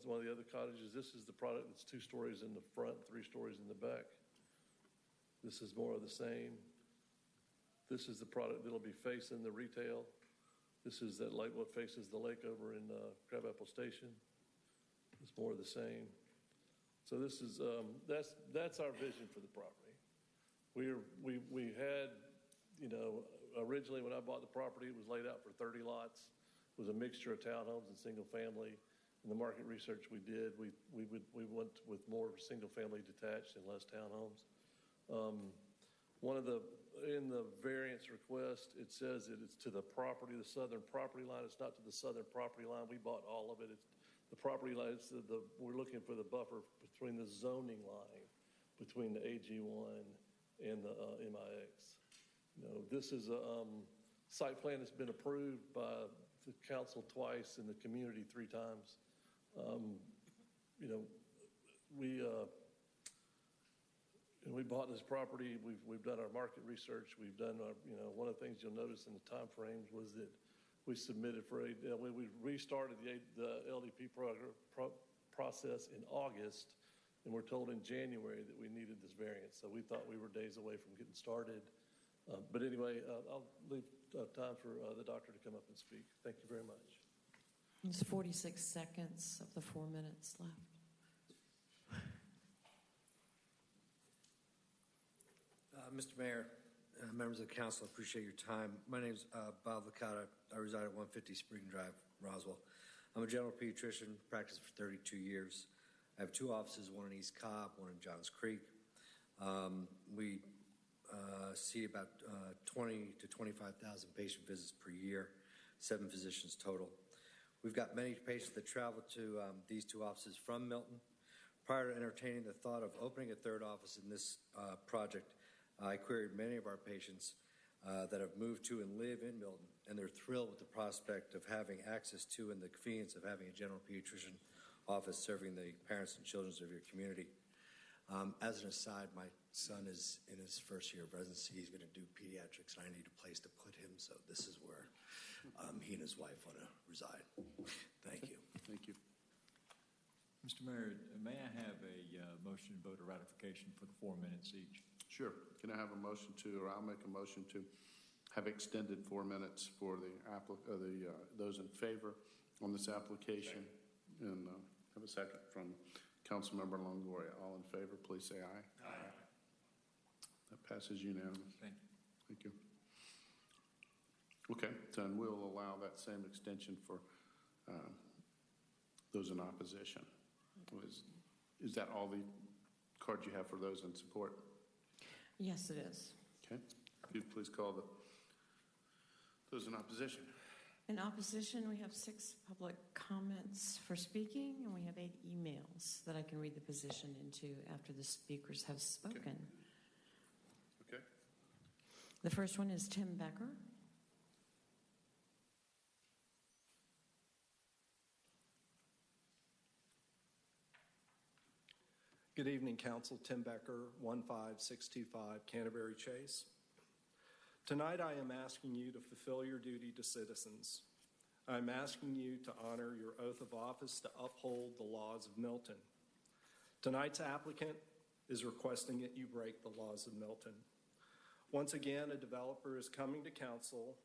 one of the other cottages. This is the product that's 2 stories in the front, 3 stories in the back. This is more of the same. This is the product that'll be facing the retail. This is what faces the lake over in Crabapple Station. It's more of the same. So this is that's our vision for the property. We had, originally when I bought the property, it was laid out for 30 lots. It was a mixture of townhomes and single family. In the market research we did, we went with more single family detached and less townhomes. In the variance request, it says that it's to the southern property line. It's not to the southern property line. We bought all of it. It's the property line. We're looking for the buffer between the zoning line, between the AG1 and the MIX. This is a site plan that's been approved by the council twice and the community 3 times. We bought this property. We've done our market research. We've done one of the things you'll notice in the time frames was that we submitted we restarted the LDP process in August, and we're told in January that we needed this variance. So we thought we were days away from getting started. But anyway, I'll leave time for the doctor to come up and speak. Thank you very much. There's 46 seconds of the 4 minutes left. Mr. Mayor, members of the council, I appreciate your time. My name is Bob Licata. I reside at 150 Spring Drive, Roswell. I'm a general pediatrician, practiced for 32 years. I have 2 offices, one in East Cobb, one in Johns Creek. We see about 20 to 25,000 patient visits per year, 7 physicians total. We've got many patients that travel to these 2 offices from Milton. Prior to entertaining the thought of opening a 3rd office in this project, I queried many of our patients that have moved to and live in Milton, and they're thrilled with the prospect of having access to and the convenience of having a general pediatrician office serving the parents and children of your community. As an aside, my son is in his first year of residency. He's going to do pediatrics, and I need a place to put him, so this is where he and his wife want to reside. Thank you. Thank you. Mr. Mayor, may I have a motion motion and vote of ratification for the 4 minutes each. Sure. Can I have a motion to, or I'll make a motion to have extended 4 minutes for those in favor on this application, and have a second from Councilmember Longoria. All in favor, please say aye. Aye. That passes unanimously. Thank you. Thank you. Okay, then we'll allow that same extension for those in opposition. Is that all the cards you have for those in support? Yes, it is. Okay. If you'd please call those in opposition. In opposition, we have 6 public comments for speaking, and we have 8 emails that I can read the position into after the speakers have spoken. Okay. The first one is Tim Becker. Good evening, Council. Tim Becker, 15625 Canterbury Chase. Tonight I am asking you to fulfill your duty to citizens. I am asking you to honor your oath of office to uphold the laws of Milton. Tonight's applicant is requesting that you break the laws of Milton. Once again, a developer is coming to council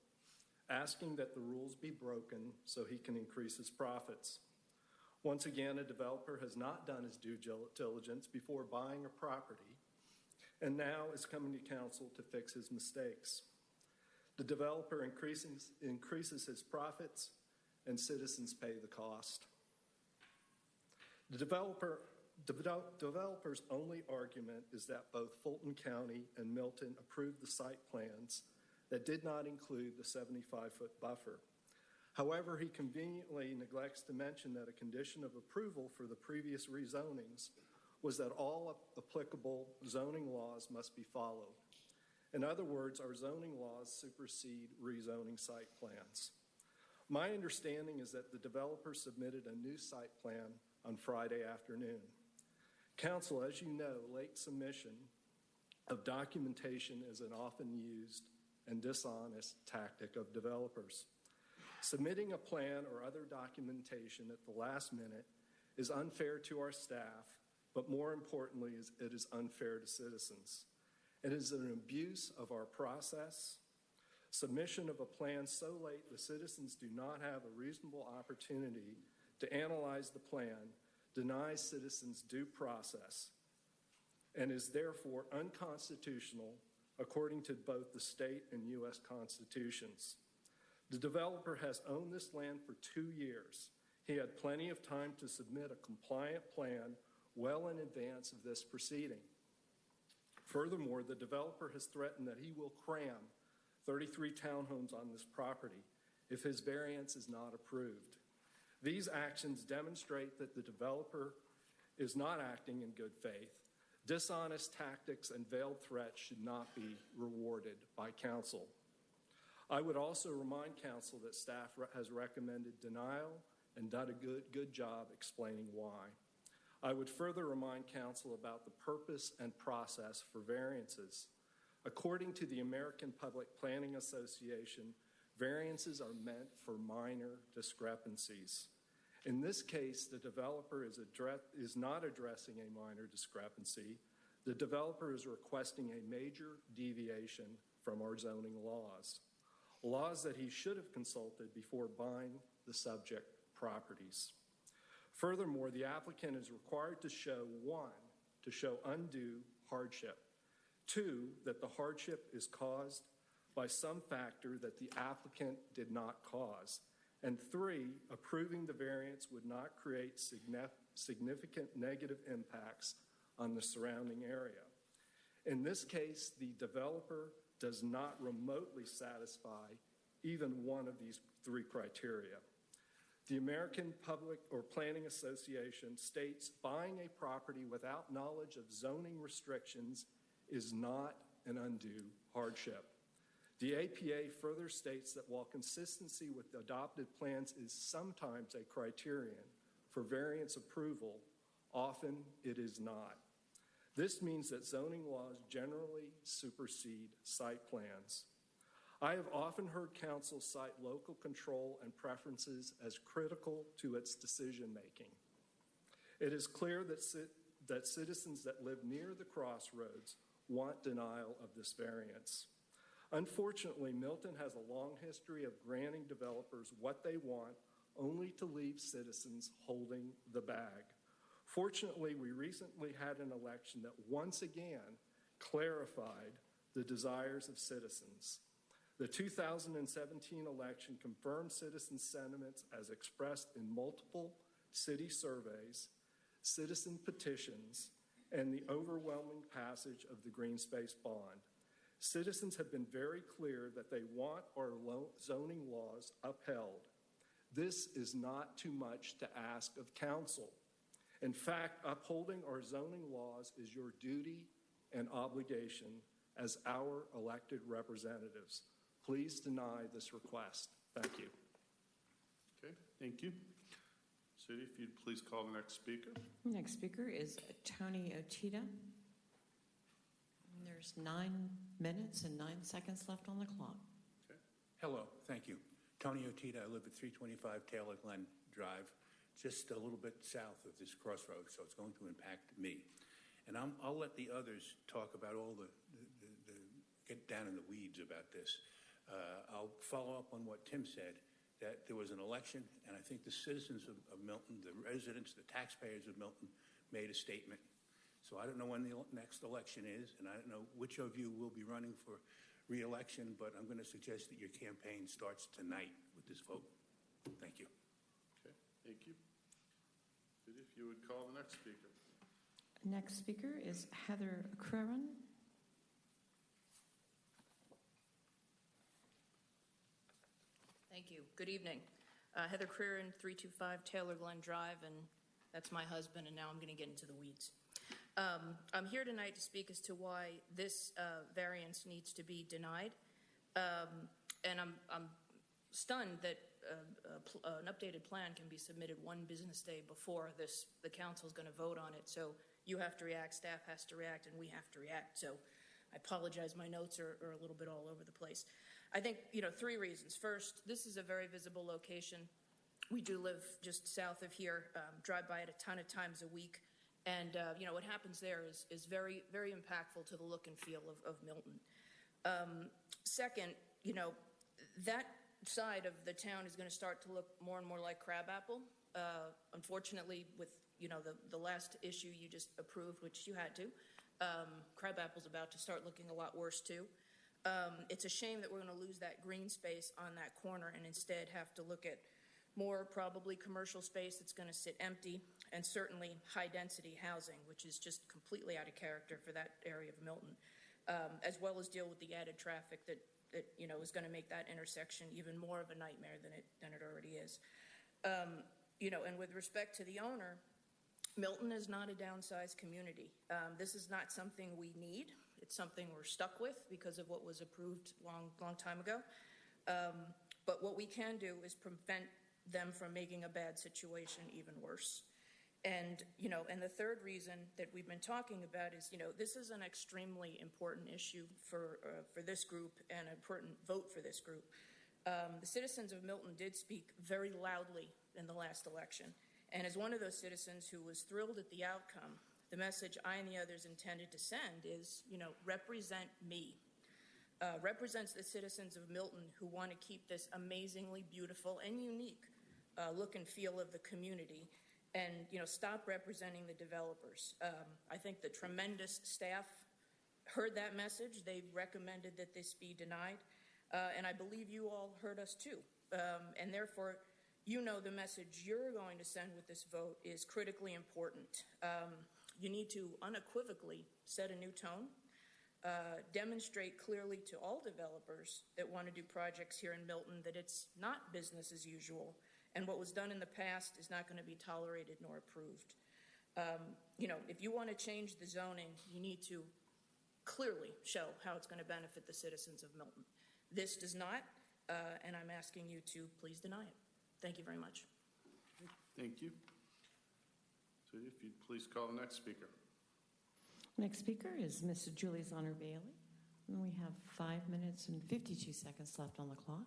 asking that the rules be broken so he can increase his profits. Once again, a developer has not done his due diligence before buying a property and now is coming to council to fix his mistakes. The developer increases his profits and citizens pay the cost. The developer's only argument is that both Fulton County and Milton approved the site plans that did not include the 75-foot buffer. However, he conveniently neglects to mention that a condition of approval for the previous rezonings was that all applicable zoning laws must be followed. In other words, our zoning laws supersede rezoning site plans. My understanding is that the developer submitted a new site plan on Friday afternoon. Council, as you know, late submission of documentation is an often used and dishonest tactic of developers. Submitting a plan or other documentation at the last minute is unfair to our staff, but more importantly, it is unfair to citizens. It is an abuse of our process. Submission of a plan so late the citizens do not have a reasonable opportunity to analyze the plan denies citizens due process and is therefore unconstitutional according to both the state and U.S. constitutions. The developer has owned this land for 2 years. He had plenty of time to submit a compliant plan well in advance of this proceeding. Furthermore, the developer has threatened that he will cram 33 townhomes on this property if his variance is not approved. These actions demonstrate that the developer is not acting in good faith. Dishonest tactics and veiled threats should not be rewarded by council. I would also remind council that staff has recommended denial and done a good job explaining why. I would further remind council about the purpose and process for variances. According to the American Public Planning Association, variances are meant for minor discrepancies. In this case, the developer is not addressing a minor discrepancy. The developer is requesting a major deviation from our zoning laws that he should have consulted before buying the subject properties. Furthermore, the applicant is required to show, 1, to show undue hardship, 2, that the hardship is caused by some factor that the applicant did not cause, and 3, approving the variance would not create significant negative impacts on the surrounding area. In this case, the developer does not remotely satisfy even one of these 3 criteria. The American Public or Planning Association states buying a property without knowledge of zoning restrictions is not an undue hardship. The APA further states that while consistency with adopted plans is sometimes a criterion for variance approval, often it is not. This means that zoning laws generally supersede site plans. I have often heard council cite local control and preferences as critical to its decision-making. It is clear that citizens that live near the crossroads want denial of this variance. Unfortunately, Milton has a long history of granting developers what they want, only to leave citizens holding the bag. Fortunately, we recently had an election that once again clarified the desires of citizens. The 2017 election confirmed citizens' sentiments as expressed in multiple city surveys, citizen petitions, and the overwhelming passage of the Green Space Bond. Citizens have been very clear that they want our zoning laws upheld. This is not too much to ask of council. In fact, upholding our zoning laws is your duty and obligation as our elected representatives. Please deny this request. Thank you. Okay, thank you. City, if you'd please call the next speaker. Next speaker is Tony Otita. There's 9 minutes and 9 seconds left on the clock. Okay. Hello, thank you. Tony Otita, I live at 325 Taylor Glen Drive, just a little bit south of this crossroads, so it's going to impact me. And I'll let the others talk about all the get down in the weeds about this. I'll follow up on what Tim said, that there was an election, and I think the citizens of Milton, the residents, the taxpayers of Milton, made a statement. So I don't know when the next election is, and I don't know which of you will be running for re-election, but I'm going to suggest that your campaign starts tonight with this vote. Thank you. Okay, thank you. City, if you would call the next speaker. Next speaker is Heather Curran. Thank you. Good evening. Heather Creeran, 325 Taylor Glen Drive, and that's my husband, and now I'm going to get into the weeds. I'm here tonight to speak as to why this variance needs to be denied, and I'm stunned that an updated plan can be submitted 1 business day before the council is going to vote on it. So you have to react, staff has to react, and we have to react. So I apologize, my notes are a little bit all over the place. I think, 3 reasons. First, this is a very visible location. We do live just south of here, drive by it a ton of times a week. And, what happens there is very, very impactful to the look and feel of Milton. Second, that side of the town is going to start to look more and more like Crabapple. Unfortunately, with, the last issue you just approved, which you had to, Crabapple's about to start looking a lot worse too. It's a shame that we're going to lose that green space on that corner and instead have to look at more probably commercial space that's going to sit empty, and certainly high-density housing, which is just completely out of character for that area of Milton, as well as deal with the added traffic that is going to make that intersection even more of a nightmare than it already is. And with respect to the owner, Milton is not a downsized community. This is not something we need. It's something we're stuck with because of what was approved long time ago. But what we can do is prevent them from making a bad situation even worse. And, and the third reason that we've been talking about is, this is an extremely important issue for this group and an important vote for this group. The citizens of Milton did speak very loudly in the last election. And as one of those citizens who was thrilled at the outcome, the message I and the others intended to send is, represent me. Represents the citizens of Milton who want to keep this amazingly beautiful and unique look and feel of the community, and stop representing the developers. I think the tremendous staff heard that message. They recommended that this be denied, and I believe you all heard us too. And therefore, the message you're going to send with this vote is critically important. You need to unequivocally set a new tone. Demonstrate clearly to all developers that want to do projects here in Milton that it's not business as usual, and what was done in the past is not going to be tolerated nor approved. If you want to change the zoning, you need to clearly show how it's going to benefit the citizens of Milton. This does not, and I'm asking you to please deny it. Thank you very much. Thank you. So if you'd please call the next speaker. Next speaker is Ms. Julie Zonner Bailey. And we have 5 minutes and 52 seconds left on the clock.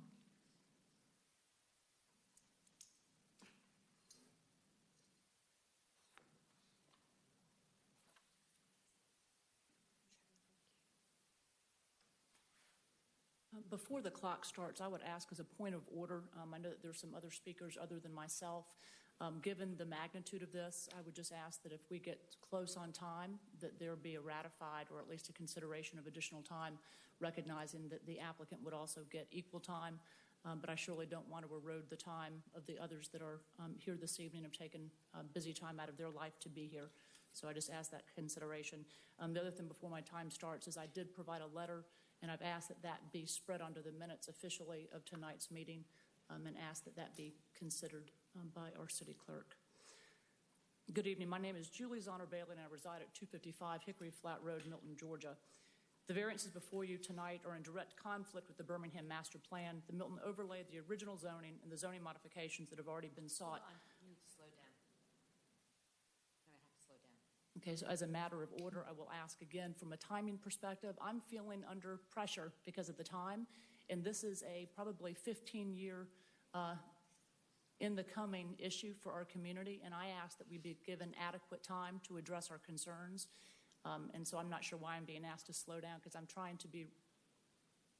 Before the clock starts, I would ask as a point of order, I know that there's some other speakers other than myself. Given the magnitude of this, I would just ask that if we get close on time, that there be a ratified or at least a consideration of additional time, recognizing that the applicant would also get equal time. But I surely don't want to erode the time of the others that are here this evening, have taken busy time out of their life to be here. So I just ask that consideration. The other thing before my time starts is I did provide a letter, and I've asked that that be spread onto the minutes officially of tonight's meeting, and ask that that be considered by our city clerk. Good evening. My name is Julie Zonner-Bailey, and I reside at 255 Hickory Flat Road, Milton, Georgia. The variances before you tonight are in direct conflict with the Birmingham Master Plan, the Milton overlay, the original zoning, and the zoning modifications that have already been sought. Hold on. You need to slow down. I have to slow down. Okay, so as a matter of order, I will ask again, from a timing perspective, I'm feeling under pressure because of the time, and this is a probably 15-year in the coming issue for our community, and I ask that we be given adequate time to address our concerns. And so I'm not sure why I'm being asked to slow down, because I'm trying to be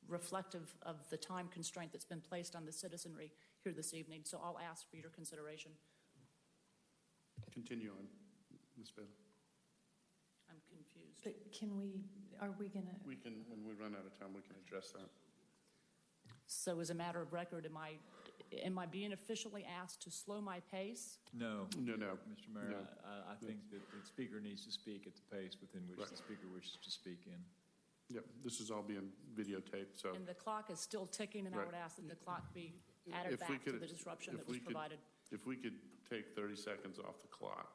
reflective of the time constraint that's been placed on the citizenry here this evening. So I'll ask for your consideration. Continue on, Ms. Bailey. I'm confused. But are we going to? We can, when we run out of time, we can address that. So as a matter of record, am I being officially asked to slow my pace? No. No. Mr. Mayor, No. I think that the speaker needs to speak at the pace within which the speaker wishes to speak in. Yep, this is all being videotaped, so. And the clock is still ticking, and I would ask that the clock be added back to the disruption that was provided. If we could take 30 seconds off the clock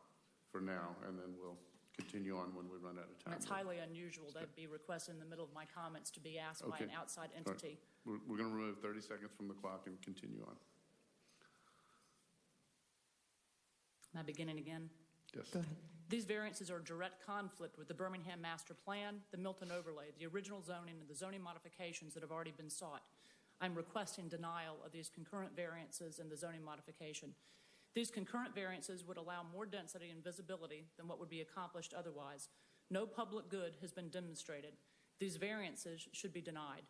for now, and then we'll continue on when we run out of time. And it's highly unusual to be requested in the middle of my comments to be asked by an outside entity. Right. We're going to remove 30 seconds from the clock and continue on. Am I beginning again? Yes. Go ahead. These variances are in direct conflict with the Birmingham Master Plan, the Milton overlay, the original zoning, and the zoning modifications that have already been sought. I'm requesting denial of these concurrent variances and the zoning modification. These concurrent variances would allow more density and visibility than what would be accomplished otherwise. No public good has been demonstrated. These variances should be denied.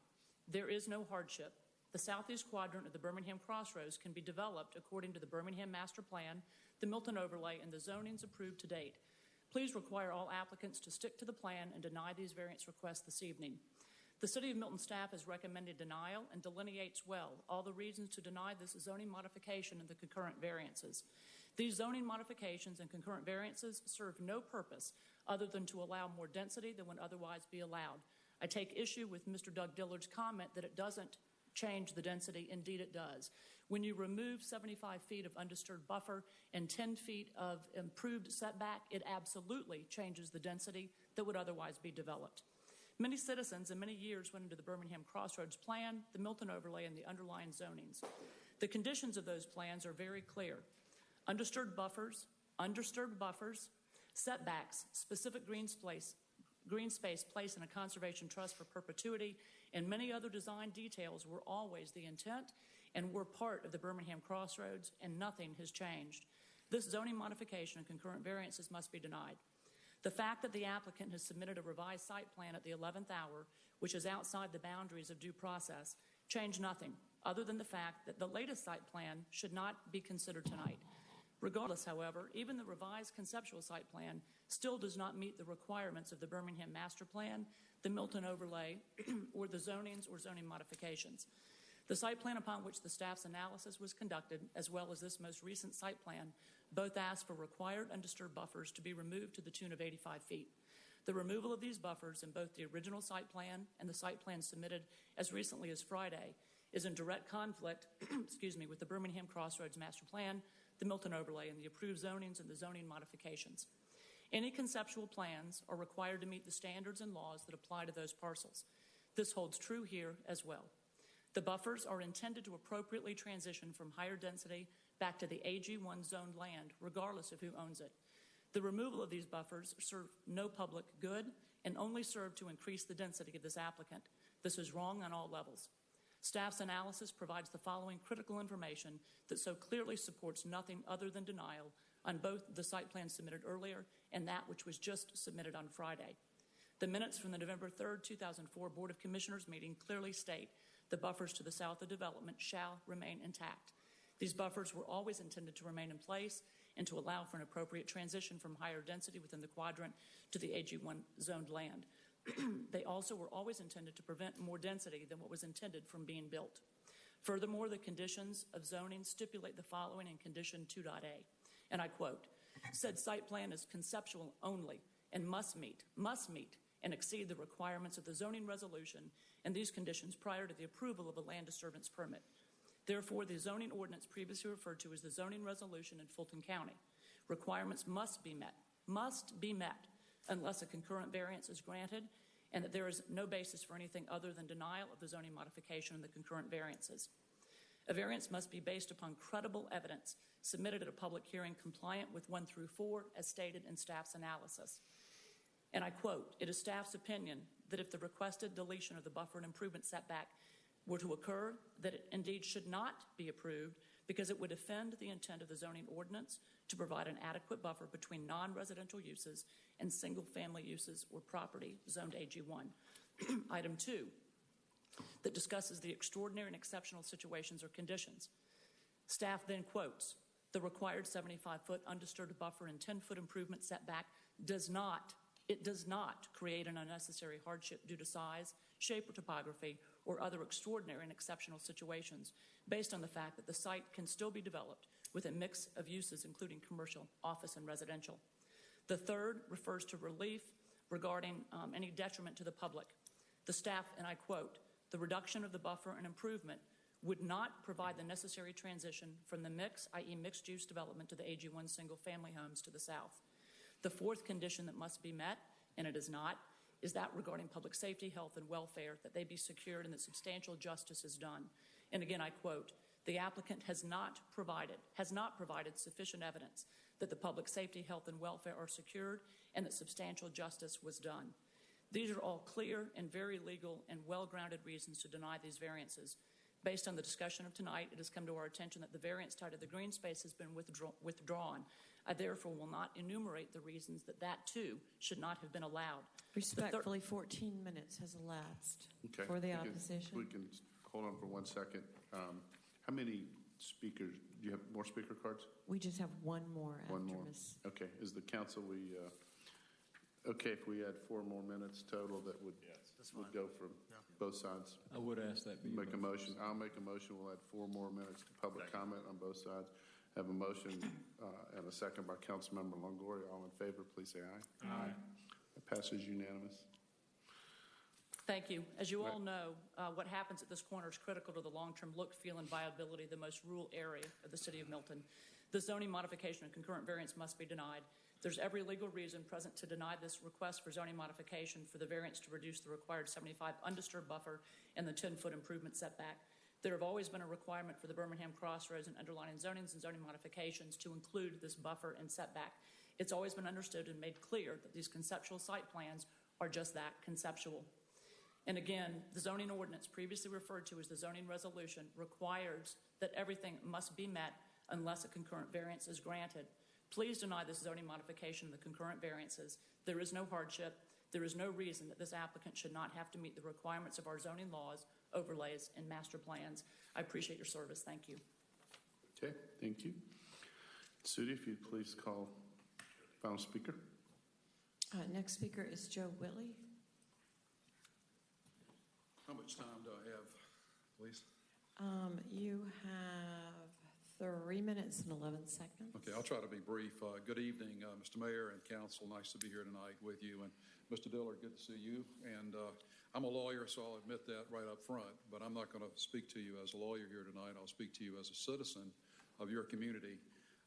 There is no hardship. The southeast quadrant of the Birmingham Crossroads can be developed according to the Birmingham Master Plan, the Milton overlay, and the zonings approved to date. Please require all applicants to stick to the plan and deny these variance requests this evening. The City of Milton staff has recommended denial and delineates well all the reasons to deny this zoning modification and the concurrent variances. These zoning modifications and concurrent variances serve no purpose other than to allow more density than would otherwise be allowed. I take issue with Mr. Doug Dillard's comment that it doesn't change the density. Indeed, it does. When you remove 75 feet of undisturbed buffer and 10 feet of improved setback, it absolutely changes the density that would otherwise be developed. Many citizens in many years went into the Birmingham Crossroads plan, the Milton overlay, and the underlying zonings. The conditions of those plans are very clear. Undisturbed buffers, setbacks, specific green space placed in a conservation trust for perpetuity, and many other design details were always the intent and were part of the Birmingham Crossroads, and nothing has changed. This zoning modification and concurrent variances must be denied. The fact that the applicant has submitted a revised site plan at the 11th hour, which is outside the boundaries of due process, changed nothing, other than the fact that the latest site plan should not be considered tonight. Regardless, however, even the revised conceptual site plan still does not meet the requirements of the Birmingham Master Plan, the Milton overlay, or the zonings or zoning modifications. The site plan upon which the staff's analysis was conducted, as well as this most recent site plan, both asked for required undisturbed buffers to be removed to the tune of 85 feet. The removal of these buffers in both the original site plan and the site plan submitted as recently as Friday is in direct conflict with the Birmingham Crossroads Master Plan, the Milton overlay, and the approved zonings and the zoning modifications. Any conceptual plans are required to meet the standards and laws that apply to those parcels. This holds true here as well. The buffers are intended to appropriately transition from higher density back to the AG1 zoned land, regardless of who owns it. The removal of these buffers serve no public good and only serve to increase the density of this applicant. This is wrong on all levels. Staff's analysis provides the following critical information that so clearly supports nothing other than denial on both the site plan submitted earlier and that which was just submitted on Friday. The minutes from the November 3rd, 2004 Board of Commissioners meeting clearly state the buffers to the south of development shall remain intact. These buffers were always intended to remain in place and to allow for an appropriate transition from higher density within the quadrant to the AG1 zoned land. They also were always intended to prevent more density than what was intended from being built. Furthermore, the conditions of zoning stipulate the following in condition 2.a, and I quote, "Said site plan is conceptual only and must meet and exceed the requirements of the zoning resolution and these conditions prior to the approval of a land disturbance permit. Therefore, the zoning ordinance previously referred to as the zoning resolution in Fulton County requirements must be met unless a concurrent variance is granted and that there is no basis for anything other than denial of the zoning modification and the concurrent variances. A variance must be based upon credible evidence submitted at a public hearing compliant with 1 through 4 as stated in staff's analysis." And I quote, "It is staff's opinion that if the requested deletion of the buffer and improvement setback were to occur, that it indeed should not be approved because it would offend the intent of the zoning ordinance to provide an adequate buffer between non-residential uses and single-family uses or property zoned AG1. Item 2, that discusses the extraordinary and exceptional situations or conditions. Staff then quotes, "The required 75-foot undisturbed buffer and 10-foot improvement setback does not create an unnecessary hardship due to size, shape, or topography, or other extraordinary and exceptional situations based on the fact that the site can still be developed with a mix of uses including commercial, office, and residential." The third refers to relief regarding any detriment to the public. The staff, and I quote, "The reduction of the buffer and improvement would not provide the necessary transition from the mix, i.e. mixed-use development, to the AG1 single-family homes to the south." The fourth condition that must be met, and it is not, is that regarding public safety, health, and welfare, that they be secured and that substantial justice is done. And again, I quote, "The applicant has not provided sufficient evidence that the public safety, health, and welfare are secured and that substantial justice was done." These are all clear and very legal and well-grounded reasons to deny these variances. Based on the discussion of tonight, it has come to our attention that the variance tied to the green space has been withdrawn. I therefore will not enumerate the reasons that too should not have been allowed. Respectfully, 14 minutes has elapsed for the opposition. We can hold on for 1 second. How many speakers? Do you have more speaker cards? We just have one more after One more. Ms. Okay. Is the council, okay if we add 4 more minutes total, that would go from both sides? I would ask that be Make a motion. I'll make a motion. We'll add 4 more minutes to public comment on both sides. Have a motion and a second by Councilmember Longoria. All in favor, please say aye. Aye. It passes unanimous. Thank you. As you all know, what happens at this corner is critical to the long-term look, feel, and viability of the most rural area of the city of Milton. The zoning modification and concurrent variance must be denied. There's every legal reason present to deny this request for zoning modification for the variance to reduce the required 75 undisturbed buffer and the 10-foot improvement setback. There have always been a requirement for the Birmingham Crossroads and underlying zonings and zoning modifications to include this buffer and setback. It's always been understood and made clear that these conceptual site plans are just that, conceptual. And again, the zoning ordinance previously referred to as the zoning resolution requires that everything must be met unless a concurrent variance is granted. Please deny this zoning modification and the concurrent variances. There is no hardship. There is no reason that this applicant should not have to meet the requirements of our zoning laws, overlays, and master plans. I appreciate your service. Thank you. Okay, thank you. Sudi, if you'd please call final speaker. Next speaker is Joe Willey. How much time do I have, please? You have 3 minutes and 11 seconds. Okay, I'll try to be brief. Good evening, Mr. Mayor and Council. Nice to be here tonight with you. And Mr. Dillard, good to see you. And I'm a lawyer, so I'll admit that right up front. But I'm not going to speak to you as a lawyer here tonight. I'll speak to you as a citizen of your community.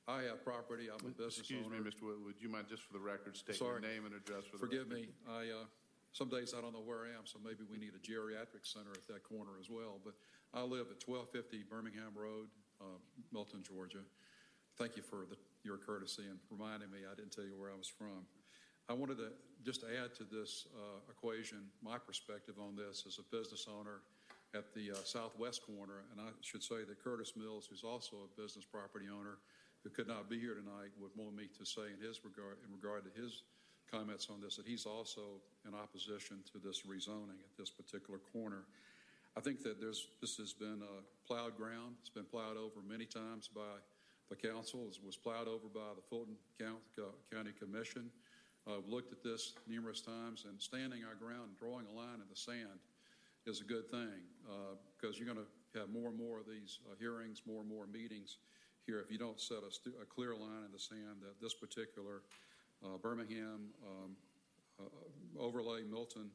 I have property. I'm a business owner. Excuse me, Mr. Wood. Would you mind just for the record stating your name and address for the Forgive record? me. Some days I don't know where I am, so maybe we need a geriatric center at that corner as well. But I live at 1250 Birmingham Road, Milton, Georgia. Thank you for your courtesy and reminding me I didn't tell you where I was from. I wanted to just add to this equation my perspective on this as a business owner at the southwest corner. And I should say that Curtis Mills, who's also a business property owner who could not be here tonight, would want me to say in regard to his comments on this, that he's also in opposition to this rezoning at this particular corner. I think that this has been plowed ground. It's been plowed over many times by the council. It was plowed over by the Fulton County Commission. I've looked at this numerous times, and standing our ground and drawing a line in the sand is a good thing, because you're going to have more and more of these hearings, more and more meetings here if you don't set a clear line in the sand that this particular Birmingham overlay, Milton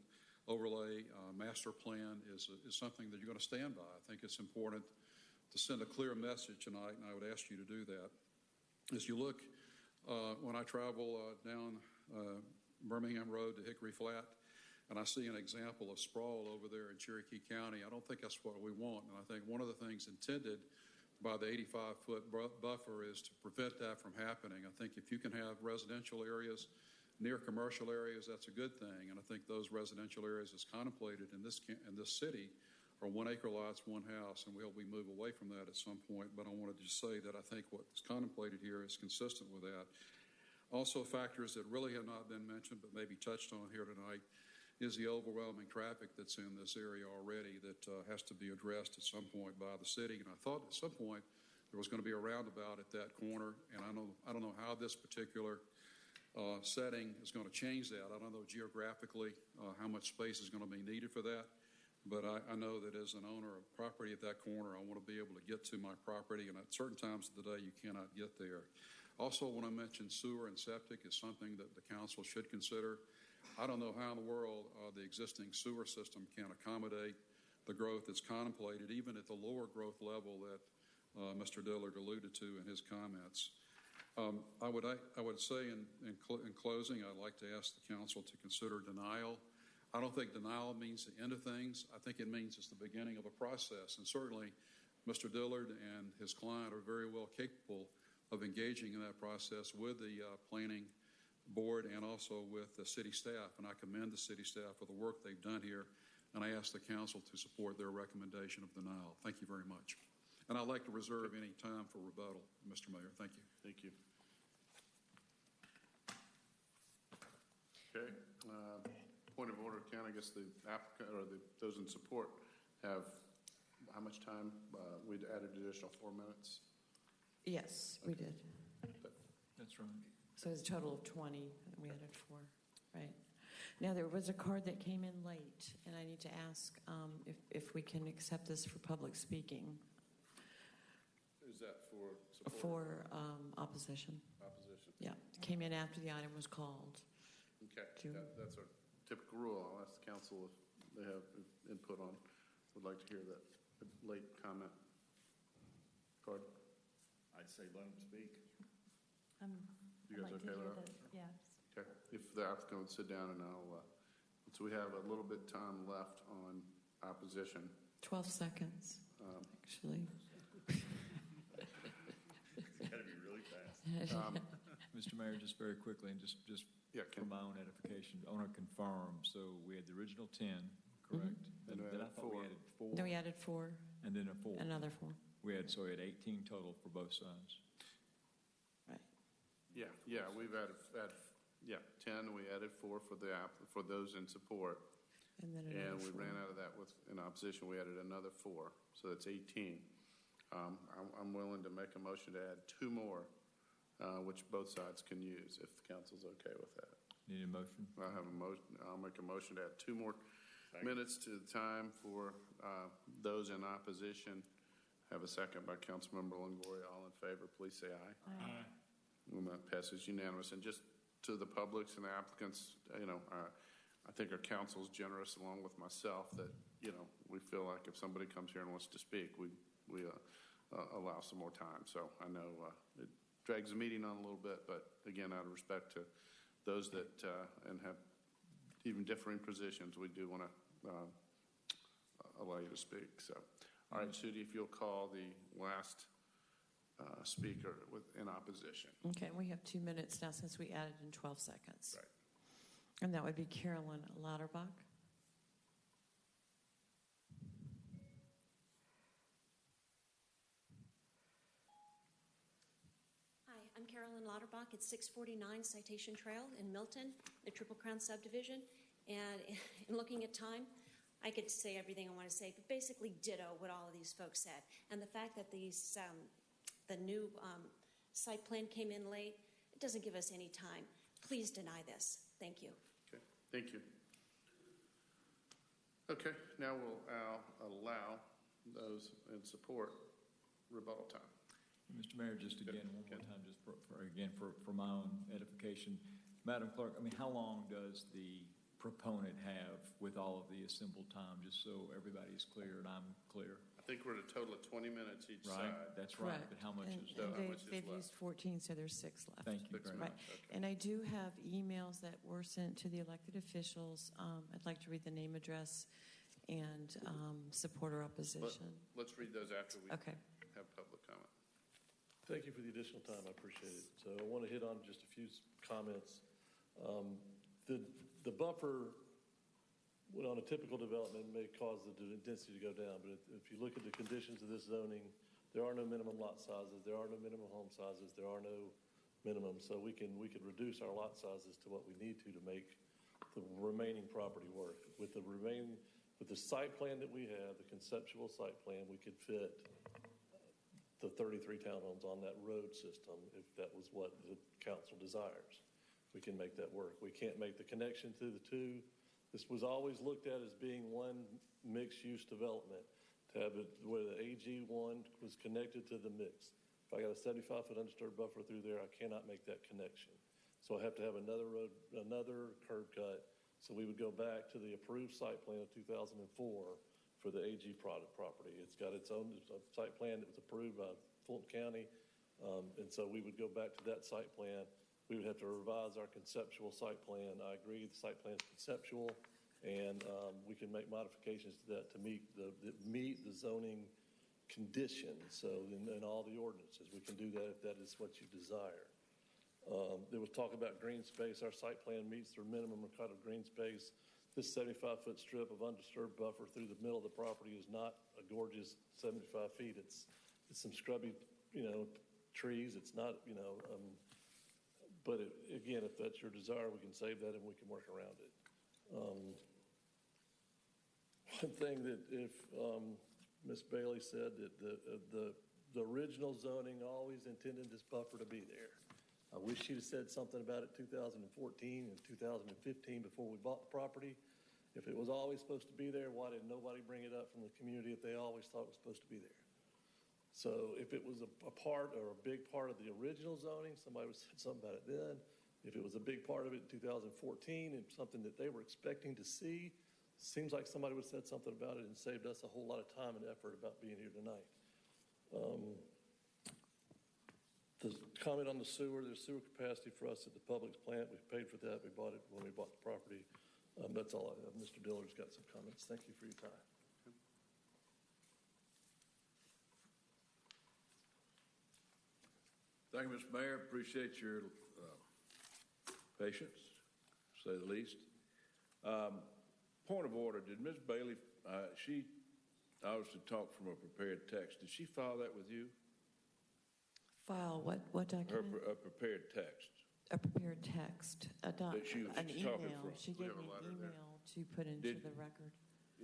overlay master plan is something that you're going to stand by. I think it's important to send a clear message tonight, and I would ask you to do that. As you look, when I travel down Birmingham Road to Hickory Flat, and I see an example of sprawl over there in Cherokee County, I don't think that's what we want. And I think one of the things intended by the 85-foot buffer is to prevent that from happening. I think if you can have residential areas near commercial areas, that's a good thing. And I think those residential areas as contemplated in this city are 1 acre lots, one house, and we hope we move away from that at some point. But I wanted to say that I think what's contemplated here is consistent with that. Also, factors that really have not been mentioned but maybe touched on here tonight is the overwhelming traffic that's in this area already that has to be addressed at some point by the city. And I thought at some point there was going to be a roundabout at that corner, and I don't know how this particular setting is going to change that. I don't know geographically how much space is going to be needed for that, but I know that as an owner of property at that corner, I want to be able to get to my property, and at certain times of the day you cannot get there. Also, when I mentioned sewer and septic is something that the council should consider. I don't know how in the world the existing sewer system can accommodate the growth that's contemplated, even at the lower growth level that Mr. Dillard alluded to in his comments. I would say in closing, I'd like to ask the council to consider denial. I don't think denial means the end of things. I think it means it's the beginning of a process. And certainly, Mr. Dillard and his client are very well capable of engaging in that process with the planning board and also with the city staff. And I commend the city staff for the work they've done here. And I ask the council to support their recommendation of denial. Thank you very much. And I'd like to reserve any time for rebuttal, Mr. Mayor. Thank you. Thank you. Okay. Point of order, Ken. I guess the applicant or those in support have how much time? We'd added additional 4 minutes. Yes, we did. That's right. So it's a total of 20, and we added 4, right? Now, there was a card that came in late, and I need to ask if we can accept this for public speaking. Is that for support? For opposition. Opposition. Yeah, it came in after the item was called. Okay, that's our typical rule. I'll ask the council if they have input on, would like to hear that late comment card. I'd say let them speak. You guys okay with that? Yeah. Okay. If the applicant would sit down, and I'll, so we have a little bit time left on opposition. 12 seconds, actually. It's got to be really fast. Mr. Mayor, just very quickly, and just for my own edification, I want to confirm. So we had the original 10, correct? And then I thought we added 4. No, we added 4. And then a 4. Another 4. We had 18 total for both sides. Right. Yeah. We've added 10. We added 4 for those in support. And then we ran out of that in opposition. We added another 4, so that's 18. I'm willing to make a motion to add 2 more, which both sides can use if the council's okay with that. Need a motion? I'll make a motion to add 2 more minutes to the time for those in opposition. Have a second by Councilmember Longoria. All in favor, please say aye. Aye. And that passes unanimous. And just to the publics and the applicants, I think our council's generous, along with myself, that we feel like if somebody comes here and wants to speak, we allow some more time. So I know it drags the meeting on a little bit, but again, out of respect to those that and have even differing positions, we do want to allow you to speak. So, all right, Sudi, if you'll call the last speaker in opposition. Okay, we have 2 minutes now since we added in 12 seconds. Right. And that would be Carolyn Lauterbach. Hi, I'm Carolyn Lauterbach at 649 Citation Trail in Milton, the Triple Crown subdivision. And in looking at time, I get to say everything I want to say, but basically ditto what all of these folks said. And the fact that these, the new site plan came in late, it doesn't give us any time. Please deny this. Thank you. Okay, thank you. Okay, now we'll allow those in support rebuttal time. Mr. Mayor, just again, one more time, just for my own edification. Madam Clerk, I mean, how long does the proponent have with all of the assembled time, just so everybody's clear and I'm clear? I think we're at a total of 20 minutes each Right, side. that's right, but how much is And left? they've used 14, so there's 6 left. Thank you very much. Okay. And I do have emails that were sent to the elected officials. I'd like to read the name, address, and support or opposition. Let's read those after we Okay. have public comment. Thank you for the additional time. I appreciate it. So I want to hit on just a few comments. The buffer, on a typical development, may cause the density to go down. But if you look at the conditions of this zoning, there are no minimum lot sizes. There are no minimum home sizes. There are no minimums. So we could reduce our lot sizes to what we need to make the remaining property work. With the site plan that we have, the conceptual site plan, we could fit the 33 townhomes on that road system if that was what the council desires. We can make that work. We can't make the connection to the two. This was always looked at as being one mixed-use development, to have it where the AG1 was connected to the mix. If I got a 75-foot undisturbed buffer through there, I cannot make that connection. So I have to have another road, another curb cut. So we would go back to the approved site plan of 2004 for the AG property. It's got its own site plan that was approved by Fulton County. And so we would go back to that site plan. We would have to revise our conceptual site plan. I agree, the site plan is conceptual, and we can make modifications to that to meet the zoning conditions. So in all the ordinances, we can do that if that is what you desire. There was talk about green space. Our site plan meets the minimum required of green space. This 75-foot strip of undisturbed buffer through the middle of the property is not a gorgeous 75 feet. It's some scrubby, trees. It's not, but again, if that's your desire, we can save that and we can work around it. One thing that if Ms. Bailey said that the original zoning always intended this buffer to be there. I wish she'd have said something about it 2014 and 2015 before we bought the property. If it was always supposed to be there, why didn't nobody bring it up from the community if they always thought it was supposed to be there? So if it was a part or a big part of the original zoning, somebody would have said something about it then. If it was a big part of it in 2014 and something that they were expecting to see, seems like somebody would have said something about it and saved us a whole lot of time and effort about being here tonight. The comment on the sewer, there's sewer capacity for us at the Publix plant. We've paid for that. We bought it when we bought the property. That's all I have. Mr. Dillard's got some comments. Thank you for your time. Thank you, Mr. Mayor. Appreciate your patience, to say the least. Point of order, did Ms. Bailey, she obviously talked from a prepared text. Did she file that with you? File what document? A prepared text. A prepared text, That she was an talking email. from. She gave me an email to put into the record.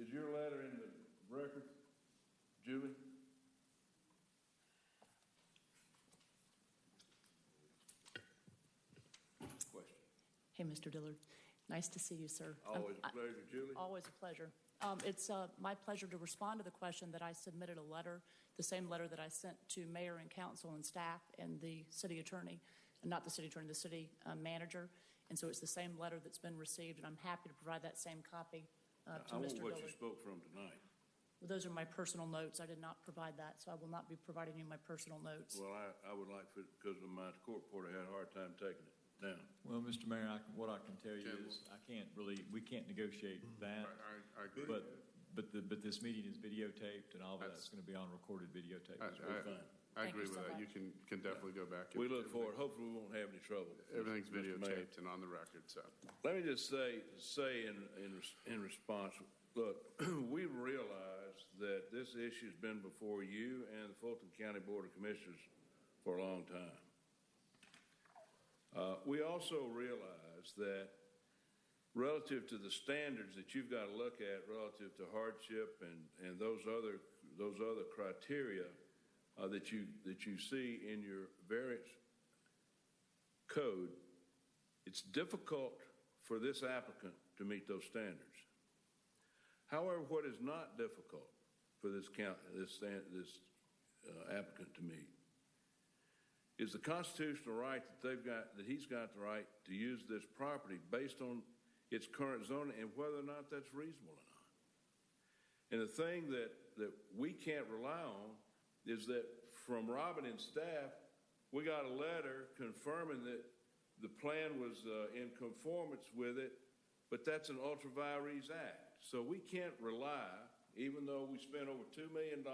Is your letter in the record, Julie? Question. Hey, Mr. Dillard. Nice to see you, sir. Always a pleasure, Julie. Always a pleasure. It's my pleasure to respond to the question that I submitted a letter, the same letter that I sent to mayor and council and staff and the city attorney, not the city attorney, the city manager. And so it's the same letter that's been received, and I'm happy to provide that same copy to I want Mr. what Dillard. you spoke from tonight. Well, those are my personal notes. I did not provide that, so I will not be providing you my personal notes. Well, I would like, because of my court reporter, had a hard time taking it down. Well, Mr. Mayor, what I can tell you is we can't negotiate that. I agree. But this meeting is videotaped, and all of that's going to be on recorded videotape. I agree with that. You can definitely go back. We look forward. Hopefully, we won't have any trouble. Everything's videotaped and on the record. So let me just say in response. Look, we realize that this issue has been before you and the Fulton County Board of Commissioners for a long time. We also realize that relative to the standards that you've got to look at relative to hardship and those other criteria that you see in your variance code, it's difficult for this applicant to meet those standards. However, what is not difficult for this applicant to meet is the constitutional right that he's got the right to use this property based on its current zoning and whether or not that's reasonable or not. And the thing that we can't rely on is that from Robin and staff, we got a letter confirming that the plan was in conformance with it, but that's an ultra vires act. So we can't rely, even though we spent over $2 million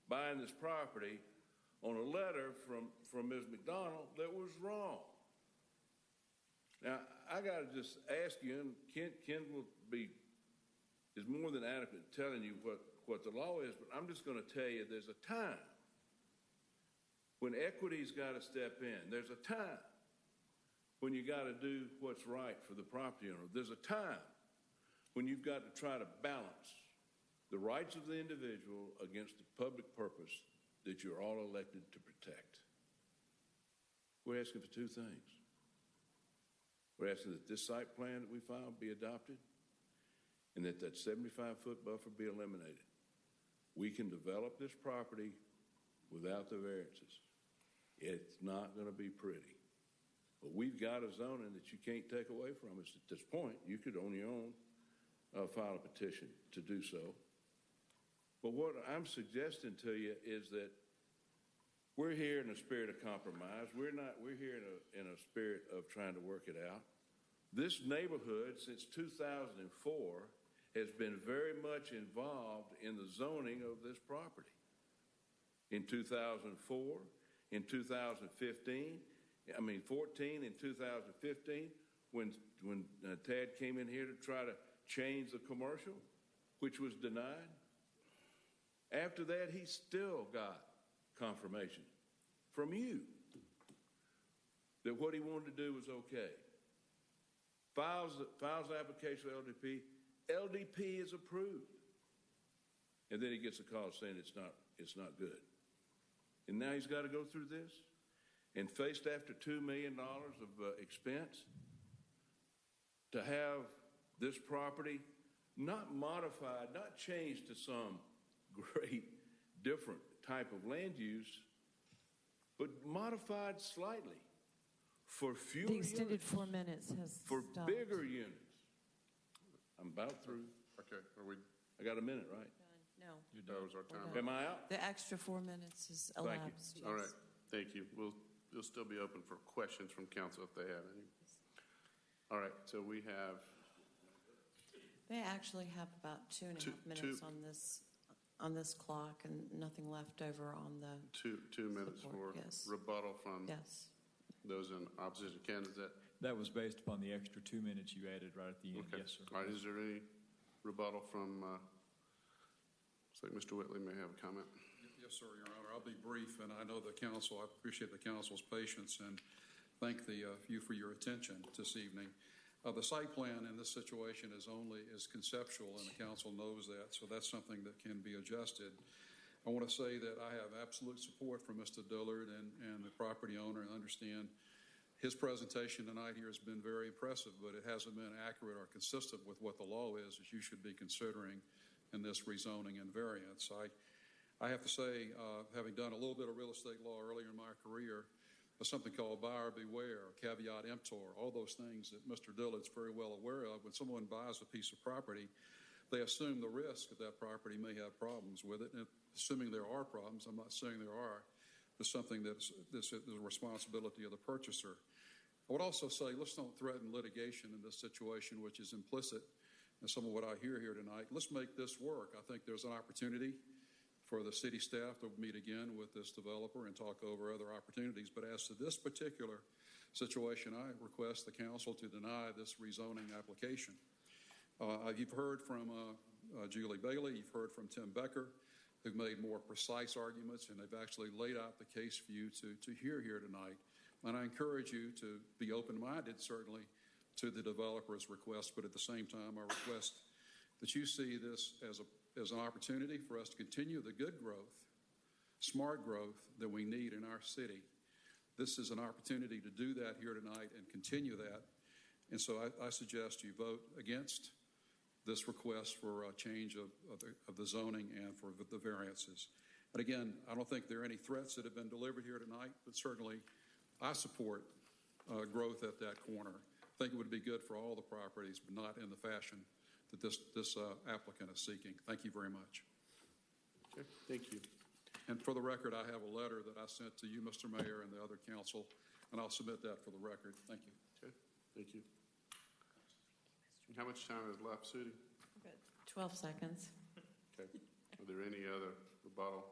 buying this property, on a letter from Ms. McDonald that was wrong. Now, I got to just ask you, and Ken is more than adequate telling you what the law is, but I'm just going to tell you there's a time when equity's got to step in. There's a time when you got to do what's right for the property owner. There's a time when you've got to try to balance the rights of the individual against the public purpose that you're all elected to protect. We're asking for two things. We're asking that this site plan that we filed be adopted and that 75-foot buffer be eliminated. We can develop this property without the variances. It's not going to be pretty. But we've got a zoning that you can't take away from us at this point. You could on your own file a petition to do so. But what I'm suggesting to you is that we're here in a spirit of compromise. We're here in a spirit of trying to work it out. This neighborhood, since 2004, has been very much involved in the zoning of this property. In 2004, in 2014, in 2015, when Tad came in here to try to change the commercial, which was denied. After that, he still got confirmation from you that what he wanted to do was okay. Files the application for LDP. LDP is approved. And then he gets a call saying it's not good. And now he's got to go through this and faced after $2 million of expense to have this property not modified, not changed to some great different type of land use, but modified slightly for fewer The extended units, 4 minutes has for stopped. bigger units. I'm about through. Okay, I got a minute, right? No. That was our time. Am I out? The extra 4 minutes is Thank you. elapsed. Yes. All right, thank you. We'll still be open for questions from council if they have any. All right, so we have They actually have about 2.5 minutes on this clock and nothing left over on the two minutes support. for Yes. rebuttal from Yes. those in opposition. Ken, is that? That was based upon the extra 2 minutes you added right at the end. Okay. Yes, sir. All right, is there any rebuttal from, looks like Mr. Whitley may have a comment. Yes, sir, Your Honor. I'll be brief, and I know the council, I appreciate the council's patience and thank you for your attention this evening. The site plan in this situation is conceptual, and the council knows that, so that's something that can be adjusted. I want to say that I have absolute support from Mr. Dillard and the property owner, and understand his presentation tonight here has been very impressive, but it hasn't been accurate or consistent with what the law is that you should be considering in this rezoning and variance. I have to say, having done a little bit of real estate law earlier in my career, there's something called buyer beware, caveat emptor, all those things that Mr. Dillard's very well aware of. When someone buys a piece of property, they assume the risk that property may have problems with it. And assuming there are problems, I'm not saying there are, it's something that's the responsibility of the purchaser. I would also say, let's don't threaten litigation in this situation, which is implicit in some of what I hear here tonight. Let's make this work. I think there's an opportunity for the city staff to meet again with this developer and talk over other opportunities. But as to this particular situation, I request the council to deny this rezoning application. You've heard from Julie Bailey, you've heard from Tim Becker, who've made more precise arguments, and they've actually laid out the case for you to hear here tonight. And I encourage you to be open-minded, certainly, to the developer's request, but at the same time, I request that you see this as an opportunity for us to continue the good growth, smart growth that we need in our city. This is an opportunity to do that here tonight and continue that. And so I suggest you vote against this request for a change of the zoning and for the variances. And again, I don't think there are any threats that have been delivered here tonight, but certainly I support growth at that corner. I think it would be good for all the properties, but not in the fashion that this applicant is seeking. Thank you very much. Okay, thank you. And for the record, I have a letter that I sent to you, Mr. Mayor, and the other council, and I'll submit that for the record. Thank you. Okay, thank you. And how much time is left, Sudi? 12 seconds. Okay. Are there any other rebuttal?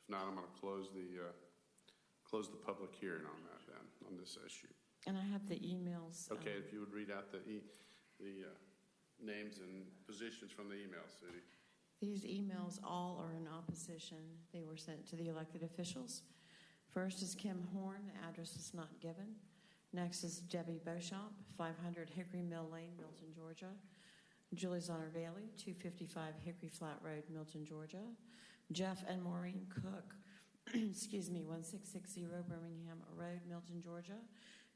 If not, I'm going to close the public hearing on that then, on this issue. And I have the emails. Okay, if you would read out the names and positions from the email, Sudi. These emails all are in opposition. They were sent to the elected officials. First is Kim Horn. The address is not given. Next is Debbie Beauchamp, 500 Hickory Mill Lane, Milton, Georgia. Julie Zonner-Bailey, 255 Hickory Flat Road, Milton, Georgia. Jeff and Maureen Cook, 1660 Birmingham Road, Milton, Georgia.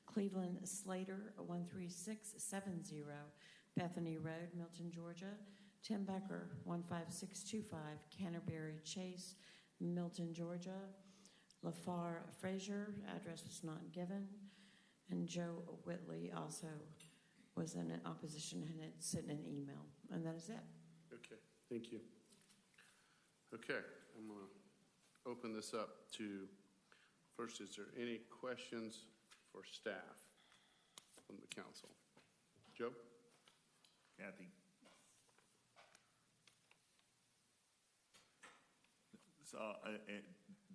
Cleveland Slater, 13670 Bethany Road, Milton, Georgia. Tim Becker, 15625 Canterbury Chase, Milton, Georgia. LaFar Frazier, address was not given. And Joe Whitley also was in opposition and had sent an email. And that is it. Okay, thank you. Okay, I'm going to open this up to, first, is there any questions for staff from the council? Joe? Kathy? So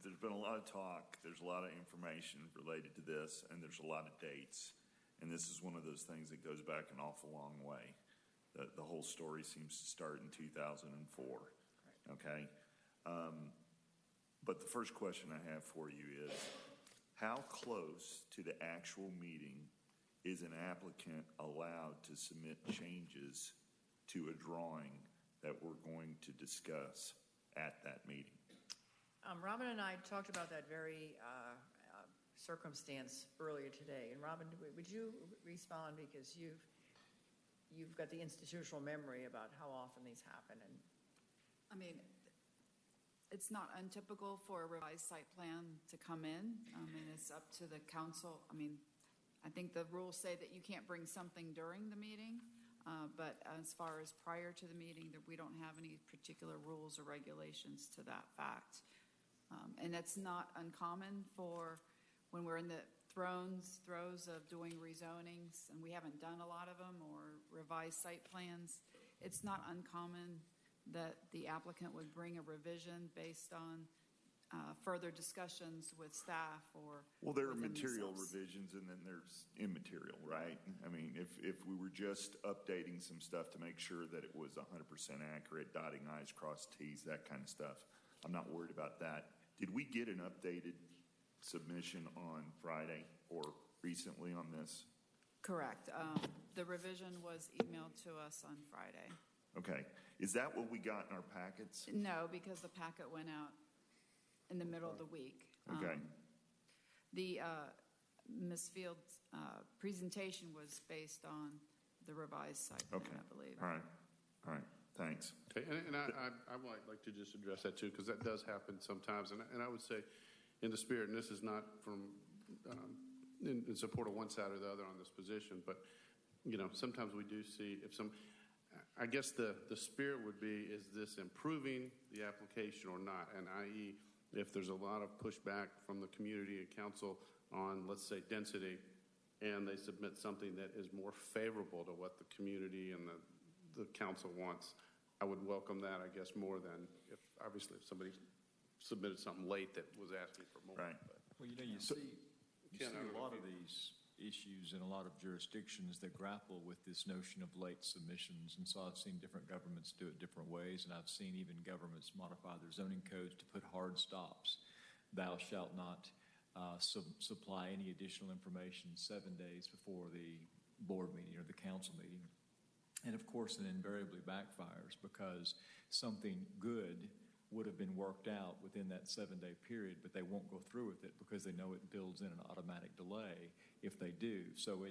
there's been a lot of talk, there's a lot of information related to this, and there's a lot of dates. And this is one of those things that goes back an awful long way. The whole story seems to start in 2004, okay? But the first question I have for you is, how close to the actual meeting is an applicant allowed to submit changes to a drawing that we're going to discuss at that meeting? Robin and I talked about that very circumstance earlier today. And Robin, would you respond, because you've got the institutional memory about how often these happen? And I mean, it's not untypical for a revised site plan to come in. I mean, it's up to the council. I mean, I think the rules say that you can't bring something during the meeting, but as far as prior to the meeting, that we don't have any particular rules or regulations to that fact. And that's not uncommon for when we're in the throes of doing rezonings, and we haven't done a lot of them, or revised site plans. It's not uncommon that the applicant would bring a revision based on further discussions with staff or well, there are within material themselves. revisions, and then there's immaterial, right? I mean, if we were just updating some stuff to make sure that it was 100% accurate, dotting I's, cross T's, that kind of stuff, I'm not worried about that. Did we get an updated submission on Friday or recently on this? Correct. The revision was emailed to us on Friday. Okay. Is that what we got in our packets? No, because the packet went out in the middle of the week. Okay. The Ms. Field's presentation was based on the revised site plan, Okay. I believe. All right. Thanks. Okay, and I would like to just address that too, because that does happen sometimes. And I would say, in the spirit, and this is not from in support of one side or the other on this position, but sometimes we do see I guess the spirit would be, is this improving the application or not? And i.e., if there's a lot of pushback from the community and council on, let's say, density, and they submit something that is more favorable to what the community and the council wants, I would welcome that, I guess, more than if somebody submitted something late that was asking for more. Right. Well, you see a lot of these issues in a lot of jurisdictions that grapple with this notion of late submissions. And so I've seen different governments do it different ways, and I've seen even governments modify their zoning codes to put hard stops. Thou shalt not supply any additional information 7 days before the board meeting or the council meeting. And of course, it invariably backfires because something good would have been worked out within that 7-day period, but they won't go through with it because they know it builds in an automatic delay if they do. So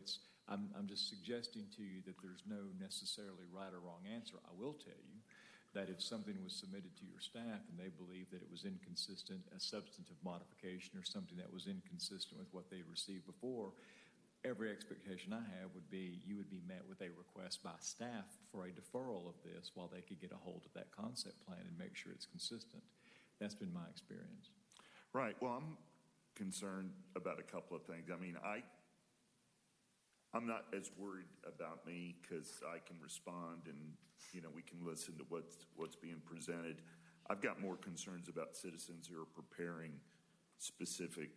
I'm just suggesting to you that there's no necessarily right or wrong answer. I will tell you that if something was submitted to your staff and they believe that it was inconsistent, a substantive modification or something that was inconsistent with what they received before, every expectation I have would be you would be met with a request by staff for a deferral of this while they could get a hold of that concept plan and make sure it's consistent. That's been my experience. Right. Well, I'm concerned about a couple of things. I mean, I'm not as worried about me because I can respond and, we can listen to what's being presented. I've got more concerns about citizens who are preparing specific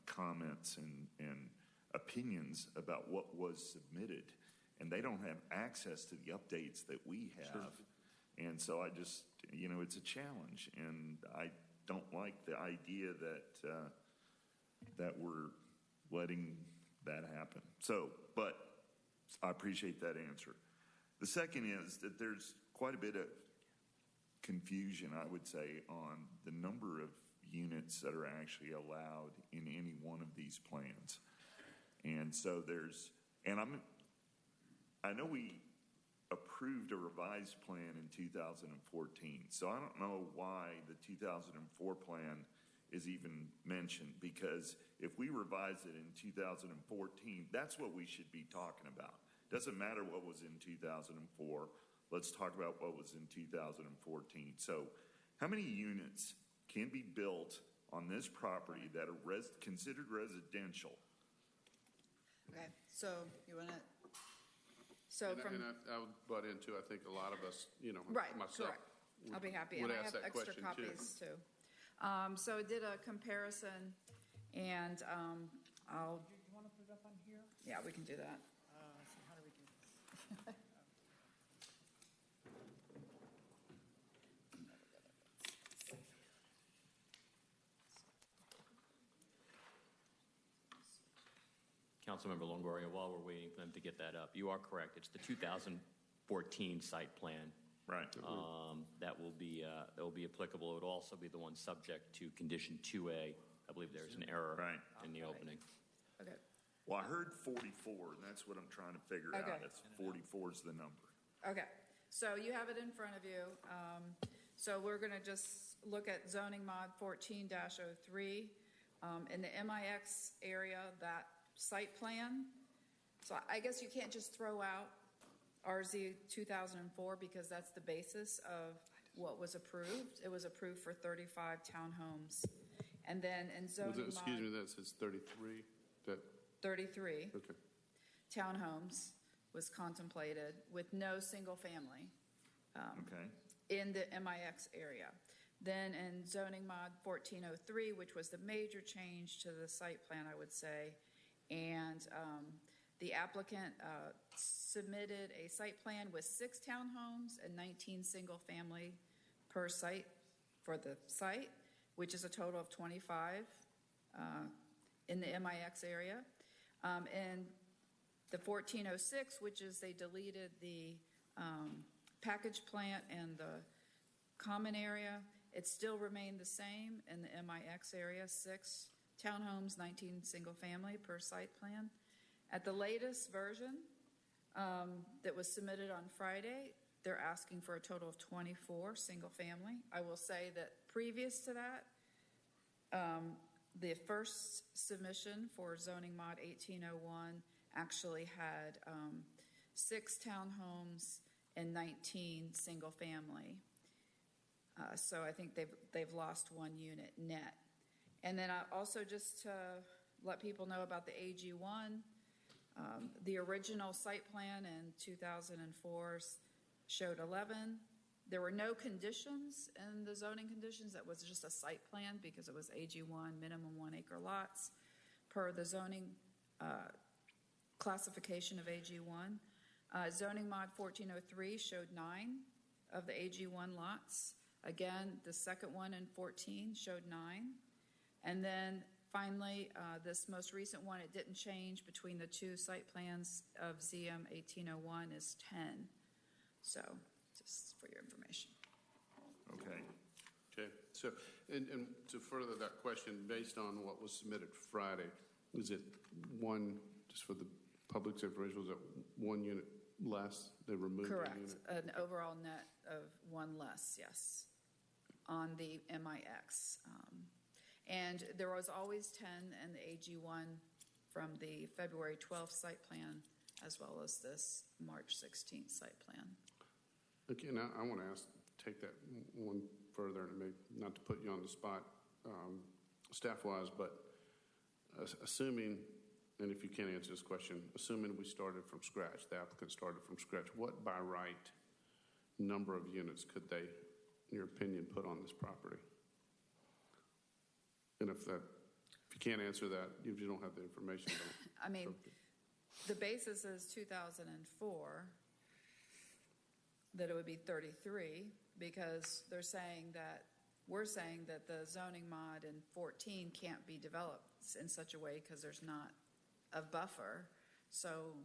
comments and opinions about what was submitted, and they don't have access to the updates that we have. Sure. And so I just, it's a challenge, and I don't like the idea that we're letting that happen. So, but I appreciate that answer. The second is that there's quite a bit of confusion, I would say, on the number of units that are actually allowed in any one of these plans. And so I know we approved a revised plan in 2014, so I don't know why the 2004 plan is even mentioned, because if we revise it in 2014, that's what we should be talking about. Doesn't matter what was in 2004. Let's talk about what was in 2014. So how many units can be built on this property that are considered residential? Okay, so you want to, And I would butt into, I think a lot of us, right, myself. correct. I'll be happy. Would And I ask have that extra question copies too. So I did a comparison, and I'll. Do you want to put it up on here? Yeah, we can do that. So how do we do this? Councilmember Longoria, while we're waiting for them to get that up, you are correct. It's the 2014 site plan. Right. That will be applicable. It will also be the one subject to condition 2A. I believe there's an error in the opening. Okay. Well, I heard 44, and that's what I'm trying to figure out. That's 44 is the number. Okay, so you have it in front of you. So we're going to just look at zoning mod 14-03 in the MIX area, that site plan. So I guess you can't just throw out RZ 2004 because that's the basis of what was approved. It was approved for 35 townhomes. And then in zoning excuse me, that says 33? 33 okay. townhomes was contemplated with no single family in the MIX area. Then in zoning mod 1403, which was the major change to the site plan, I would say, and the applicant submitted a site plan with 6 townhomes and 19 single family per site for the site, which is a total of 25 in the MIX area. And the 1406, which is they deleted the package plant and the common area, it still remained the same in the MIX area, 6 townhomes, 19 single family per site plan. At the latest version that was submitted on Friday, they're asking for a total of 24 single family. I will say that previous to that, the first submission for zoning mod 1801 actually had 6 townhomes and 19 single family. So I think they've lost 1 unit net. And then I also, just to let people know about the AG1, the original site plan in 2004 showed 11. There were no conditions in the zoning conditions. That was just a site plan because it was AG1, minimum 1 acre lots per the zoning classification of AG1. Zoning mod 1403 showed 9 of the AG1 lots. Again, the second one in 14 showed 9. And then finally, this most recent one, it didn't change between the two site plans of ZM 1801 is 10. So, just for your information. Okay. Okay, so, and to further that question, based on what was submitted Friday, is it one, just for the public's information, was it one unit less? They removed a Correct. unit? An overall net of one less, yes, on the MIX. And there was always 10 in the AG1 from the February 12th site plan, as well as this March 16th site plan. Okay, now I want to take that one further, and maybe not to put you on the spot staff-wise, but assuming, and if you can't answer this question, assuming we started from scratch, the applicant started from scratch, what by right number of units could they, in your opinion, put on this property? And if you can't answer that, if you don't have the information, I mean, the basis is 2004, that it would be 33, because we're saying that the zoning mod in 14 can't be developed in such a way because there's not a buffer. So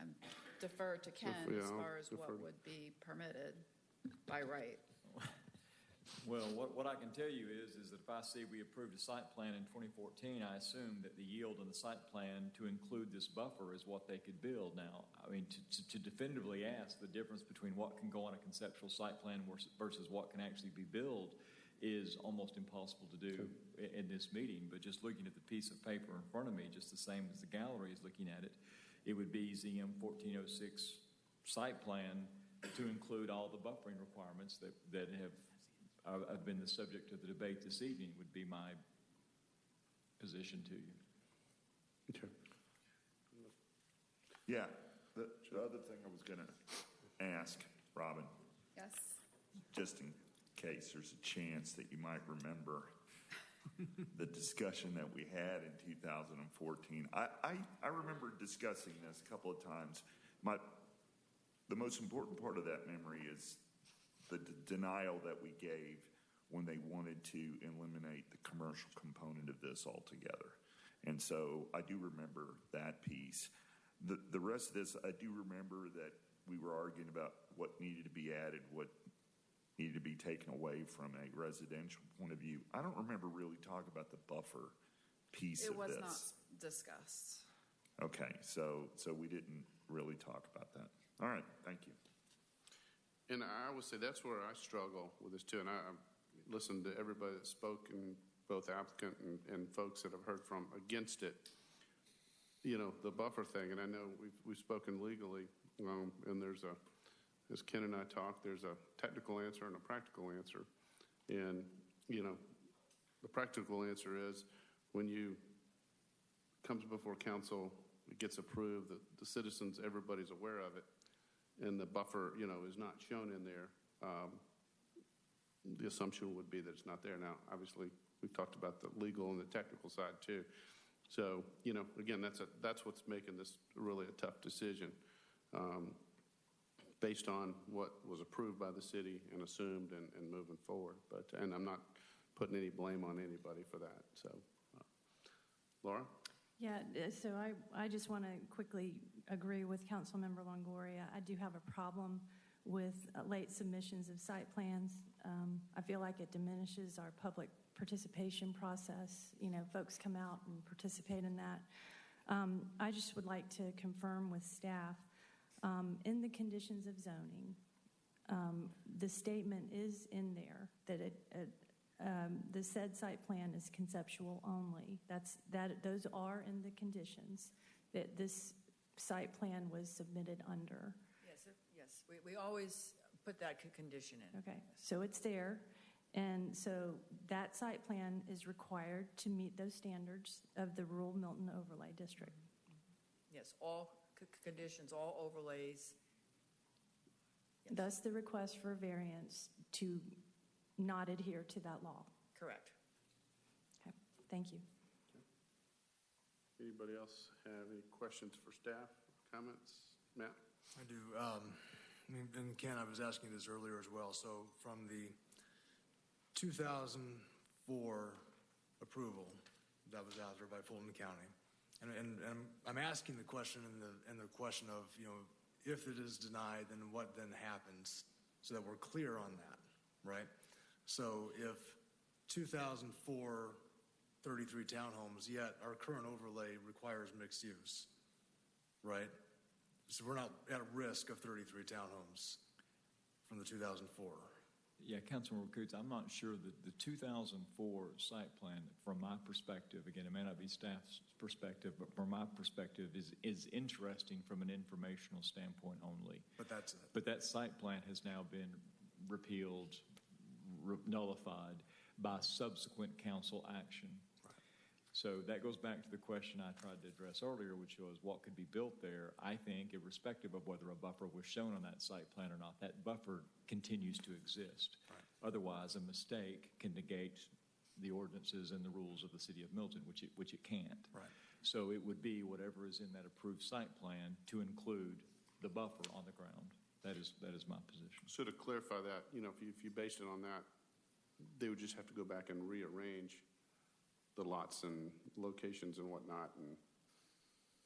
I'm defer to Ken as far as what would be permitted by right. Well, what I can tell you is that if I see we approved a site plan in 2014, I assume that the yield in the site plan to include this buffer is what they could build. Now, I mean, to definitively ask the difference between what can go on a conceptual site plan versus what can actually be built is almost impossible to do in this meeting. But just looking at the piece of paper in front of me, just the same as the gallery is looking at it, it would be ZM 1406 site plan to include all the buffering requirements that have been the subject of the debate this evening, would be my position to you. Okay. Yeah, the other thing I was going to ask, Robin. Yes. Just in case there's a chance that you might remember the discussion that we had in 2014. I remember discussing this a couple of times. The most important part of that memory is the denial that we gave when they wanted to eliminate the commercial component of this altogether. And so I do remember that piece. The rest of this, I do remember that we were arguing about what needed to be added, what needed to be taken away from a residential point of view. I don't remember really talking about the buffer piece of this. It was not discussed. Okay, so we didn't really talk about that. All right, thank you. And I would say that's where I struggle with this too. And I listened to everybody that spoke, and both applicant and folks that I've heard from against it. You know, the buffer thing, and I know we've spoken legally, and as Ken and I talked, there's a technical answer and a practical answer. And, you know, the practical answer is when comes before council, it gets approved, the citizens, everybody's aware of it, and the buffer, you know, is not shown in there, the assumption would be that it's not there. Now, obviously, we've talked about the legal and the technical side too. So, you know, again, that's what's making this really a tough decision, based on what was approved by the city and assumed and moving forward. And I'm not putting any blame on anybody for that. So, Laura? Yeah, so I just want to quickly agree with Councilmember Longoria. I do have a problem with late submissions of site plans. I feel like it diminishes our public participation process. You know, folks come out and participate in that. I just would like to confirm with staff, in the conditions of zoning, the statement is in there that the said site plan is conceptual only. Those are in the conditions that this site plan was submitted under. Yes, we always put that condition in. Okay, so it's there. And so that site plan is required to meet those standards of the rural Milton Overlay District. Yes, all conditions, all overlays. Yes. Thus the request for a variance to not adhere to that law. Correct. Okay, thank you. Okay. Anybody else have any questions for staff, comments? Matt? I do. And Ken, I was asking this earlier as well. So from the 2004 approval that was out there by Fulton County. And I'm asking the question in the question of, if it is denied, then what then happens, so that we're clear on that, right? So if 2004 33 townhomes, yet our current overlay requires mixed use, right? So we're not at risk of 33 townhomes from the 2004. Yeah, Councilmember Coots, I'm not sure that the 2004 site plan, from my perspective, again, it may not be staff's perspective, but from my perspective, is interesting from an informational standpoint only. But that's it. But that site plan has now been repealed, nullified by subsequent council action. So that goes back to the question I tried to address earlier, which was what could be built there. I think, irrespective of whether a buffer was shown on that site plan or not, that buffer continues to exist. Right. Otherwise, a mistake can negate the ordinances and the rules of the city of Milton, which it can't. Right. So it would be whatever is in that approved site plan to include the buffer on the ground. That is my position. So to clarify that, if you based it on that, they would just have to go back and rearrange the lots and locations and whatnot, and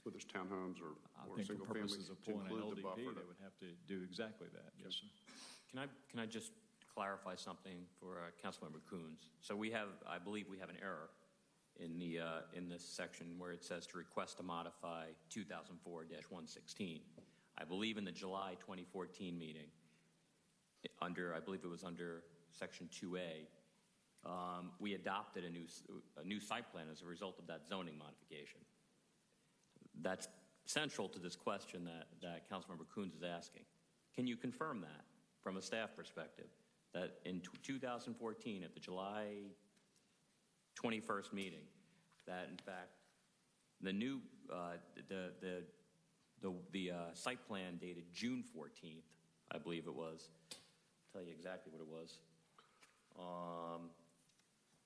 whether it's townhomes or single family, for purposes of to pulling an include the LDP, buffer. they would have to do exactly that. Yes, sir. Can I just clarify something for Councilmember Coons? So I believe we have an error in this section where it says to request to modify 2004-116. I believe in the July 2014 meeting, I believe it was under Section 2A, we adopted a new site plan as a result of that zoning modification. That's central to this question that Councilmember Coons is asking. Can you confirm that from a staff perspective, that in 2014 at the July 21st meeting, that in fact the new the site plan dated June 14th, I believe it was. I'll tell you exactly what it was.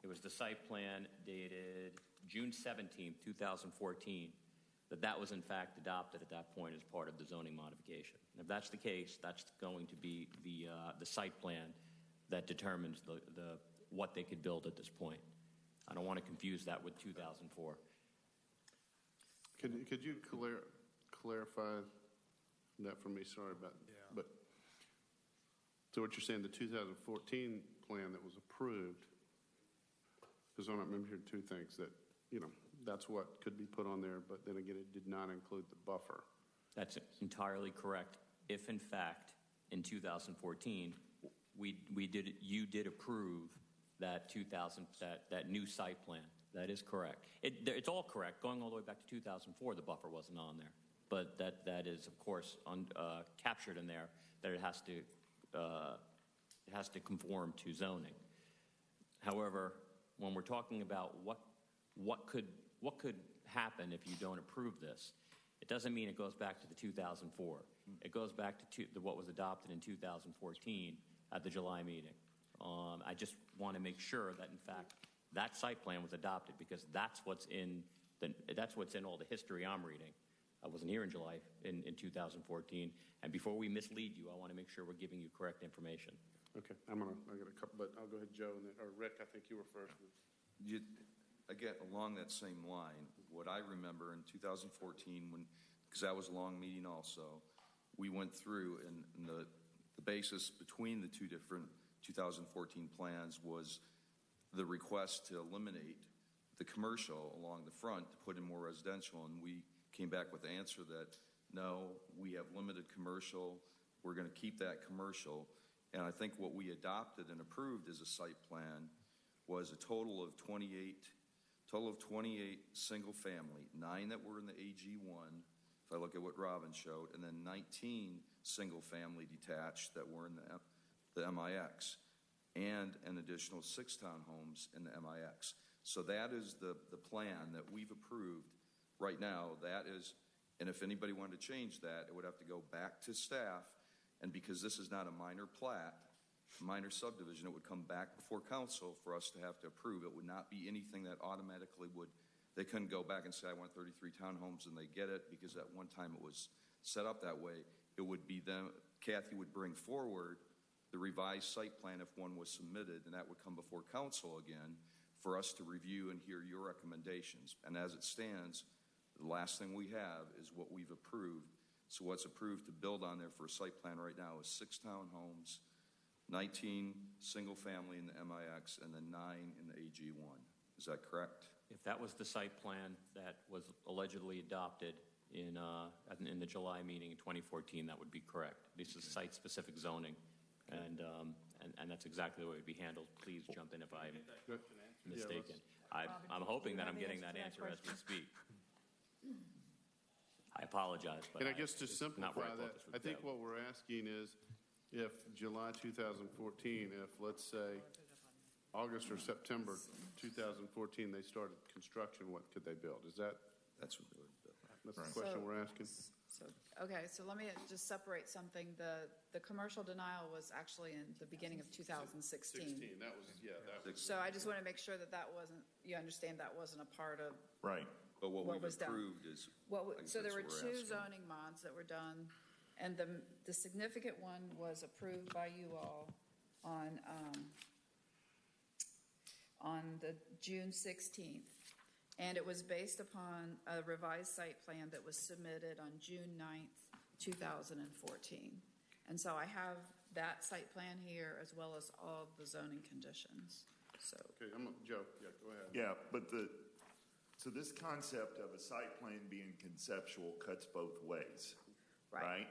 It was the site plan dated June 17th, 2014, that was in fact adopted at that point as part of the zoning modification. And if that's the case, that's going to be the site plan that determines what they could build at this point. I don't want to confuse that with 2004. Could you clarify that for me? Sorry about that. But so what you're saying, the 2014 plan that was approved, because I remember here two things that, that's what could be put on there, but then again, it did not include the buffer. That's entirely correct. If in fact in 2014 you did approve that that new site plan, that is correct. It's all correct. Going all the way back to 2004, the buffer wasn't on there, but that is of course captured in there that it has to conform to zoning. However, when we're talking about what could happen if you don't approve this, it doesn't mean it goes back to the 2004. It goes back to what was adopted in 2014 at the July meeting. I just want to make sure that in fact that site plan was adopted, because that's what's in all the history I'm reading. I wasn't here in July in 2014, and before we mislead you, I want to make sure we're giving you correct information. Okay, I got a couple, but I'll go ahead, Joe, or Rick. I think you were first. Again, along that same line, what I remember in 2014, because that was a long meeting also, we went through, and the basis between the two different 2014 plans was the request to eliminate the commercial along the front to put in more residential, and we came back with the answer that no, we have limited commercial, we're going to keep that commercial. And I think what we adopted and approved as a site plan was a total of 28 single family, 9 that were in the AG1, if I look at what Robin showed, and then 19 single family detached that were in the MIX, and an additional 6 townhomes in the MIX. So that is the plan that we've approved right now. That is, and if anybody wanted to change that, it would have to go back to staff. And because this is not a minor plat, minor subdivision, it would come back before council for us to have to approve. It would not be anything that automatically they couldn't go back and say, I want 33 townhomes, and they get it, because at one time it was set up that way. It would be them, Kathy would bring forward the revised site plan if one was submitted, and that would come before council again for us to review and hear your recommendations. And as it stands, the last thing we have is what we've approved. So what's approved to build on there for a site plan right now is 6 townhomes, 19 single-family in the MIX, and then 9 in the AG1. Is that correct? If that was the site plan that was allegedly adopted in the July meeting in 2014, that would be correct. This is site-specific zoning, and that's exactly the way it would be handled. Please jump in if I'm mistaken. I'm hoping that I'm getting that answer as we speak. I apologize, but And I guess to simplify not where that, I I think what we're asking is if July 2014, if let's say August or September 2014 they started construction, what could they build? Is that? That's what they would build. That's the question we're asking. Okay, so let me just separate something. The commercial denial was actually in the beginning of 2016. That was, yeah, that was. So I just want to make sure that you understand that wasn't a part of Right. But what we've was done. approved is, So there were that's what 2 we're asking. zoning mods that were done, and the significant one was approved by you all on the June 16th. And it was based upon a revised site plan that was submitted on June 9th, 2014. And so I have that site plan here as well as all the zoning conditions. So. Okay, Joe, yeah, go ahead. Yeah, but so this concept of a site plan being conceptual cuts both ways, right?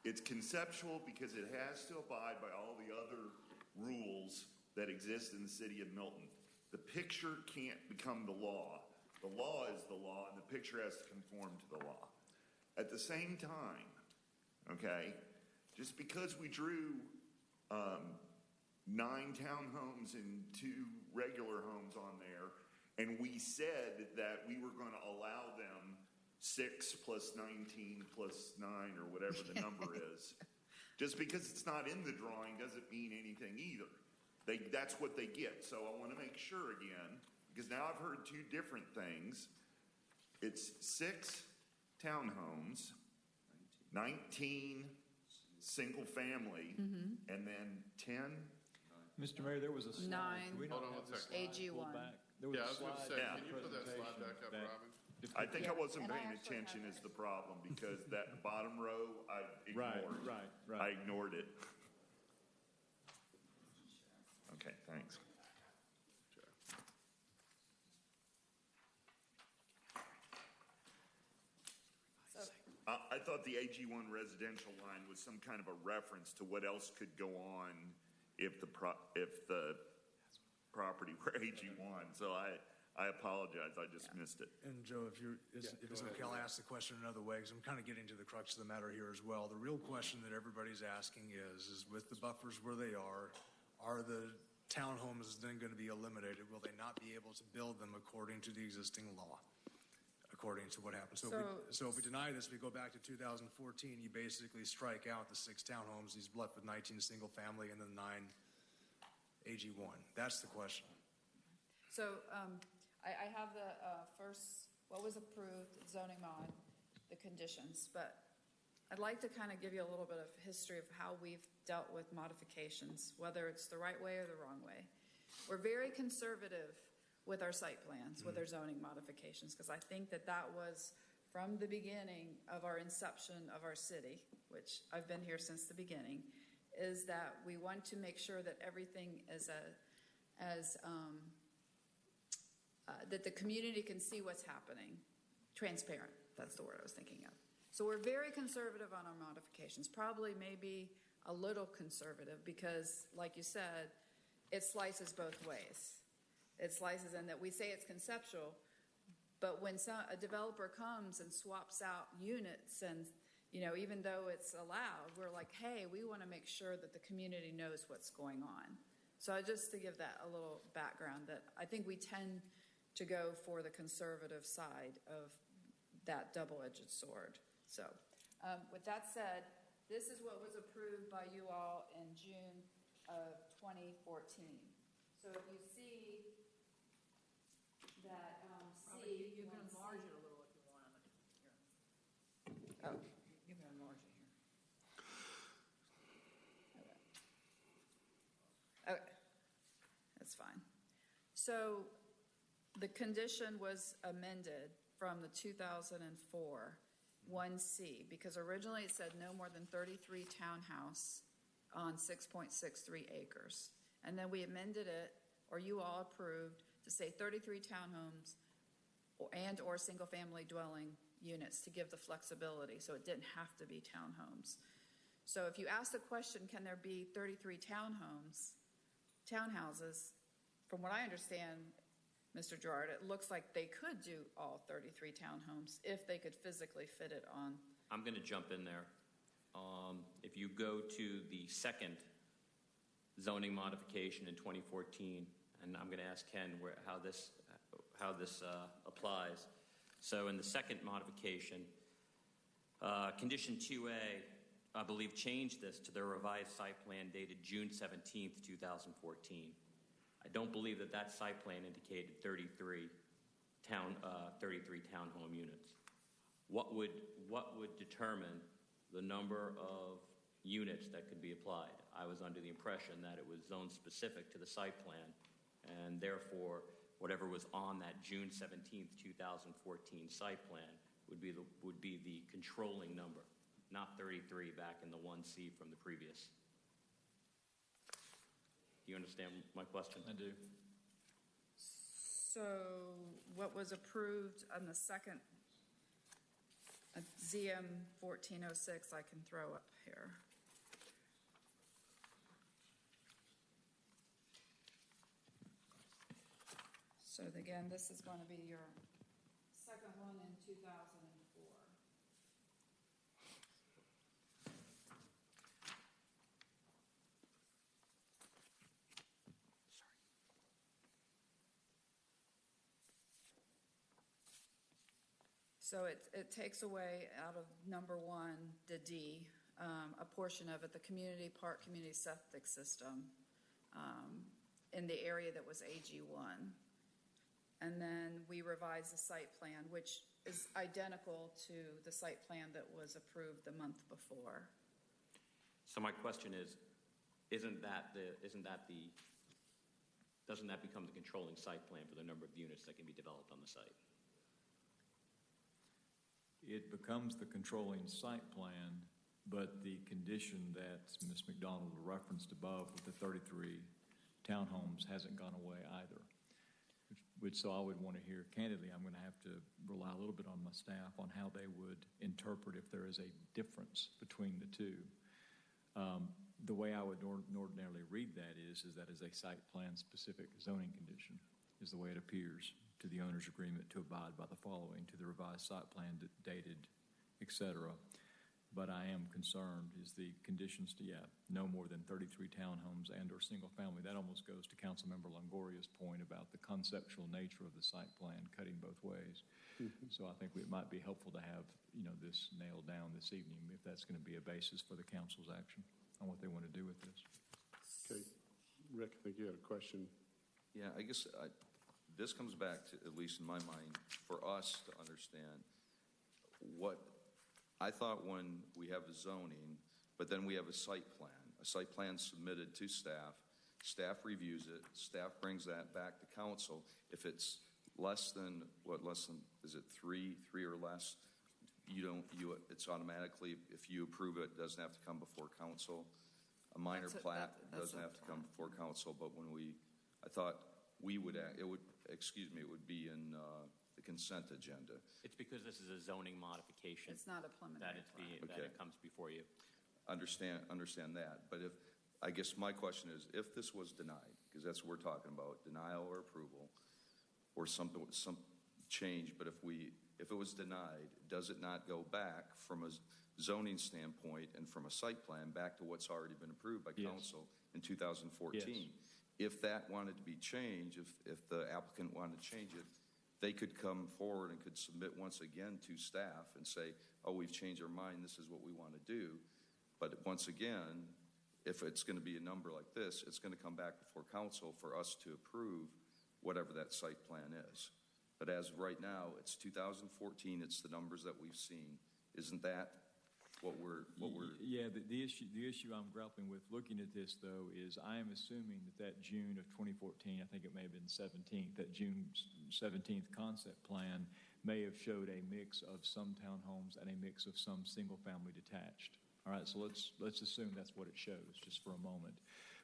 It's conceptual because it has to abide by all the other rules that exist in the city of Milton. The picture can't become the law. The law is the law, and the picture has to conform to the law. At the same time, okay, just because we drew 9 townhomes and 2 regular homes on there, and we said that we were going to allow them 6 plus 19 plus 9 or whatever the number is, just because it's not in the drawing doesn't mean anything either. That's what they get. So I want to make sure again, because now I've heard 2 different things. It's 6 townhomes, 19 single family, and then 10. Mr. Mayor, there was a slide. 9. Can we not Hold on have one the second. slide pulled AG1. back? There was Yeah, I a was going to slide say, in can the you put that slide back up, presentation Robin? I think I wasn't And I paying actually attention have is the problem, because that bottom row I ignored. Right. I ignored it. Okay, thanks. I thought the AG1 residential line was some kind of a reference to what else could go on if the property were AG1. So I apologize, I just missed it. And Joe, if it's okay, I'll ask the question another way, because I'm kind of getting to the crux of the matter here as well. The real question that everybody's asking is with the buffers where they are the townhomes then going to be eliminated? Will they not be able to build them according to the existing law? According to what happened. So if we deny this, we go back to 2014, you basically strike out the 6 townhomes, he's left with 19 single family and then 9 AG1. That's the question. So I have the first, what was approved, zoning mod, the conditions, but I'd like to kind of give you a little bit of history of how we've dealt with modifications, whether it's the right way or the wrong way. We're very conservative with our site plans, with our zoning modifications, because I think that was from the beginning of our inception of our city, which I've been here since the beginning, is that we want to make sure that everything is that the community can see what's happening. Transparent, that's the word I was thinking of. So we're very conservative on our modifications, probably maybe a little conservative, because like you said, it slices both ways. It slices in that we say it's conceptual, but when a developer comes and swaps out units and, even though it's allowed, we're like, hey, we want to make sure that the community knows what's going on. So just to give that a little background, that I think we tend to go for the conservative side of that double-edged sword. So with that said, this is what was approved by you all in June of 2014. So if you see that you can enlarge it a little if you want. Oh, you can enlarge it here. Okay. That's fine. So the condition was amended from the 2004 1C, because originally it said no more than 33 townhouse on 6.63 acres. And then we amended it, or you all approved, to say 33 townhomes and/or single-family dwelling units to give the flexibility, so it didn't have to be townhomes. So if you ask the question, can there be 33 townhouses, from what I understand, Mr. Gerard, it looks like they could do all 33 townhomes if they could physically fit it on. I'm going to jump in there. If you go to the second zoning modification in 2014, and I'm going to ask Ken how this applies. So in the second modification, condition 2A, I believe, changed this to the revised site plan dated June 17th, 2014. I don't believe that site plan indicated 33 townhome units. What would determine the number of units that could be applied? I was under the impression that it was zone specific to the site plan, and therefore whatever was on that June 17th, 2014 site plan would be the controlling number, not 33 back in the 1C from the previous. Do you understand my question? I do. So what was approved on the second ZM 1406 I can throw up here. So again, this is going to be your second one in 2004. So it takes away out of number one, the D, a portion of it, the community park, community septic system in the area that was AG1. And then we revised the site plan, which is identical to the site plan that was approved the month before. So my question is, doesn't that become the controlling site plan for the number of units that can be developed on the site? It becomes the controlling site plan, but the condition that Ms. McDonald referenced above with the 33 townhomes hasn't gone away either. So I would want to hear, candidly, I'm going to have to rely a little bit on my staff on how they would interpret if there is a difference between the two. The way I would ordinarily read that is that as a site plan specific zoning condition is the way it appears to the owner's agreement to abide by the following, to the revised site plan dated, etc. But I am concerned is the conditions to, no more than 33 townhomes and or single family. That almost goes to Councilmember Longoria's point about the conceptual nature of the site plan cutting both ways. Mm-hmm. So I think it might be helpful to have, this nailed down this evening if that's going to be a basis for the council's action on what they want to do with this. Okay. Rick, I think you had a question. Yeah, I guess this comes back to, at least in my mind, for us to understand what I thought when we have a zoning, but then we have a site plan submitted to staff, staff reviews it, staff brings that back to council. If it's less than, is it three or less, it's automatically, if you approve it, doesn't have to come before council. A minor plat doesn't have to come before council, but I thought it would be in the consent agenda. It's because this is a zoning modification. It's not a preliminary that it comes before you. Understand that. But I guess my question is, if this was denied, because that's what we're talking about, denial or approval, or some change, but if it was denied, does it not go back from a zoning standpoint and from a site plan back to what's already been approved by council in 2014? Yes. If that wanted to be changed, if the applicant wanted to change it, they could come forward and could submit once again to staff and say, oh, we've changed our mind, this is what we want to do. But once again, if it's going to be a number like this, it's going to come back before council for us to approve whatever that site plan is. But as of right now, it's 2014, it's the numbers that we've seen. Isn't that Yeah, the issue I'm grappling with looking at this, though, is I am assuming that June of 2014, I think it may have been 17th, that June 17th concept plan may have showed a mix of some townhomes and a mix of some single-family detached. All right, so let's assume that's what it shows, just for a moment.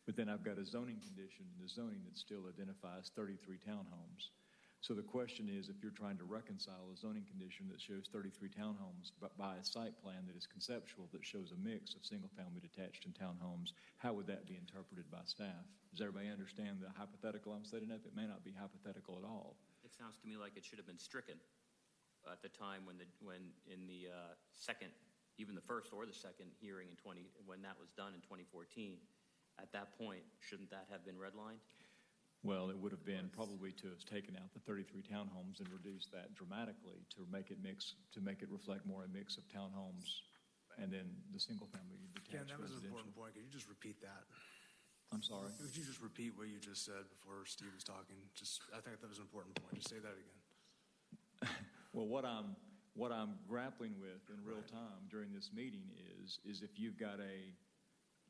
But then I've got a zoning condition in the zoning that still identifies 33 townhomes. So the question is, if you're trying to reconcile a zoning condition that shows 33 townhomes but by a site plan that is conceptual that shows a mix of single-family detached and townhomes, how would that be interpreted by staff? Does everybody understand the hypothetical I'm setting up? It may not be hypothetical at all. It sounds to me like it should have been stricken at the time when in the second, even the first or the second hearing when that was done in 2014. At that point, shouldn't that have been redlined? Well, it would have been probably to have taken out the 33 townhomes and reduced that dramatically to make it reflect more a mix of townhomes and then the single-family detached Ken, that was an residential. important point. Could you just repeat that? I'm sorry? Could you just repeat what you just said before Steve was talking? I think that was an important point. Just say that again. Well, what I'm grappling with in real time during this meeting is if you've got a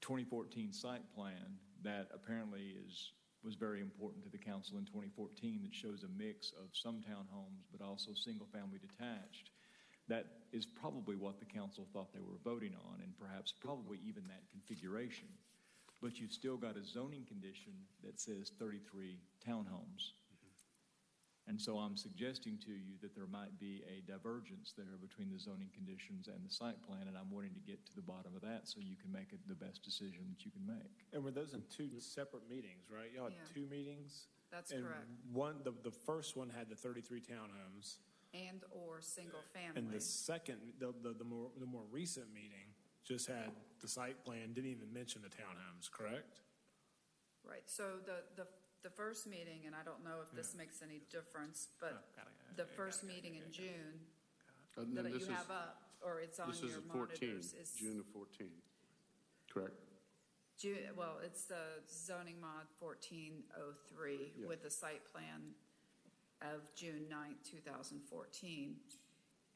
2014 site plan that apparently was very important to the council in 2014 that shows a mix of some townhomes but also single-family detached, that is probably what the council thought they were voting on, and perhaps probably even that configuration. But you've still got a zoning condition that says 33 townhomes. And so I'm suggesting to you that there might be a divergence there between the zoning conditions and the site plan, and I'm wanting to get to the bottom of that so you can make the best decision that you can make. And were those in two separate meetings, right? Y'all had two meetings? That's and correct. The first one had the 33 townhomes. And or single family. And the second, the more recent meeting just had the site plan, didn't even mention the townhomes, correct? Right, so the first meeting, and I don't know if this makes any difference, but the first meeting in June that you have up, or it's on your monitors. This is 14, June of 14, correct? Well, it's the zoning mod 1403 with the site plan of June 9th, 2014.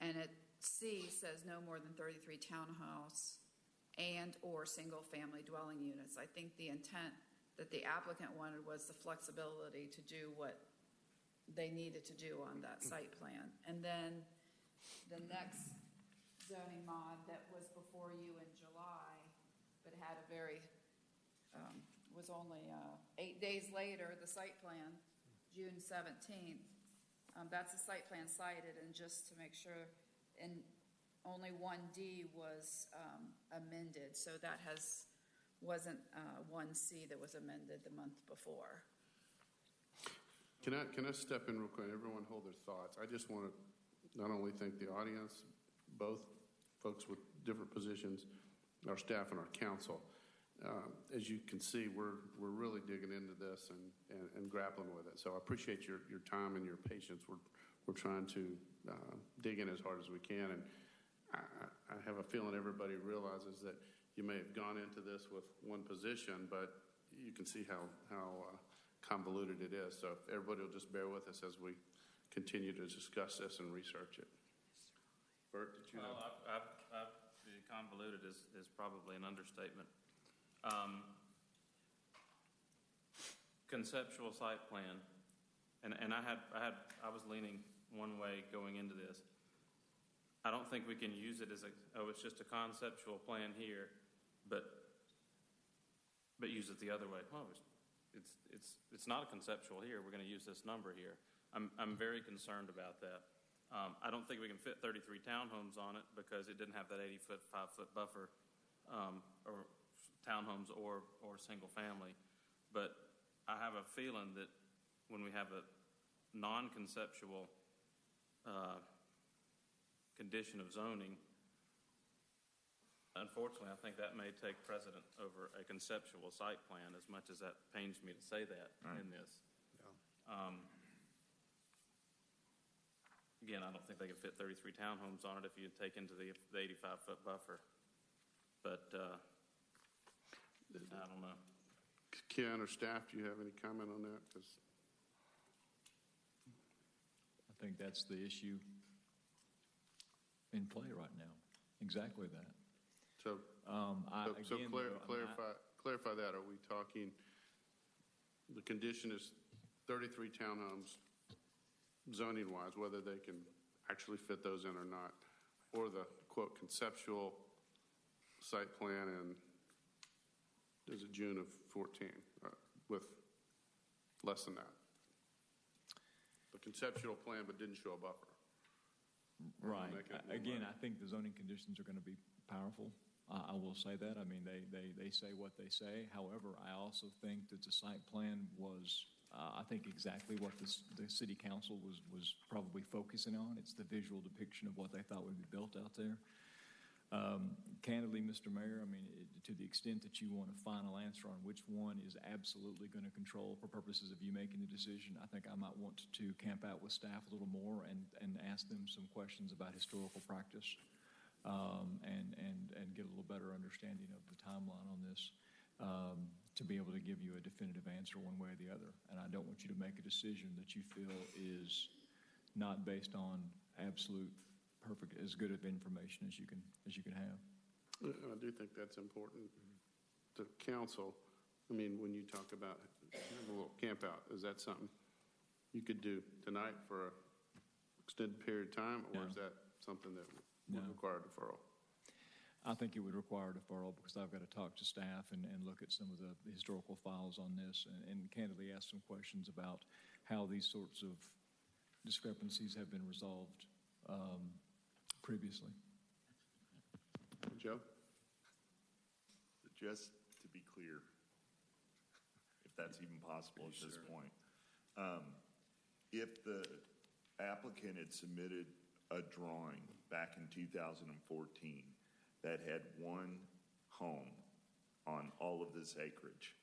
And it C says no more than 33 townhouse and or single-family dwelling units. I think the intent that the applicant wanted was the flexibility to do what they needed to do on that site plan. And then the next zoning mod that was before you in July, but had a was only 8 days later, the site plan, June 17th. That's the site plan cited, and just to make sure, and only 1D was amended, so that wasn't 1C that was amended the month before. Can I step in real quick? Everyone hold their thoughts. I just want to not only thank the audience, both folks with different positions, our staff and our council. As you can see, we're really digging into this and grappling with it. So I appreciate your time and your patience. We're trying to dig in as hard as we can, and I have a feeling everybody realizes that you may have gone into this with one position, but you can see how convoluted it is. So if everybody will just bear with us as we continue to discuss this and research it. Bert, did you have? The convoluted is probably an understatement. Conceptual site plan, and I was leaning one way going into this. I don't think we can use it as it's just a conceptual plan here, but use it the other way. Well, it's not a conceptual here. We're going to use this number here. I'm very concerned about that. I don't think we can fit 33 townhomes on it because it didn't have that 85-foot buffer, or townhomes or single family. But I have a feeling that when we have a non-conceptual condition of zoning, unfortunately, I think that may take precedent over a conceptual site plan, as much as that pains me to say that in this. Yeah. Again, I don't think they could fit 33 townhomes on it if you take into the 85-foot buffer. But I don't know. Ken or staff, do you have any comment on that? I think that's the issue in play right now. Exactly that. So, clarify that. Are we talking, the condition is 33 townhomes zoning-wise, whether they can actually fit those in or not, or the, quote, conceptual site plan in, is it June of 14, with less than that? The conceptual plan but didn't show a buffer. Right. Again, I think the zoning conditions are going to be powerful. I will say that. I mean, they say what they say. However, I also think that the site plan was, I think, exactly what the city council was probably focusing on. It's the visual depiction of what they thought would be built out there. Candidly, Mr. Mayor, I mean, to the extent that you want a final answer on which one is absolutely going to control for purposes of you making the decision, I think I might want to camp out with staff a little more and ask them some questions about historical practice. And get a little better understanding of the timeline on this to be able to give you a definitive answer one way or the other. And I don't want you to make a decision that you feel is not based on absolute perfect, as good of information as you can have. I do think that's important to council. I mean, when you talk about a little camp out, is that something you could do tonight for an extended period of time, or is that something that would require deferral? I think it would require deferral because I've got to talk to staff and look at some of the historical files on this and candidly ask some questions about how these sorts of discrepancies have been resolved previously. Joe? Just to be clear, if that's even possible at this point, if the applicant had submitted a drawing back in 2014 that had one home on all of this acreage,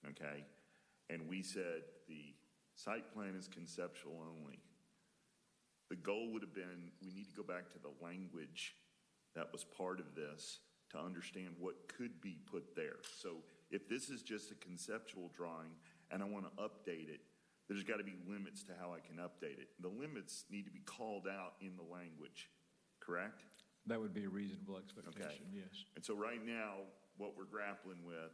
okay, and we said the site plan is conceptual only, the goal would have been we need to go back to the language that was part of this to understand what could be put there. So if this is just a conceptual drawing and I want to update it, there's got to be limits to how I can update it. The limits need to be called out in the language, correct? That would be a reasonable expectation, okay. Yes. And so right now, what we're grappling with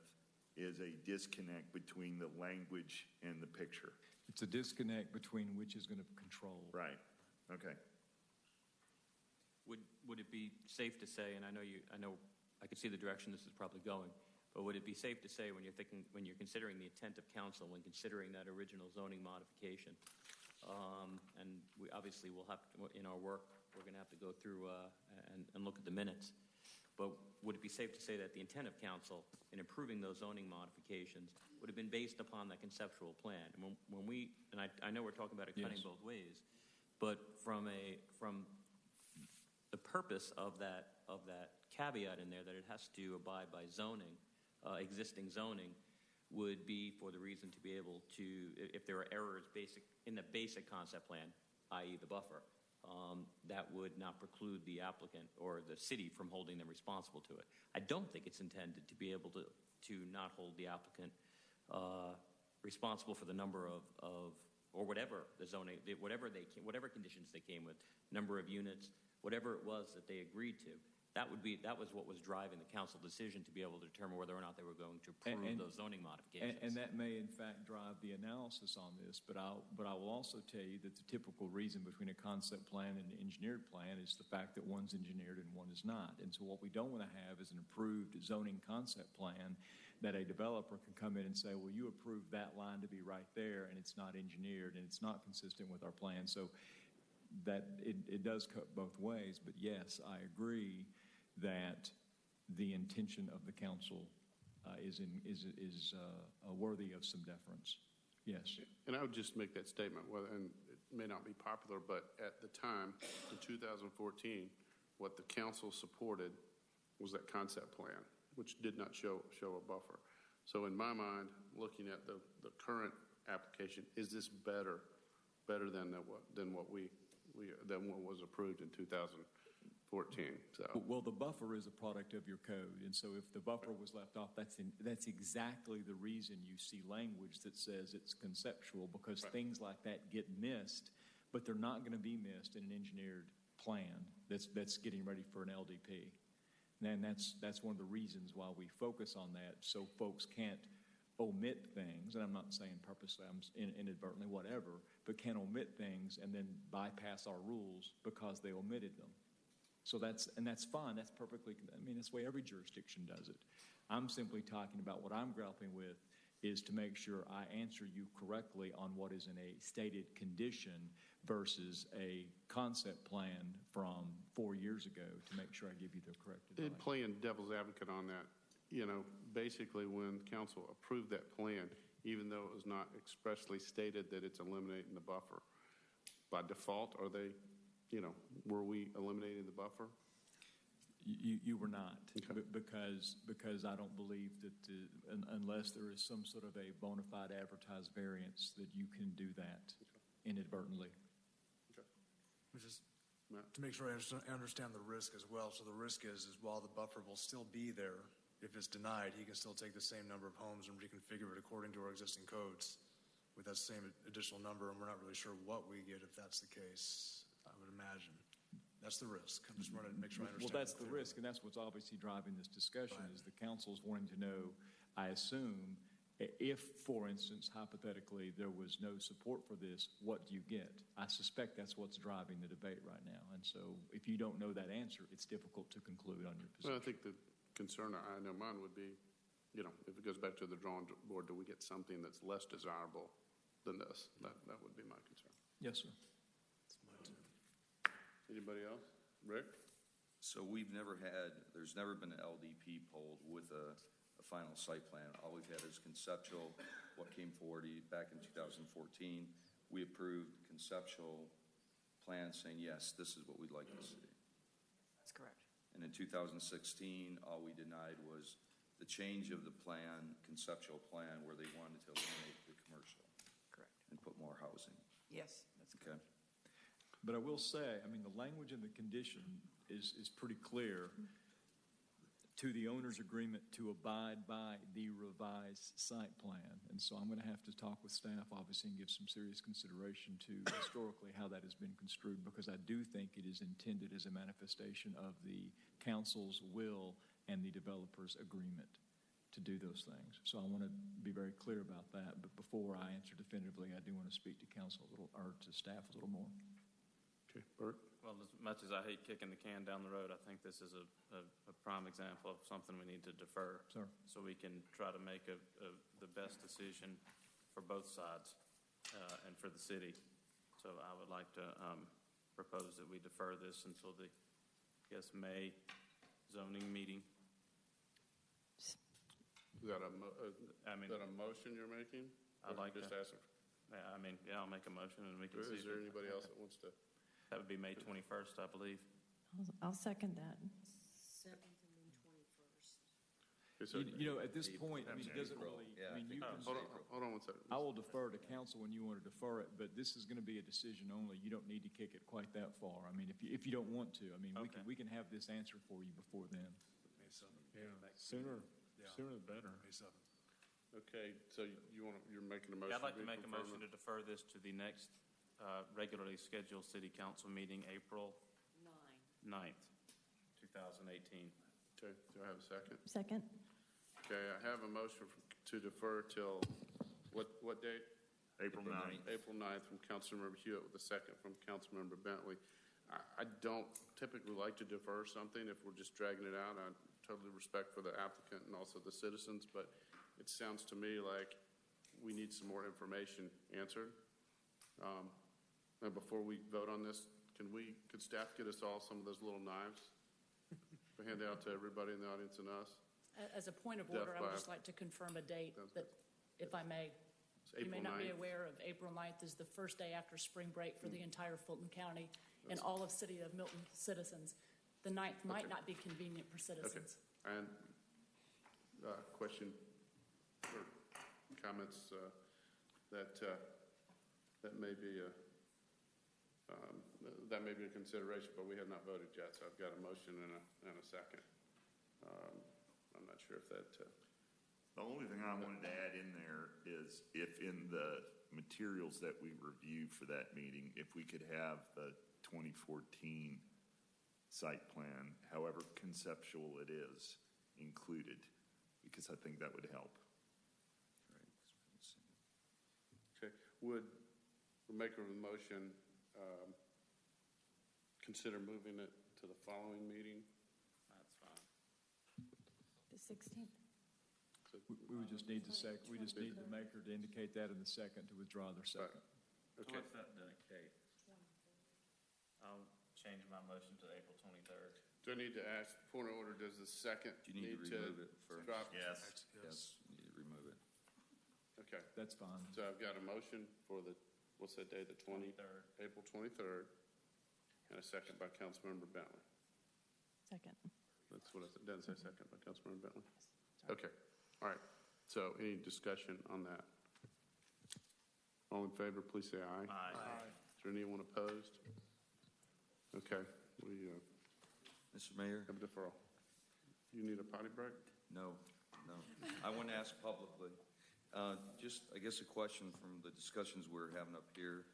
is a disconnect between the language and the picture. It's a disconnect between which is going to control. Right. Okay. Would it be safe to say, and I know I can see the direction this is probably going, but would it be safe to say when you're considering the intent of council, when considering that original zoning modification, and we obviously will have to, in our work, we're going to have to go through and look at the minutes, but would it be safe to say that the intent of council in approving those zoning modifications would have been based upon that conceptual plan? And when we, and I know we're talking about it cutting both ways, but from the purpose of that caveat in there that it has to abide by zoning, existing zoning, would be for the reason to be able to, if there are errors in the basic concept plan, i.e. the buffer, that would not preclude the applicant or the city from holding them responsible to it. I don't think it's intended to be able to not hold the applicant responsible for the number of or whatever the zoning, whatever conditions they came with, number of units, whatever it was that they agreed to. That was what was driving the council decision to be able to determine whether or not they were going to approve those zoning modifications. And that may, in fact, drive the analysis on this, but I will also tell you that the typical reason between a concept plan and an engineered plan is the fact that one's engineered and one is not. And so what we don't want to have is an approved zoning concept plan that a developer can come in and say, well, you approved that line to be right there, and it's not engineered, and it's not consistent with our plan. So that it does cut both ways, but yes, I agree that the intention of the council is worthy of some deference. Yes. And I would just make that statement, and it may not be popular, but at the time, in 2014, what the council supported was that concept plan, which did not show a buffer. So in my mind, looking at the current application, is this better than what was approved in 2014? So. Well, the buffer is a product of your code, and so if the buffer was left off, that's exactly the reason you see language that says it's conceptual, because things like that get missed, but they're not going to be missed in an engineered plan that's getting ready for an LDP. And that's one of the reasons why we focus on that, so folks can't omit things, and I'm not saying purposely, I'm inadvertently, whatever, but can omit things and then bypass our rules because they omitted them. So that's fine. That's perfectly, that's the way every jurisdiction does it. I'm simply talking about what I'm grappling with is to make sure I answer you correctly on what is in a stated condition versus a concept plan from 4 years ago to make sure I give you the correct advice. Playing devil's advocate on that, basically when council approved that plan, even though it was not expressly stated that it's eliminating the buffer, by default, are they, were we eliminating the buffer? You were not, okay. because I don't believe that unless there is some sort of a bona fide advertised variance that you can do that inadvertently. Okay. Just to make sure I understand the risk as well. So the risk is while the buffer will still be there, if it's denied, he can still take the same number of homes and reconfigure it according to our existing codes with that same additional number, and we're not really sure what we get if that's the case, I would imagine. That's the risk. I'm just wanting to make sure I understand. Well, that's the risk, and that's what's obviously driving this discussion, right. Is the council's wanting to know, I assume, if, for instance, hypothetically, there was no support for this, what do you get? I suspect that's what's driving the debate right now. And so if you don't know that answer, it's difficult to conclude on your position. Well, I think the concern I know mine would be, if it goes back to the drawing board, do we get something that's less desirable than this? That would be my concern. Yes, sir. Anybody else? Rick? So there's never been an LDP polled with a final site plan. All we've had is conceptual, what came forward back in 2014. We approved conceptual plans saying, yes, this is what we'd like to see. That's correct. And in 2016, all we denied was the change of the plan, conceptual plan, where they wanted to eliminate the commercial. Correct. And put more housing. Yes, that's okay. But I will say, the language in the condition is pretty clear to the owner's agreement to abide by the revised site plan. And so I'm going to have to talk with staff, obviously, and give some serious consideration to historically how that has been construed, because I do think it is intended as a manifestation of the council's will and the developer's agreement to do those things. So I want to be very clear about that. But before I answer definitively, I do want to speak to council or to staff a little more. Okay, Bert? Well, as much as I hate kicking the can down the road, I think this is a prime example of something we need to defer. Sure. So we can try to make the best decision for both sides and for the city. So I would like to propose that we defer this until the, May zoning meeting. Is that a motion you're making? I'd like just to. Ask I'll make a motion and we can see. Is there anybody else that wants to? That would be May 21st, I believe. I'll second that. 7th and then 21st. At this point, it doesn't really. Hold on one second. I will defer to council when you want to defer it, but this is going to be a decision only. You don't need to kick it quite that far. If you don't want to, okay. we can have this answer for you before then. May 7th. Yeah, sooner the better. May 7th. Okay, so you're making a motion. I'd like to make a motion to defer this to the next regularly scheduled city council meeting, April 9th, 2018. Okay, do I have a second? Second. Okay, I have a motion to defer till what date? April 9th. April 9th from Councilmember Hewitt with a second from Councilmember Bentley. I don't typically like to defer something if we're just dragging it out. I totally respect for the applicant and also the citizens, but it sounds to me like we need some more information answered. And before we vote on this, could staff get us all some of those little knives to hand out to everybody in the audience and us? As a point of order, I would just like to confirm a date that, if I may. You may not be aware of April 9th is the first day after spring break for the entire Fulton County and all of City of Milton citizens. The 9th might not be convenient for citizens. Okay. And question or comments that may be a consideration, but we have not voted yet, so I've got a motion and a second. I'm not sure if that... The only thing I wanted to add in there is if in the materials that we reviewed for that meeting, if we could have the 2014 site plan, however conceptual it is, included, because I think that would help. Okay. Would the maker of the motion consider moving it to the following meeting? That's fine. The 16th. We would just need we just need the maker to indicate that in the second to withdraw their second. Okay. What's that done, Kate? I'll change my motion to April 23rd. Do I need to ask, point of order, does the second Do you need to remove it first? drop? Yes. Yes, you need to remove it. Okay. That's fine. So I've got a motion for the, what's that day, the 23rd. April 23rd, and a second by Councilmember Bentley. Second. That's what it doesn't say second by Councilmember Bentley. Okay. All right. So any discussion on that? All in favor, please say aye. Aye. Is there anyone opposed? Okay. We Mr. Mayor? have a deferral. You need a potty break? No. I want to ask publicly, just, I guess, a question from the discussions we're having up here.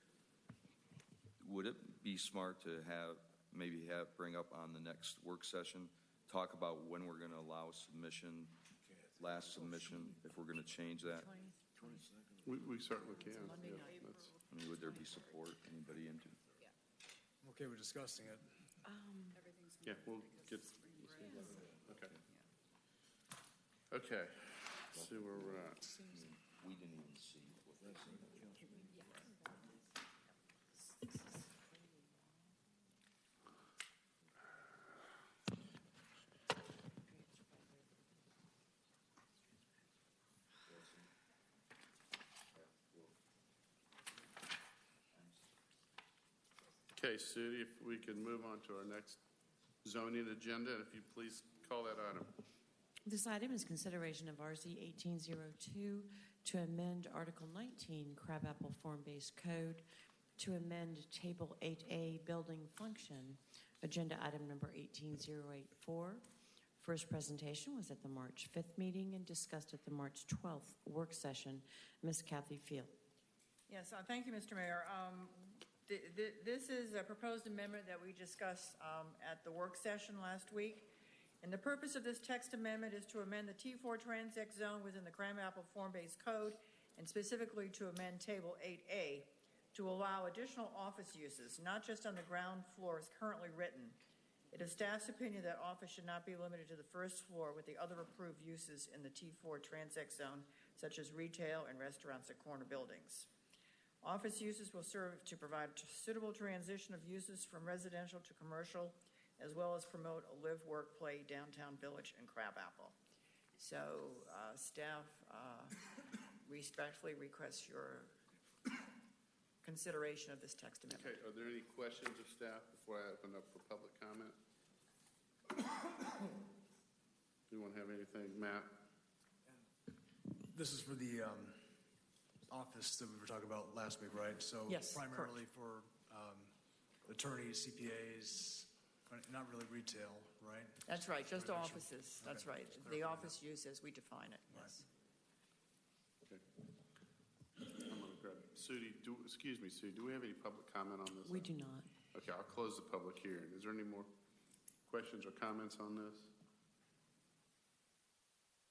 Would it be smart to bring up on the next work session, talk about when we're going to allow submission, last submission, if we're going to change that? We certainly can. Monday Yeah, night. that's- I mean, would there be support, anybody into? I'm okay with discussing it. Yeah, we'll get. Okay. Okay. See where we're at. We didn't even see what they said. Okay, Sudi, if we can move on to our next zoning agenda, and if you please call that item. This item is consideration of RZ 1802 to amend Article 19 Crabapple Form-Based Code to amend Table 8A Building Function, Agenda Item Number 18084. First presentation was at the March 5th meeting and discussed at the March 12th work session. Ms. Kathy Field. Yes, thank you, Mr. Mayor. This is a proposed amendment that we discussed at the work session last week. And the purpose of this text amendment is to amend the T4 Transect Zone within the Crabapple Form-Based Code, and specifically to amend Table 8A to allow additional office uses, not just on the ground floor as currently written. It is staff's opinion that office should not be limited to the first floor with the other approved uses in the T4 Transect Zone, such as retail and restaurants at corner buildings. Office uses will serve to provide suitable transition of uses from residential to commercial, as well as promote a live, work, play downtown village in Crabapple. So staff respectfully requests your consideration of this text amendment. Okay, are there any questions of staff before I open up for public comment? Anyone have anything? Matt? This is for the office that we were talking about last week, right? So Yes, primarily for attorneys, CPAs, not really retail, right? That's right, just Residential. offices. That's Okay, right. just The clarifying office use as we define it, yes. Okay. I'm going to grab Sudi. Excuse me, Sudi. Do we have any public comment on this? We do not. Okay, I'll close the public hearing. Is there any more questions or comments on this?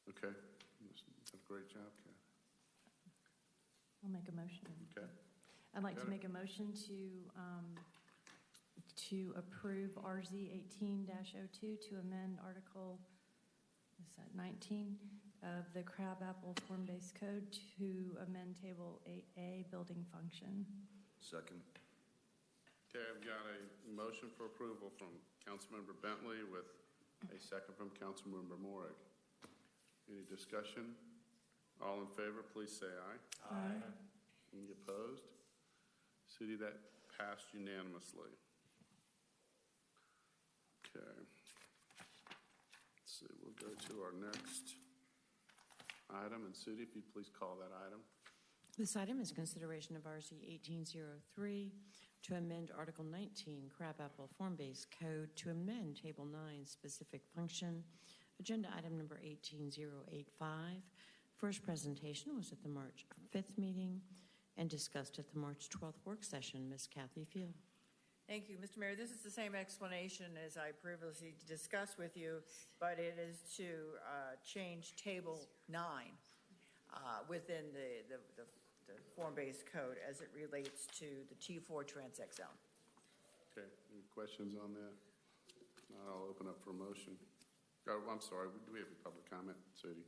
Okay. You did a great job, Kat. I'll make a motion. Okay. I'd like to Got it. make a motion to approve RZ 18-02 to amend Article, what's that, 19 of the Crabapple Form-Based Code to amend Table 8A Building Function. Second. Okay, I've got a motion for approval from Councilmember Bentley with a second from Councilmember Morrig. Any discussion? All in favor, please say aye. Aye. Any opposed? Sudi, that passed unanimously. Okay. Let's see, we'll go to our next item. And Sudi, if you'd please call that item. This item is consideration of RZ 1803 to amend Article 19 Crabapple Form-Based Code to amend Table 9 Specific Function, Agenda Item Number 18085. First presentation was at the March 5th meeting and discussed at the March 12th work session. Ms. Kathy Field. Thank you, Mr. Mayor. This is the same explanation as I previously discussed with you, but it is to change Table 9 within the form-based code as it relates to the T4 transect zone. Okay, any questions on that? I'll open up for a motion. Oh, I'm sorry, do we have a public comment, Sudi?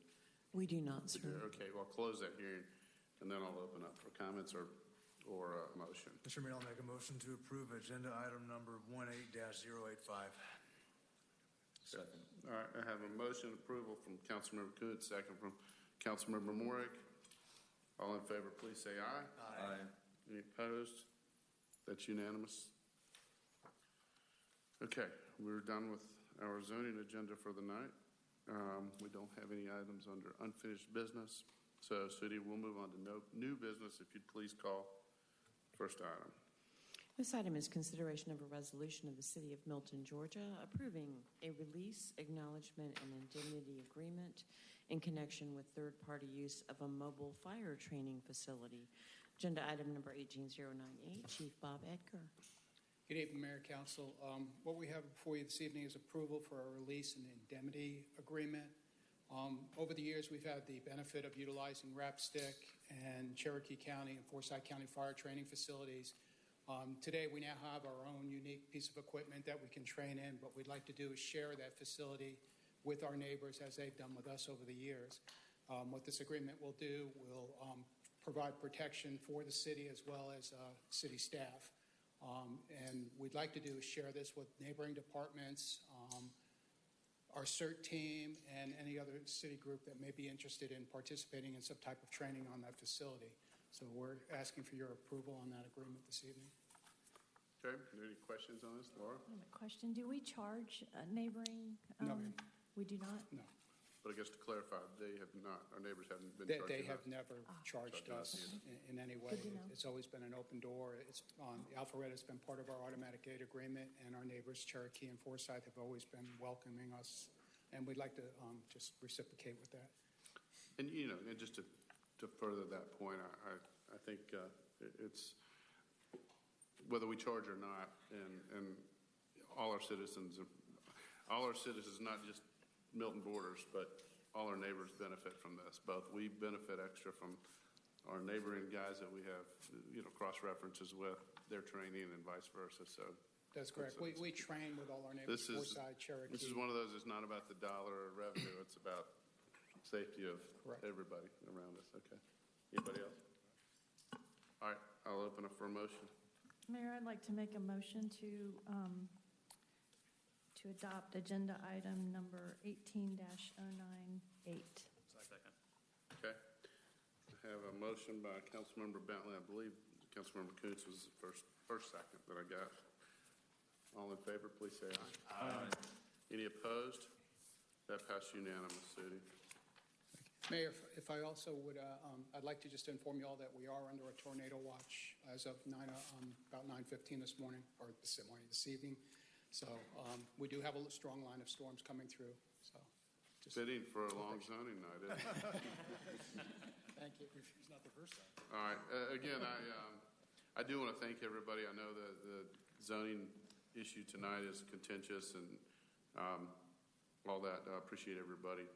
We do not, sir. Okay, well, I'll close that hearing, and then I'll open up for comments or a motion. Mr. Mayor, I'll make a motion to approve agenda item number 18-085. Second. All right, I have a motion approval from Councilmember Coons, second from Councilmember Morick. All in favor, please say aye. Aye. Any opposed? That's unanimous. Okay, we're done with our zoning agenda for the night. We don't have any items under unfinished business. So, Sudi, we'll move on to new business. If you'd please call first item. This item is consideration of a resolution of the City of Milton, Georgia, approving a release, acknowledgement, and indemnity agreement in connection with third-party use of a mobile fire training facility. Agenda item number 18098, Chief Bob Edgar. Good evening, Mayor, Council. What we have before you this evening is approval for a release and indemnity agreement. Over the years, we've had the benefit of utilizing Rapstick and Cherokee County and Forsyth County fire training facilities. Today, we now have our own unique piece of equipment that we can train in. What we'd like to do is share that facility with our neighbors as they've done with us over the years. What this agreement will do will provide protection for the city as well as city staff. And we'd like to do is share this with neighboring departments, our CERT team, and any other city group that may be interested in participating in some type of training on that facility. So we're asking for your approval on that agreement this evening. Okay, any questions on this, Laura? I have a question. Do we charge neighboring? No, ma'am. We do not? No. But I guess to clarify, they have not, our neighbors haven't been They charged. have never charged us in any way. Good to know. It's always been an open door. It's Alpharetta has been part of our automatic gate agreement, and our neighbors, Cherokee and Forsyth, have always been welcoming us, and we'd like to just reciprocate with that. And, you know, and just to further that point, I think it's, whether we charge or not, and all our citizens, not just Milton borders, but all our neighbors benefit from this. Both we benefit extra from our neighboring guys that we have, you know, cross-references with their training and vice versa. So That's correct. We train with all our neighbors, Forsyth, Cherokee. This is one of those, it's not about the dollar or revenue, it's about safety of everybody around us. Okay. Anybody else? All right, I'll open up for a motion. Mayor, I'd like to make a motion to adopt agenda item number 18-098. Second. Okay. I have a motion by Councilmember Bentley. I believe Councilmember Coons was the first second that I got. All in favor, please say aye. Aye. Any opposed? That passed unanimous, Sudi. Mayor, if I also would, I'd like to just inform you all that we are under a tornado watch as of about 9:15 this morning, or this evening. So we do have a strong line of storms coming through. So Fitting for a long zoning night, isn't it? Thank you. It's not the first time. All right. Again, I do want to thank everybody. I know the zoning issue tonight is contentious and all that. I appreciate everybody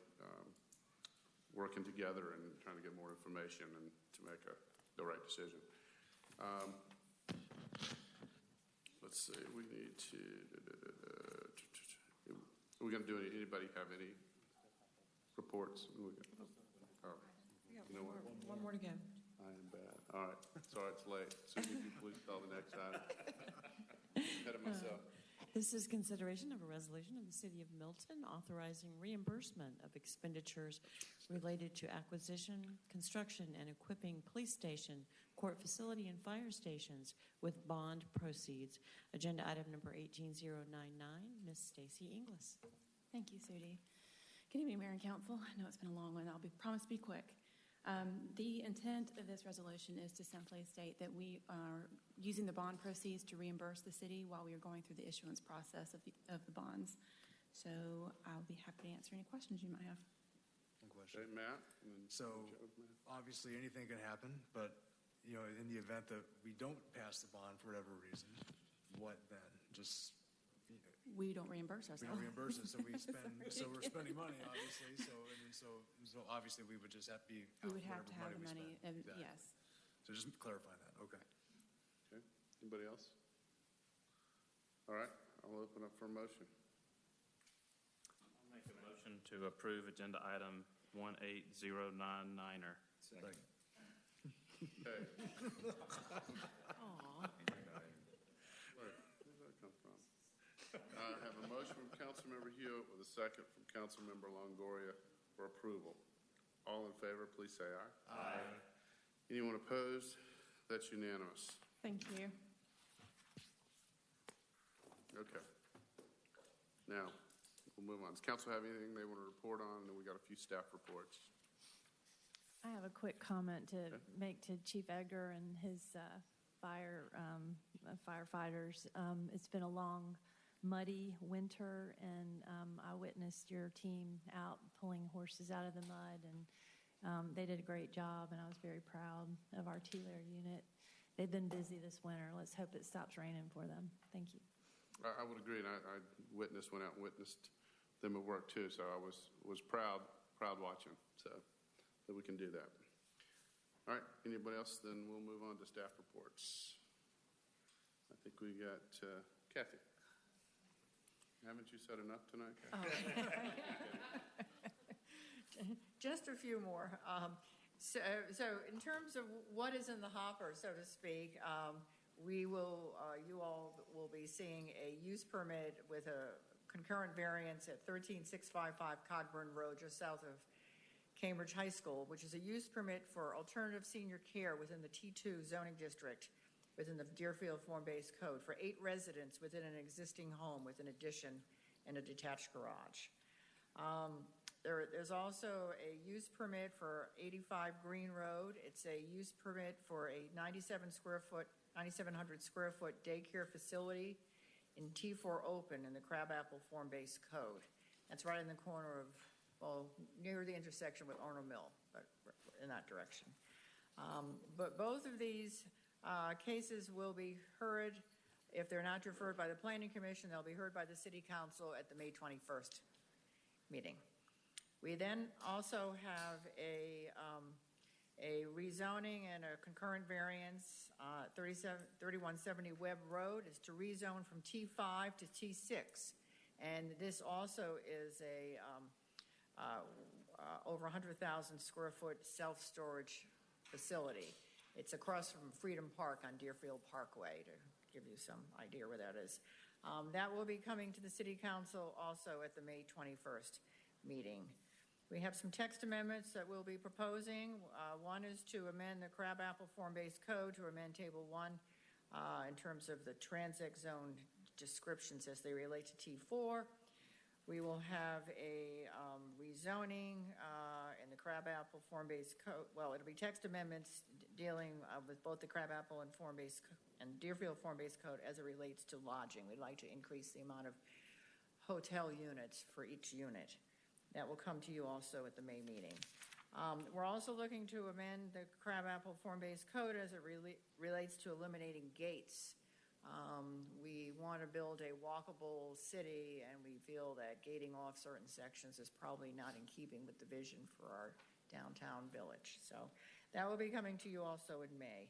working together and trying to get more information and to make the right decision. Let's see. We need to. Are we going to do anybody have any reports? Oh, you know what? One more to go. I am bad. All right. Sorry, it's late. So if you please call the next item. Ahead of myself. This is consideration of a resolution of the City of Milton authorizing reimbursement of expenditures related to acquisition, construction, and equipping police station, court facility, and fire stations with bond proceeds. Agenda item number 18099, Ms. Stacy Inglis. Thank you, Sudi. Good evening, Mayor and Council. I know it's been a long one. I'll promise to be quick. The intent of this resolution is to simply state that we are using the bond proceeds to reimburse the city while we are going through the issuance process of the bonds. So I'll be happy to answer any questions you might have. One question. Okay, Matt. So obviously anything can happen, but you know, in the event that we don't pass the bond for whatever reason, what then? Just We don't reimburse ourselves. we don't reimburse it, so we spend. So we're spending money, obviously. So obviously we would just have to be. We out would have to have whatever the money, we spend. Exactly. yes. So just clarify that. Okay. Okay, anybody else? All right, I'll open up for a motion. I'll make a motion to approve agenda item 18099er. Second. Okay. Aw. Where did that come from? I have a motion from Councilmember Hewitt with a second from Councilmember Longoria for approval. All in favor, please say aye. Aye. Anyone opposed? That's unanimous. Thank you. Okay. Now, we'll move on. Does council have anything they want to report on? And then we got a few staff reports. I have a quick comment to make to Chief Edgar and his firefighters. It's been a long, muddy winter, and I witnessed your team out pulling horses out of the mud, and they did a great job, and I was very proud of our T-Lair unit. They've been busy this winter. Let's hope it stops raining for them. Thank you. I would agree, and I went out and witnessed them at work too, so I was proud watching, so that we can do that. All right, anybody else? Then we'll move on to staff reports. I think we got Kathy. Haven't you said enough tonight, Kathy? Just a few more. So in terms of what is in the hopper, so to speak, we will, you all will be seeing a use permit with a concurrent variance at 13655 Cogburn Road, just south of Cambridge High School, which is a use permit for alternative senior care within the T2 zoning district within the Deerfield Form-Based Code for 8 residents within an existing home with an addition and a detached garage. There's also a use permit for 85 Green Road. It's a use permit for a 9,700 square foot daycare facility in T4 open in the Crabapple Form-Based Code. That's right in the corner of, well, near the intersection with Arnold Mill, but in that direction. But both of these cases will be heard. If they're not referred by the Planning Commission, they'll be heard by the City Council at the May 21st meeting. We then also have a rezoning and a concurrent variance. 3170 Webb Road is to rezone from T5 to T6. And this also is a over 100,000 square foot self-storage facility. It's across from Freedom Park on Deerfield Parkway, to give you some idea where that is. That will be coming to the City Council also at the May 21st meeting. We have some text amendments that we'll be proposing. One is to amend the Crabapple Form-Based Code to amend Table 1 in terms of the transit zone descriptions as they relate to T4. We will have a rezoning in the Crabapple Form-Based Code. Well, it'll be text amendments dealing with both the Crabapple and Deerfield Form-Based Code as it relates to lodging. We'd like to increase the amount of hotel units for each unit. That will come to you also at the May meeting. We're also looking to amend the Crabapple Form-Based Code as it relates to eliminating gates. We want to build a walkable city, and we feel that gating off certain sections is probably not in keeping with the vision for our downtown village. So that will be coming to you also in May.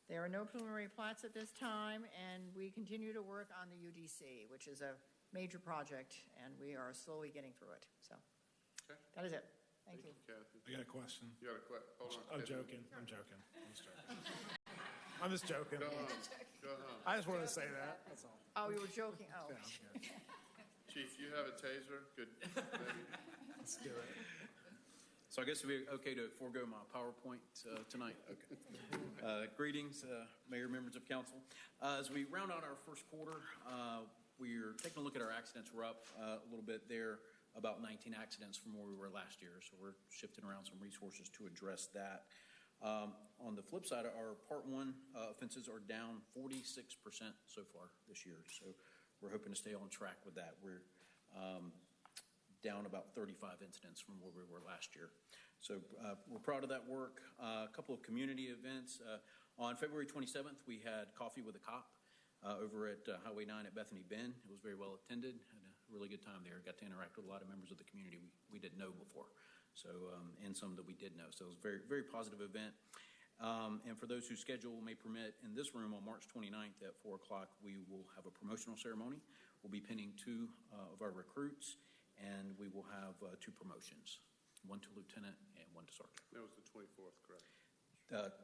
There are no preliminary plats at this time, and we continue to work on the UDC, which is a major project, and we are slowly getting through it. So that is it. Thank you. Kathy. I got a question. You got a question? Hold on. I'm joking. I'm joking. I'm just joking. Go home. Go home. I just wanted to say that. That's all. Oh, you were joking? Oh. Yeah, Chief, you have a taser? Good. let's do it. So I guess it'd be okay to forego my PowerPoint tonight. Okay. Greetings, Mayor, members of council. As we round out our first quarter, we're taking a look at our accidents. We're up a little bit there, about 19 accidents from where we were last year. So we're shifting around some resources to address that. On the flip side, our Part 1 offenses are down 46% so far this year. So we're hoping to stay on track with that. We're down about 35 incidents from where we were last year. So we're proud of that work. A couple of community events. On February 27th, we had Coffee with a Cop. over at Highway 9 at Bethany Bend. It was very well attended. Had a really good time there. Got to interact with a lot of members of the community we didn't know before, so and some that we did know. So it was a very, very positive event. And for those whose schedule may permit, in this room on March 29th at 4 o'clock, we will have a promotional ceremony. We'll be pinning 2 of our recruits, and we will have 2 promotions, 1 to lieutenant and 1 to sergeant. That was the 24th, correct?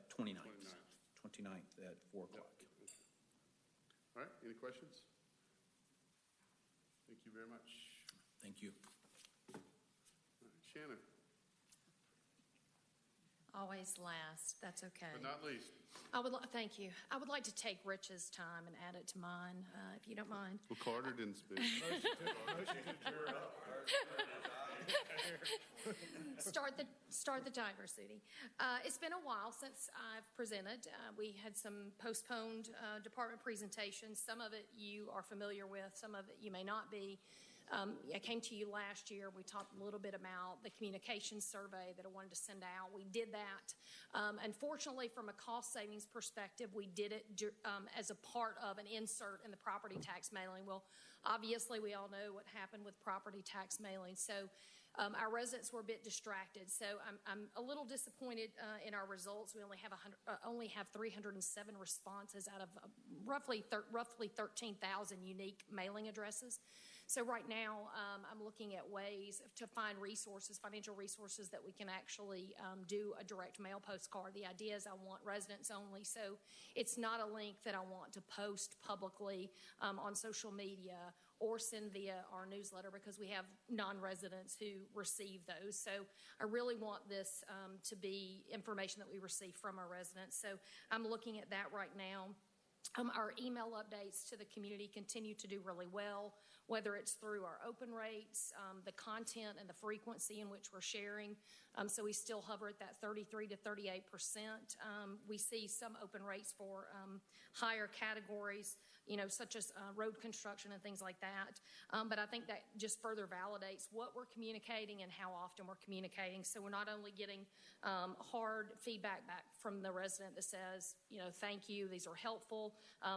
29th. 29th at 4 o'clock. Yep. Okay. All right, any questions? Thank you very much. Thank you. All right, Shannon, Always last. That's okay. but not least. Thank you. I would like to take Rich's time and add it to mine, if you don't mind. Well, Carter didn't speak. Start the diversity. It's been a while since I've presented. We had some postponed department presentations. Some of it you are familiar with, some of it you may not be. I came to you last year. We talked a little bit about the communications survey that I wanted to send out. We did that. Unfortunately, from a cost savings perspective, we did it as a part of an insert in the property tax mailing. Well, obviously, we all know what happened with property tax mailing. So our residents were a bit distracted. So I'm a little disappointed in our results. We only have 307 responses out of roughly 13,000 unique mailing addresses. So right now, I'm looking at ways to find resources, financial resources that we can actually do a direct mail postcard. The idea is I want residents only, so it's not a link that I want to post publicly on social media or send via our newsletter because we have non-residents who receive those. So I really want this to be information that we receive from our residents. So I'm looking at that right now. Our email updates to the community continue to do really well, whether it's through our open rates, the content and the frequency in which we're sharing. So we still hover at that 33 to 38%. We see some open rates for higher categories, such as road construction and things like that. But I think that just further validates what we're communicating and how often we're communicating. So we're not only getting hard feedback back from the resident that says, thank you, these are helpful,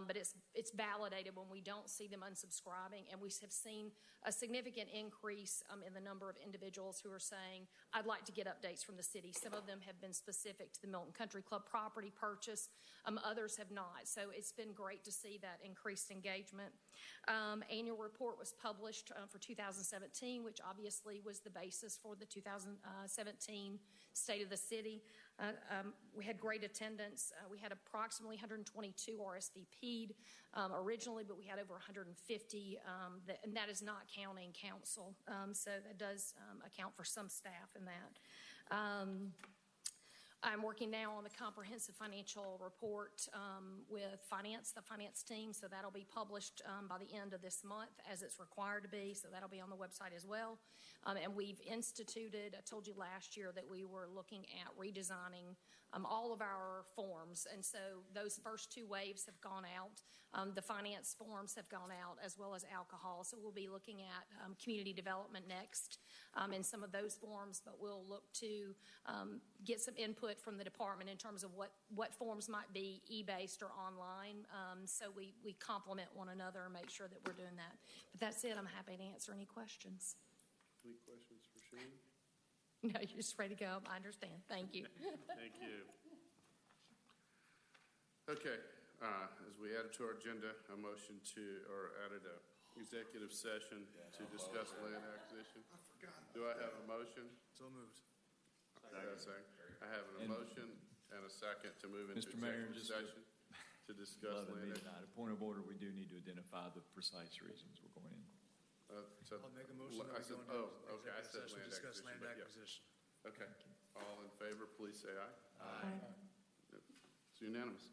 but it's validated when we don't see them unsubscribing. And we have seen a significant increase in the number of individuals who are saying, I'd like to get updates from the city. Some of them have been specific to the Milton Country Club property purchase. Others have not. So it's been great to see that increased engagement. Annual report was published for 2017, which obviously was the basis for the 2017 State of the City. We had great attendance. We had approximately 122 RSVP'd originally, but we had over 150, and that is not counting council. So that does account for some staff in that. I'm working now on the comprehensive financial report with the finance team, so that'll be published by the end of this month as it's required to be, so that'll be on the website as well. And we've instituted, I told you last year that we were looking at redesigning all of our forms, and so those first 2 waves have gone out. The finance forms have gone out, as well as alcohol, so we'll be looking at community development next in some of those forms, but we'll look to get some input from the department in terms of what forms might be e-based or online, so we complement one another and make sure that we're doing that. But that's it. I'm happy to answer any questions. Any questions for Shane? No, you're just ready to go. I understand. Thank you. Thank you. Okay, as we added to our agenda, a motion added a executive session to discuss land acquisition. Do I have a motion? So moved. I have a motion and a second to move into Mr. Mayor, executive session to discuss land acquisition. A point of order, we do need to identify the precise reasons we're going in. I'll make a motion that we go into I said executive session to discuss land acquisition. Okay. All in favor, please say aye. Aye. It's unanimous.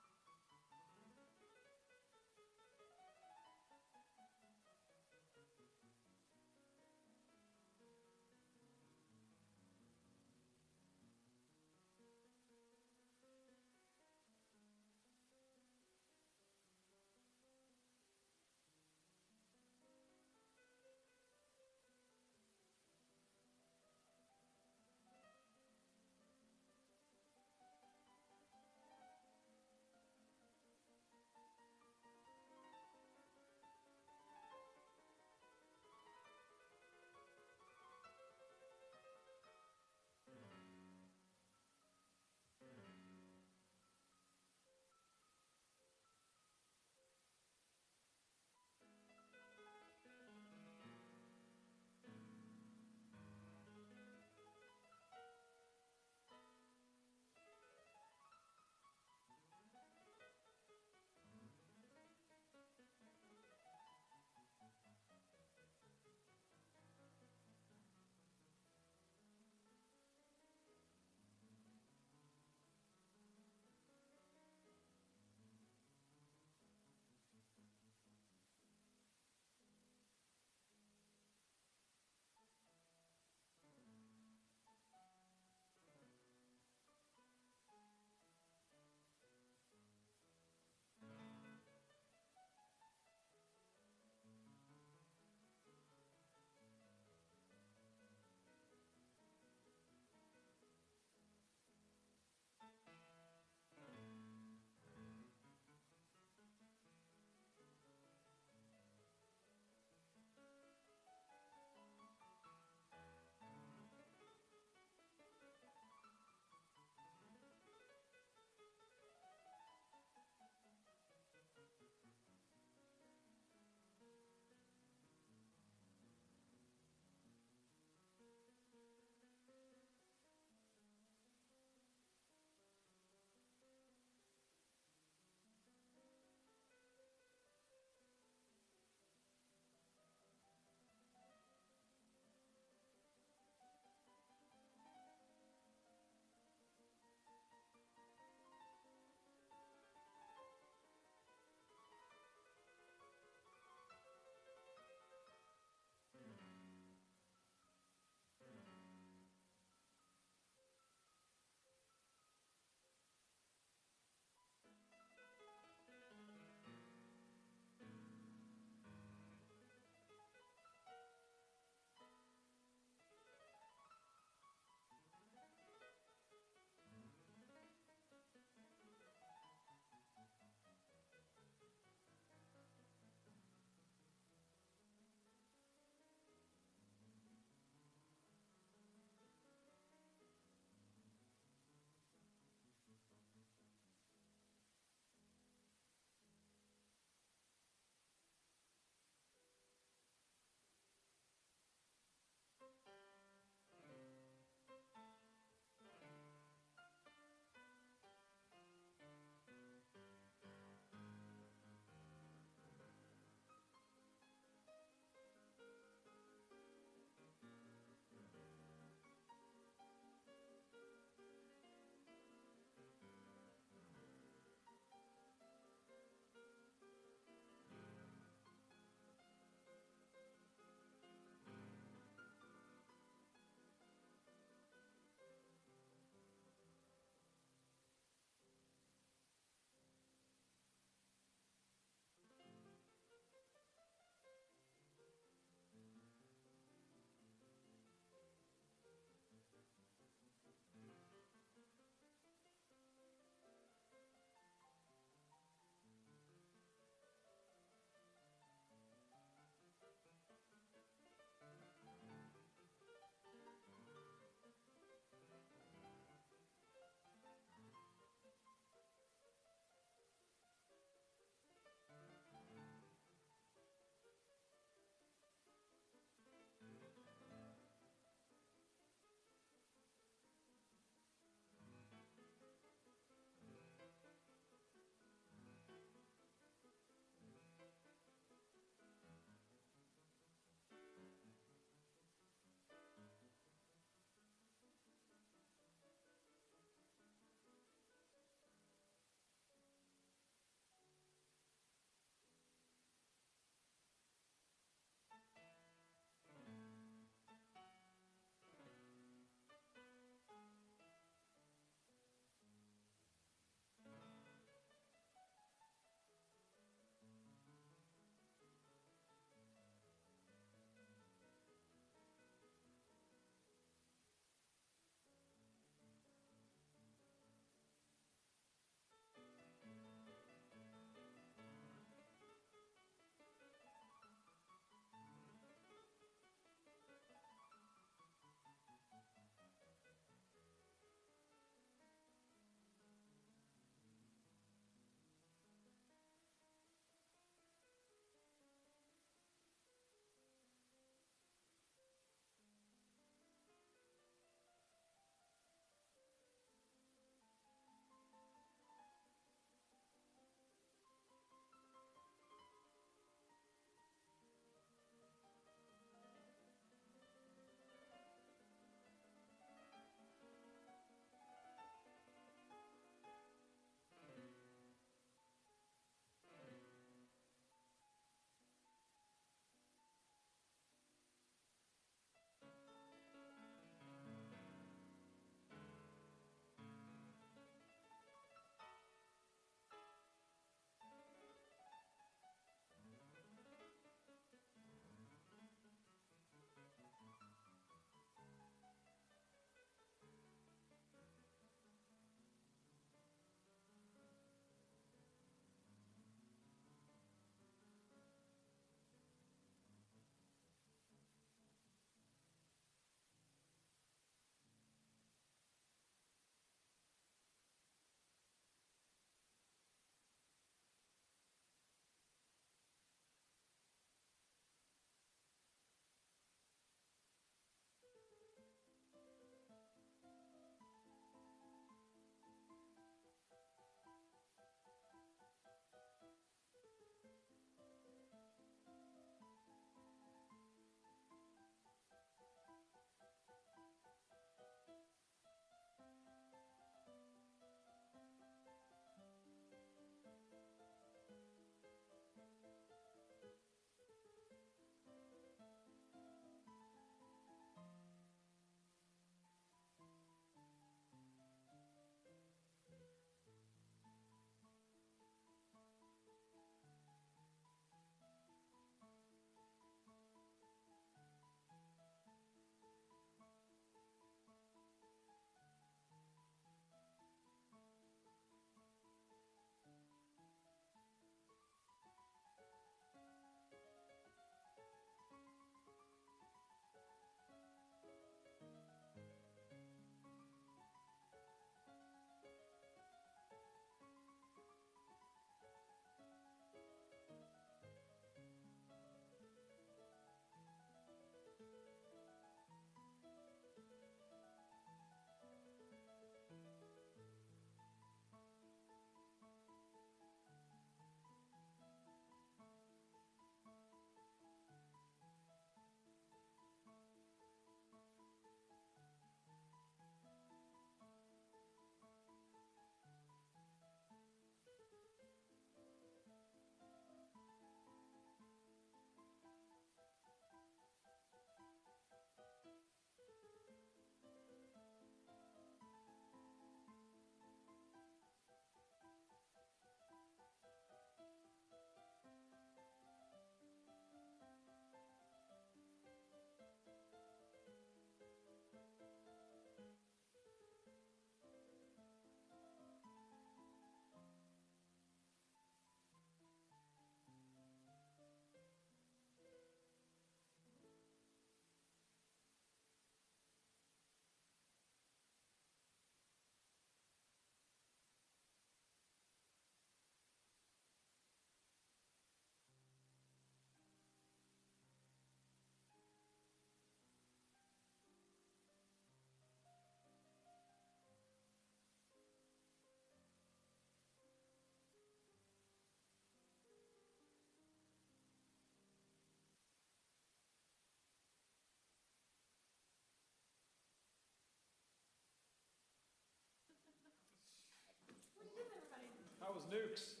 Nukes.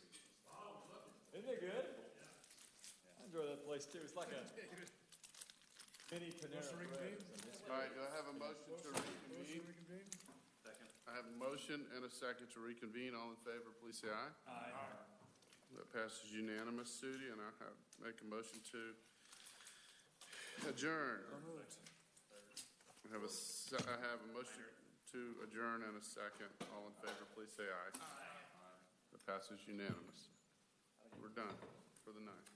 Isn't it good? I enjoy that place too. It's like a mini Panera Bread. All right, do I have a motion to reconvene? Second. I have a motion and a second to reconvene. All in favor, please say aye. Aye. That passes unanimous, Sudi, and I make a motion to adjourn. I have a motion to adjourn and a second. All in favor, please say aye. That passes unanimous. We're done for the night.